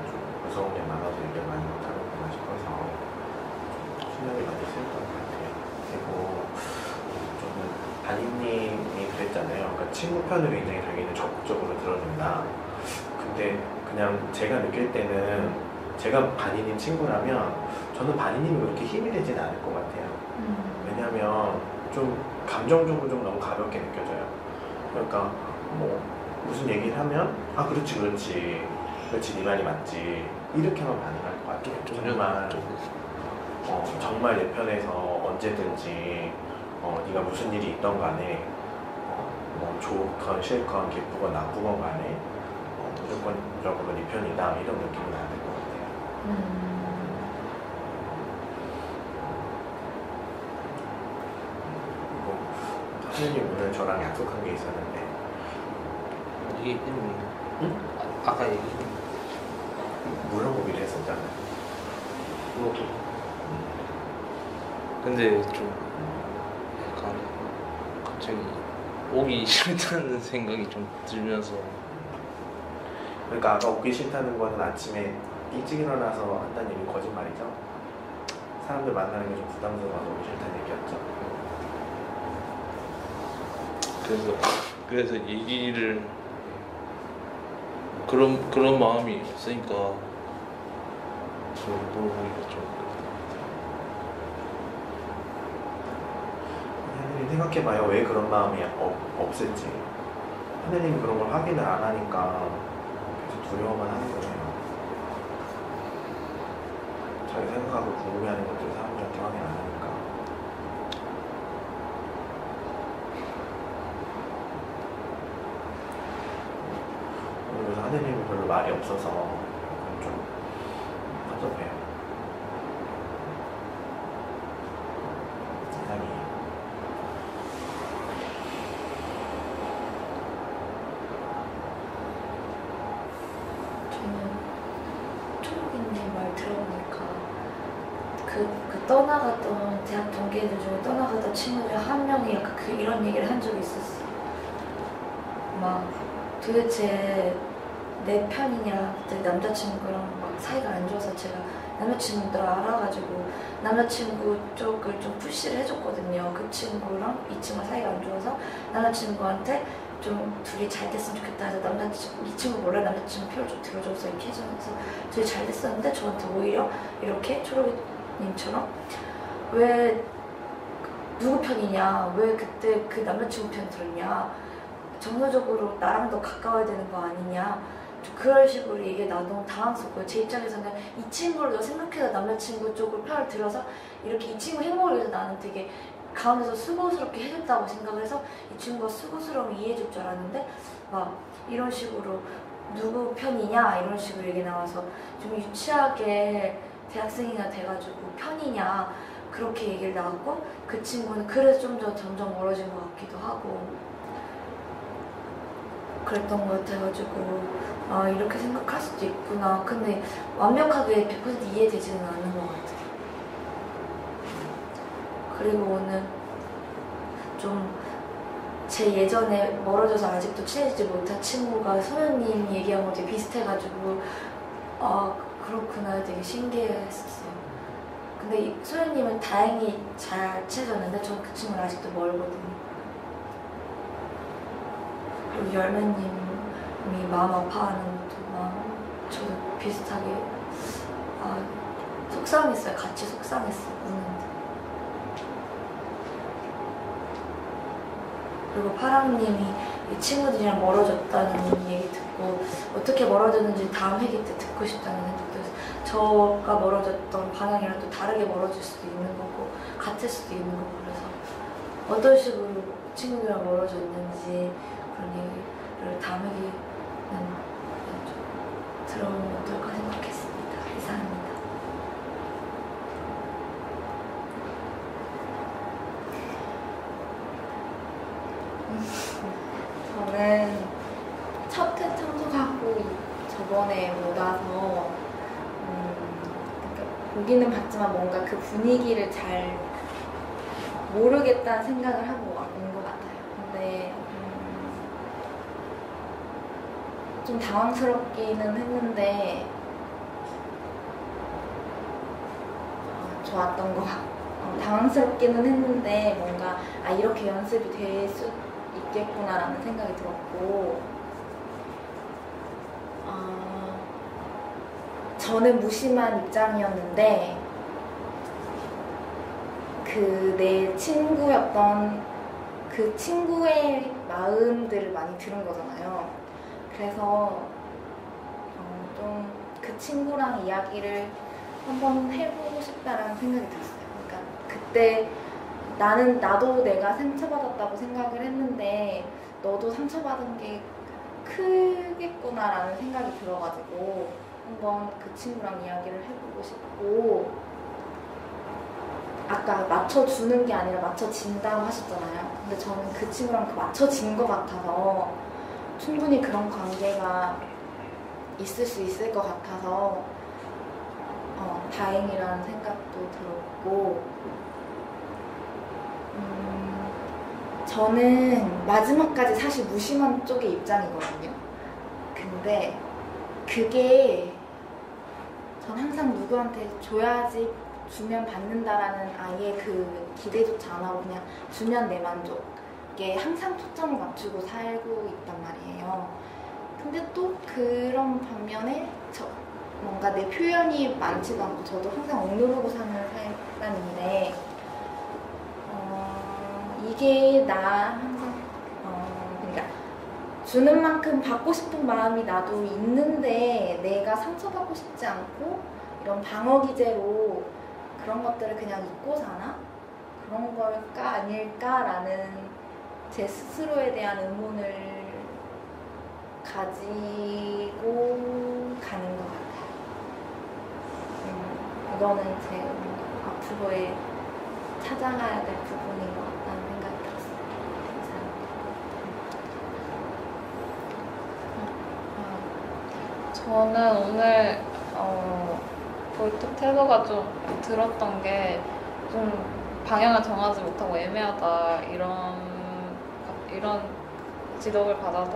좀 무서운 게 많아서 얘기를 많이 못하겠구나 싶어서 좀 신경이 많이 쓰였던 것 같아요. 그리고 저는 담임님이 그랬잖아요. 그러니까 친구 편을 굉장히 자기는 적극적으로 들어준다. 근데 그냥 제가 느낄 때는 제가 바니님 친구라면 저는 바니님이 그렇게 힘이 되지는 않을 것 같아요. 왜냐면 좀 감정적으로 좀 너무 가볍게 느껴져요. 그러니까 뭐 무슨 얘기를 하면 아 그렇지 네 말이 맞지 이렇게만 반응할 것 같아요. 정말 내 편에서 언제든지 네가 무슨 일이 있던 간에 뭐 좋건 싫건 기쁘건 나쁘건 간에 무조건적으로 네 편이다 이런 느낌은 안 들 것 같아요. 그리고 하느님 오늘 저랑 약속한 게 있었는데 얘기했는데 응? 아까 얘기했는데 물어보기로 했었잖아요. 근데 좀 약간 갑자기 오기 싫다는 생각이 좀 들면서 그러니까 아까 오기 싫다는 거는 아침에 일찍 일어나서 한다는 얘기 거짓말이죠? 사람들 만나는 게 좀 부담스러워서 오기 싫다는 얘기였죠? 그래서 얘기를 그런 마음이 없으니까 좀 물어보기가 좀 하느님 생각해봐요. 왜 그런 마음이 없을지. 하느님이 그런 걸 확인을 안 하니까 계속 두려워만 하는 거예요. 자기 생각하고 궁금해하는 것들 사람들한테 확인 안 하니까. 그래서 하느님이 별로 말이 없어서 좀 섭섭해요. 세상이. 저는 초록이님 말 들어보니까 그 떠나갔던 대학 동기들 중에 떠나갔던 친구들 한 명이 약간 이런 얘기를 한 적이 있었어. 막 도대체 내 편이냐, 그때 남자친구랑 막 사이가 안 좋아서 제가 남자친구들 알아가지고 남자친구 쪽을 좀 푸시를 해줬거든요. 그 친구랑 이 친구 사이가 안 좋아서 남자친구한테 좀 둘이 잘 됐으면 좋겠다 해서 이 친구 몰래 남자친구 표를 좀 들어줘서 이렇게 해서 둘이 잘 됐었는데 저한테 오히려 이렇게 초록이님처럼 왜 누구 편이냐, 왜 그때 그 남자친구 편 들었냐, 정서적으로 나랑 더 가까워야 되는 거 아니냐, 좀 그런 식으로 이게 나 너무 당황스럽고요. 제 입장에서는 이 친구를 더 생각해서 남자친구 쪽을 편을 들어서 이렇게 이 친구 행복을 위해서 나는 되게 가운데서 수고스럽게 해줬다고 생각을 해서 이 친구가 수고스러움을 이해해줄 줄 알았는데 막 이런 식으로 누구 편이냐 이런 식으로 얘기 나와서 좀 유치하게 대학생이나 돼가지고 편이냐 그렇게 얘기를 나왔고 그 친구는 그래서 좀 더 점점 멀어진 것 같기도 하고 그랬던 것 같아가지고 아 이렇게 생각할 수도 있구나. 근데 완벽하게 100% 이해되지는 않는 것 같아요. 그리고 오늘 좀 제 예전에 멀어져서 아직도 친해지지 못한 친구가 소연님 얘기한 거 되게 비슷해가지고 아 그렇구나 되게 신기했었어요. 근데 소연님은 다행히 잘 친해졌는데 저는 그 친구는 아직도 멀거든요. 그리고 열매님이 마음 아파하는 것도 저도 비슷하게 아 속상했어요. 같이 속상했어요. 우는데. 그리고 파랑님이 이 친구들이랑 멀어졌다는 얘기 듣고 어떻게 멀어졌는지 다음 회기 때 듣고 싶다는 생각도 해서 저가 멀어졌던 방향이랑 또 다르게 멀어질 수도 있는 거고 같을 수도 있는 거고 그래서 어떤 식으로 친구들이랑 멀어졌는지 그런 얘기를 다음 회기는 좀 들어보면 어떨까 생각했습니다. 이상입니다. 저는 첫 회 참석하고 저번에 못 와서 그러니까 보기는 봤지만 뭔가 그 분위기를 잘 모르겠다는 생각을 하고 온 것 같아요. 근데 좀 당황스럽기는 했는데 좋았던 것 같고 당황스럽기는 했는데 뭔가 아 이렇게 연습이 될 수 있겠구나라는 생각이 들었고 저는 무심한 입장이었는데 그 내 친구였던 그 친구의 마음들을 많이 들은 거잖아요. 그래서 좀 그 친구랑 이야기를 한번 해보고 싶다라는 생각이 들었어요. 그러니까 그때 나도 내가 상처받았다고 생각을 했는데 너도 상처받은 게 크겠구나라는 생각이 들어가지고 한번 그 친구랑 이야기를 해보고 싶고 아까 맞춰주는 게 아니라 맞춰진다고 하셨잖아요. 근데 저는 그 친구랑 맞춰진 것 같아서 충분히 그런 관계가 있을 수 있을 것 같아서 다행이라는 생각도 들었고 저는 마지막까지 사실 무심한 쪽의 입장이거든요. 근데 그게 전 항상 누구한테 줘야지 주면 받는다라는 아예 그 기대조차 안 하고 그냥 주면 내 만족에 항상 초점을 맞추고 살고 있단 말이에요. 근데 또 그런 반면에 뭔가 내 표현이 많지도 않고 저도 항상 억누르고 사는 사람인데 이게 나 항상 그러니까 주는 만큼 받고 싶은 마음이 나도 있는데 내가 상처받고 싶지 않고 이런 방어 기제로 그런 것들을 그냥 잊고 사나? 그런 걸까 아닐까라는 제 스스로에 대한 의문을 가지고 가는 것 같아요. 이거는 제 앞으로의 찾아가야 될 부분인 것 같다는 생각이 들었어요. 감사합니다. 저는 오늘 보이톡 태도가 좀 들었던 게 좀 방향을 정하지 못하고 애매하다 이런 지적을 받아서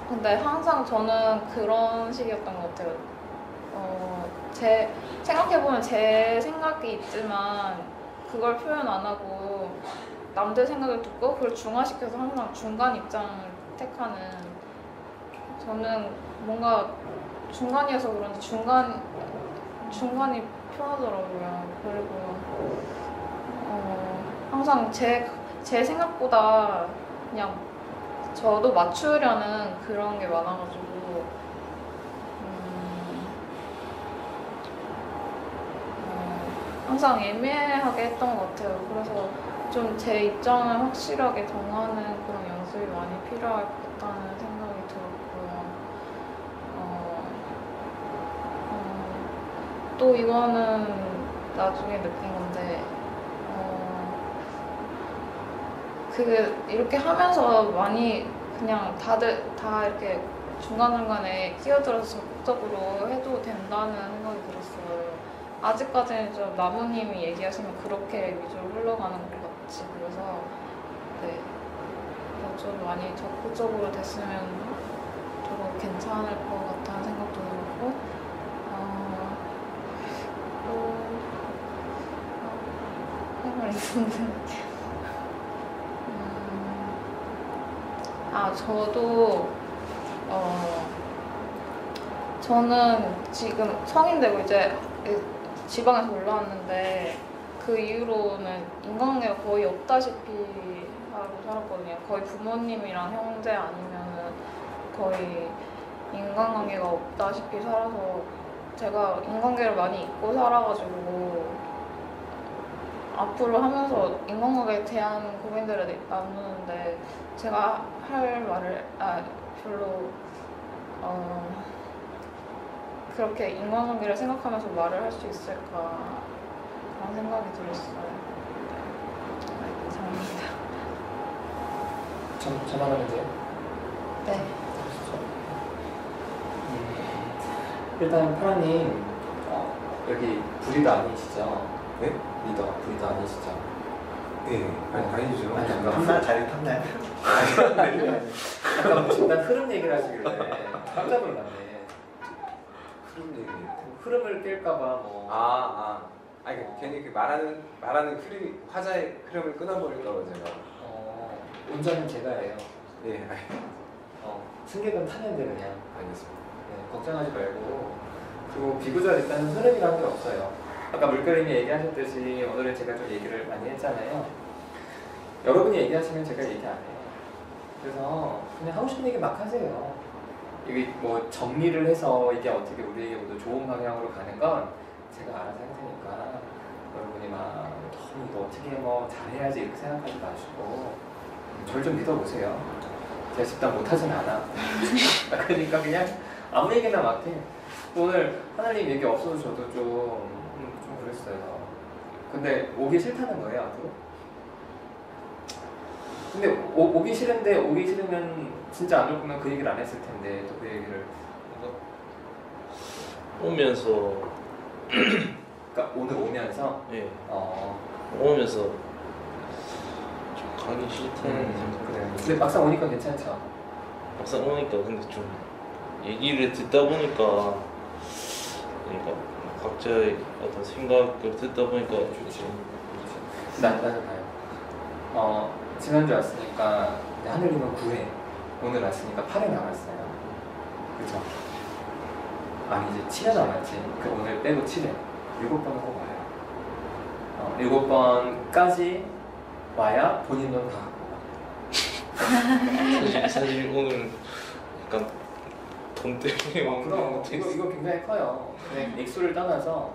근데 항상 저는 그런 식이었던 것 같아요. 생각해보면 제 생각이 있지만 그걸 표현 안 하고 남들 생각을 듣고 그걸 중화시켜서 항상 중간 입장을 택하는, 저는 뭔가 중간이어서 그런지 중간이 편하더라고요. 그리고 항상 제 생각보다 그냥 저도 맞추려는 그런 게 많아가지고 항상 애매하게 했던 것 같아요. 그래서 좀 제 입장을 확실하게 정하는 그런 연습이 많이 필요할 것 같다는 생각이 들었고요. 또 이거는 나중에 느낀 건데 이렇게 하면서 많이 그냥 다들 다 이렇게 중간중간에 끼어들어서 적극적으로 해도 된다는 생각이 들었어요. 아직까지는 좀 나무님이 얘기하시면 그렇게 위주로 흘러가는 것 같이, 그래서 네, 좀 많이 적극적으로 됐으면 더 괜찮을 것 같다는 생각도 들었고 생각을 있었는데 저도 저는 지금 성인 되고 이제 지방에서 올라왔는데 그 이후로는 인간관계가 거의 없다시피 하고 살았거든요. 거의 부모님이랑 형제 아니면은 거의 인간관계가 없다시피 살아서 제가 인간관계를 많이 잊고 살아가지고 앞으로 하면서 인간관계에 대한 고민들을 나누는데 제가 할 말을 별로 그렇게 인간관계를 생각하면서 말을 할 수 있을까 그런 생각이 들었어요. 네, 이상입니다. 전화하면 돼요? 네. 일단 파라님 여기 불리도 아니시죠? 네? 리더 불리도 아니시죠? 네, 아니죠. 아니, 한말 자리 탔나요? 약간 중간 흐름 얘기를 하시길래 깜짝 놀랐네. 흐름 얘기. 흐름을 깰까봐 뭐. 아니 괜히 그 말하는 흐름이 화자의 흐름을 끊어버릴까봐 제가. 운전은 제가 해요. 예, 승객은 타면 돼 그냥. 알겠습니다. 네, 걱정하지 말고. 그리고 비구절 일단은 흐름이라는 게 없어요. 아까 물결님이 얘기하셨듯이 오늘은 제가 좀 얘기를 많이 했잖아요. 여러분이 얘기하시면 제가 얘기 안 해요. 그래서 그냥 하고 싶은 얘기 막 하세요. 이게 뭐 정리를 해서 이게 어떻게 우리에게 모두 좋은 방향으로 가는 건 제가 알아서 할 테니까 여러분이 막 너무 이거 어떻게 뭐 잘해야지 이렇게 생각하지 마시고 저를 좀 믿어보세요. 제가 집단 못하진 않아. 그러니까 그냥 아무 얘기나 막 해. 오늘 하나님 얘기 없어도 저도 좀 그랬어요. 근데 오기 싫다는 거예요 앞으로? 근데 오기 싫은데 오기 싫으면 진짜 안 올 거면 그 얘기를 안 했을 텐데 또 그 얘기를 오면서 그러니까 오늘 오면서 예 오면서 좀 가기 싫다는 생각. 그래요. 근데 막상 오니까 괜찮죠? 막상 오니까 근데 좀 얘기를 듣다 보니까 그러니까 각자의 어떤 생각을 듣다 보니까 좋지. 나는 봐요. 지난주 왔으니까 하늘님은 9회, 오늘 왔으니까 8회 남았어요. 그죠? 아니 이제 7회 남았지. 그 오늘 빼고 7회. 7번은 꼭 와요. 7번까지 와야 본인 돈 다 갖고 가. 사실 오늘 약간 돈 때문에 그럼 이거 굉장히 커요. 그냥 액수를 떠나서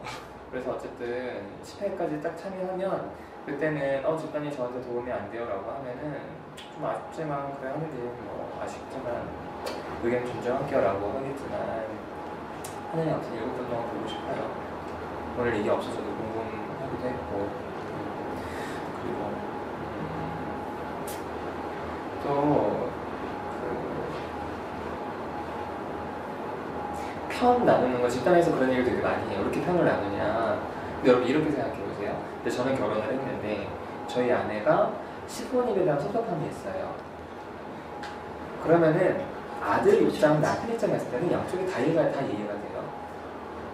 그래서 어쨌든 10회까지 딱 참여하면 그때는 집단이 저한테 도움이 안 돼요 라고 하면은 좀 아쉽지만 그래 하늘이 뭐 아쉽지만 의견 존중할게요 라고 하겠지만 하늘이 아무튼 7번 동안 보고 싶어요. 오늘 얘기 없어서도 궁금하기도 했고 그리고 또 편 나누는 거 집단에서 그런 얘기를 되게 많이 해요. 왜 이렇게 편을 나누냐. 근데 여러분 이렇게 생각해 보세요. 근데 저는 결혼을 했는데 저희 아내가 시부모님에 대한 섭섭함이 있어요. 그러면은 아들 입장, 남편 입장 했을 때는 양쪽이 다 이해가 돼요.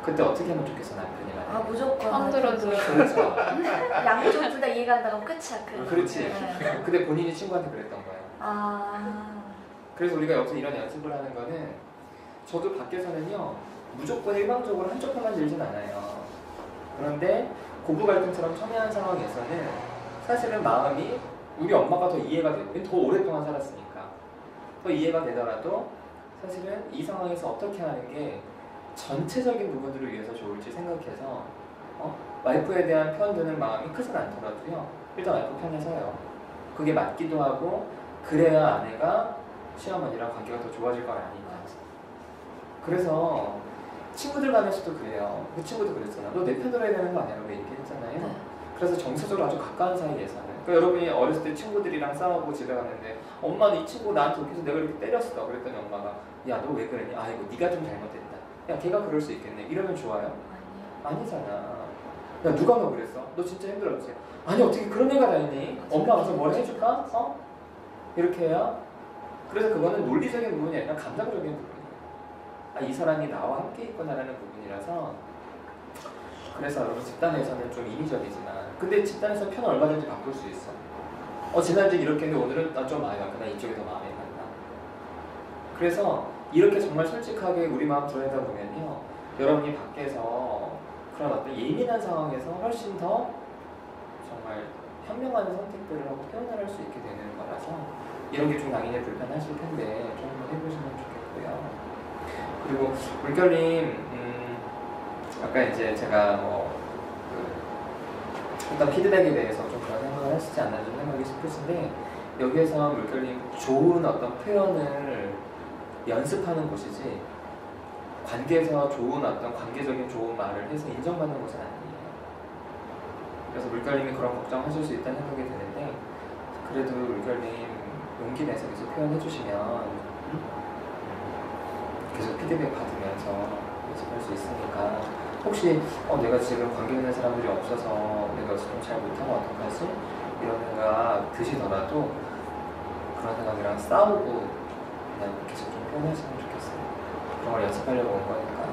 그때 어떻게 하면 좋겠어, 남편이 만약에? 아 무조건 편들어줘요. 그렇죠. 양쪽 둘 다 이해가 안 가면 끝이야. 그렇지. 네. 근데 본인이 친구한테 그랬던 거예요. 아 그래서 우리가 여기서 이런 연습을 하는 거는 저도 밖에서는요 무조건 일방적으로 한쪽 편만 들진 않아요. 그런데 고부 갈등처럼 첨예한 상황에서는 사실은 마음이 우리 엄마가 더 이해가 되고 더 오랫동안 살았으니까 더 이해가 되더라도 사실은 이 상황에서 어떻게 하는 게 전체적인 부분들을 위해서 좋을지 생각해서 와이프에 대한 편드는 마음이 크진 않더라도요 일단 와이프 편에 서요. 그게 맞기도 하고 그래야 아내가 시어머니랑 관계가 더 좋아질 걸 아니까. 그래서 친구들 간에서도 그래요. 그 친구도 그랬잖아. 너 내 편으로 해야 되는 거 아니야? 라고 얘기했잖아요. 네. 그래서 정서적으로 아주 가까운 사이에서는 그러니까 여러분이 어렸을 때 친구들이랑 싸우고 집에 갔는데 엄마는 이 친구 나한테 웃겨서 내가 이렇게 때렸어. 그랬더니 엄마가 야 너 왜 그랬니? 아 이거 네가 좀 잘못했다. 야 걔가 그럴 수 있겠네. 이러면 좋아요? 아니잖아. 야 누가 너 그랬어? 너 진짜 힘들었지? 아니 어떻게 그런 애가 다 있니? 엄마 와서 뭘 해줄까? 이렇게 해야? 그래서 그거는 논리적인 부분이 아니라 감정적인 부분이에요. 아, 이 사람이 나와 함께 있구나라는 부분이라서 그래서 여러분 집단에서는 좀 인위적이지만 근데 집단에서 편을 얼마든지 바꿀 수 있어. 지난주 이렇게 했는데 오늘은 나 좀 마음에 갔구나. 이쪽이 더 마음에 갔나. 그래서 이렇게 정말 솔직하게 우리 마음 드러내다 보면요 여러분이 밖에서 그런 어떤 예민한 상황에서 훨씬 더 정말 현명한 선택들을 하고 표현을 할 수 있게 되는 거라서 이런 게 좀 당연히 불편하실 텐데 좀 한번 해보시면 좋겠고요. 그리고 물결님 아까 이제 제가 어떤 피드백에 대해서 좀 그런 생각을 하시지 않나 좀 생각이 싶으신데 여기에서 물결님 좋은 어떤 표현을 연습하는 곳이지 관계에서 좋은 어떤 관계적인 좋은 말을 해서 인정받는 곳은 아니에요. 그래서 물결님이 그런 걱정하실 수 있다는 생각이 드는데 그래도 물결님 용기 내서 계속 표현해 주시면 계속 피드백 받으면서 연습할 수 있으니까 혹시 내가 지금 관계 있는 사람들이 없어서 내가 좀 잘 못하면 어떡하지? 이런 생각 드시더라도 그런 생각이랑 싸우고 그냥 계속 좀 표현했으면 좋겠어요. 그런 걸 연습하려고 온 거니까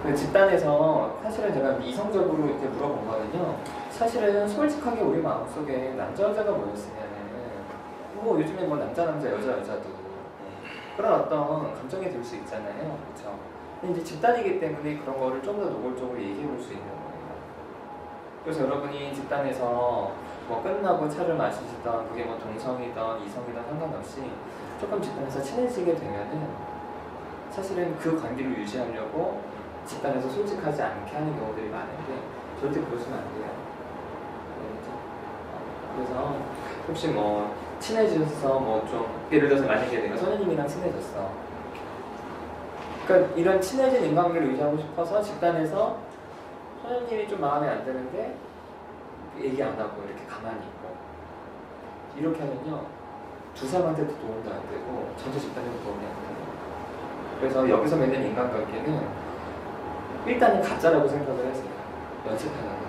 그 집단에서 사실은 제가 이성적으로 이렇게 물어본 거는요 사실은 솔직하게 우리 마음속에 남자 여자가 모였으면은 요즘에 남자 여자도 그런 어떤 감정이 들 수 있잖아요. 그렇죠? 근데 이제 집단이기 때문에 그런 거를 좀 더 노골적으로 얘기해 볼 수 있는 거예요. 그래서 여러분이 집단에서 끝나고 차를 마시시던 그게 동성이든 이성이든 상관없이 조금 집단에서 친해지게 되면은 사실은 그 관계를 유지하려고 집단에서 솔직하지 않게 하는 경우들이 많은데 절대 그러시면 안 돼요. 그래서 혹시 친해져서 좀 예를 들어서 만약에 내가 선생님이랑 친해졌어. 그러니까 이런 친해진 인간관계를 유지하고 싶어서 집단에서 선생님이 좀 마음에 안 드는데 얘기 안 하고 이렇게 가만히 있고 이렇게 하면요 두 사람한테도 도움도 안 되고 전체 집단에도 도움이 안 돼요. 그래서 여기서 맺는 인간관계는 일단은 가짜라고 생각을 해서 연습하는 거예요.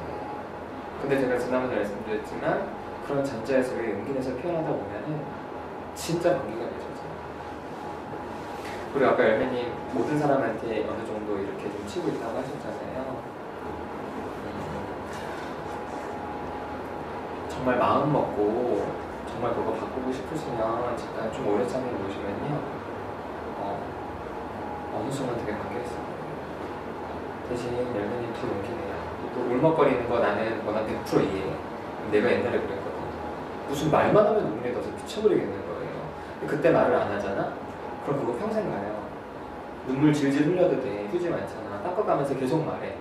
근데 제가 지난번에 말씀드렸지만 그런 전자에서 용기 내서 표현하다 보면은 진짜 관계가 맺어져요. 그리고 아까 열매님 모든 사람한테 어느 정도 이렇게 좀 치고 있다고 하셨잖아요. 정말 마음 먹고 정말 그거 바꾸고 싶으시면 집단 좀 오래 참여 보시면요 어느 순간 되게 바뀌었어요. 대신 열매님 더 용기 내요. 또 울먹거리는 거 나는 100% 이해해. 내가 옛날에 그랬거든. 무슨 말만 하면 눈물이 나서 미쳐버리겠는 거예요. 그때 말을 안 하잖아? 그럼 그거 평생 가요. 눈물 질질 흘려도 돼. 휴지 많잖아. 닦아가면서 계속 말해.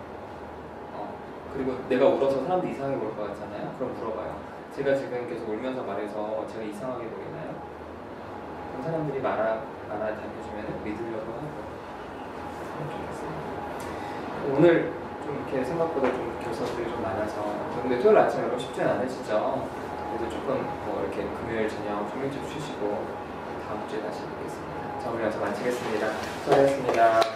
그리고 내가 울어서 사람들이 이상하게 볼 것 같잖아요? 그럼 물어봐요. 제가 지금 계속 울면서 말해서 제가 이상하게 보이나요? 그럼 사람들이 말아다녀주면 믿으려고 하고. 오늘 좀 이렇게 생각보다 좀 결석들이 좀 많아서 근데 토요일 아침 여러분 쉽지는 않으시죠? 그래서 조금 이렇게 금요일 저녁 좀 일찍 쉬시고 다음 주에 다시 뵙겠습니다. 자, 오늘 영상 마치겠습니다. 수고하셨습니다.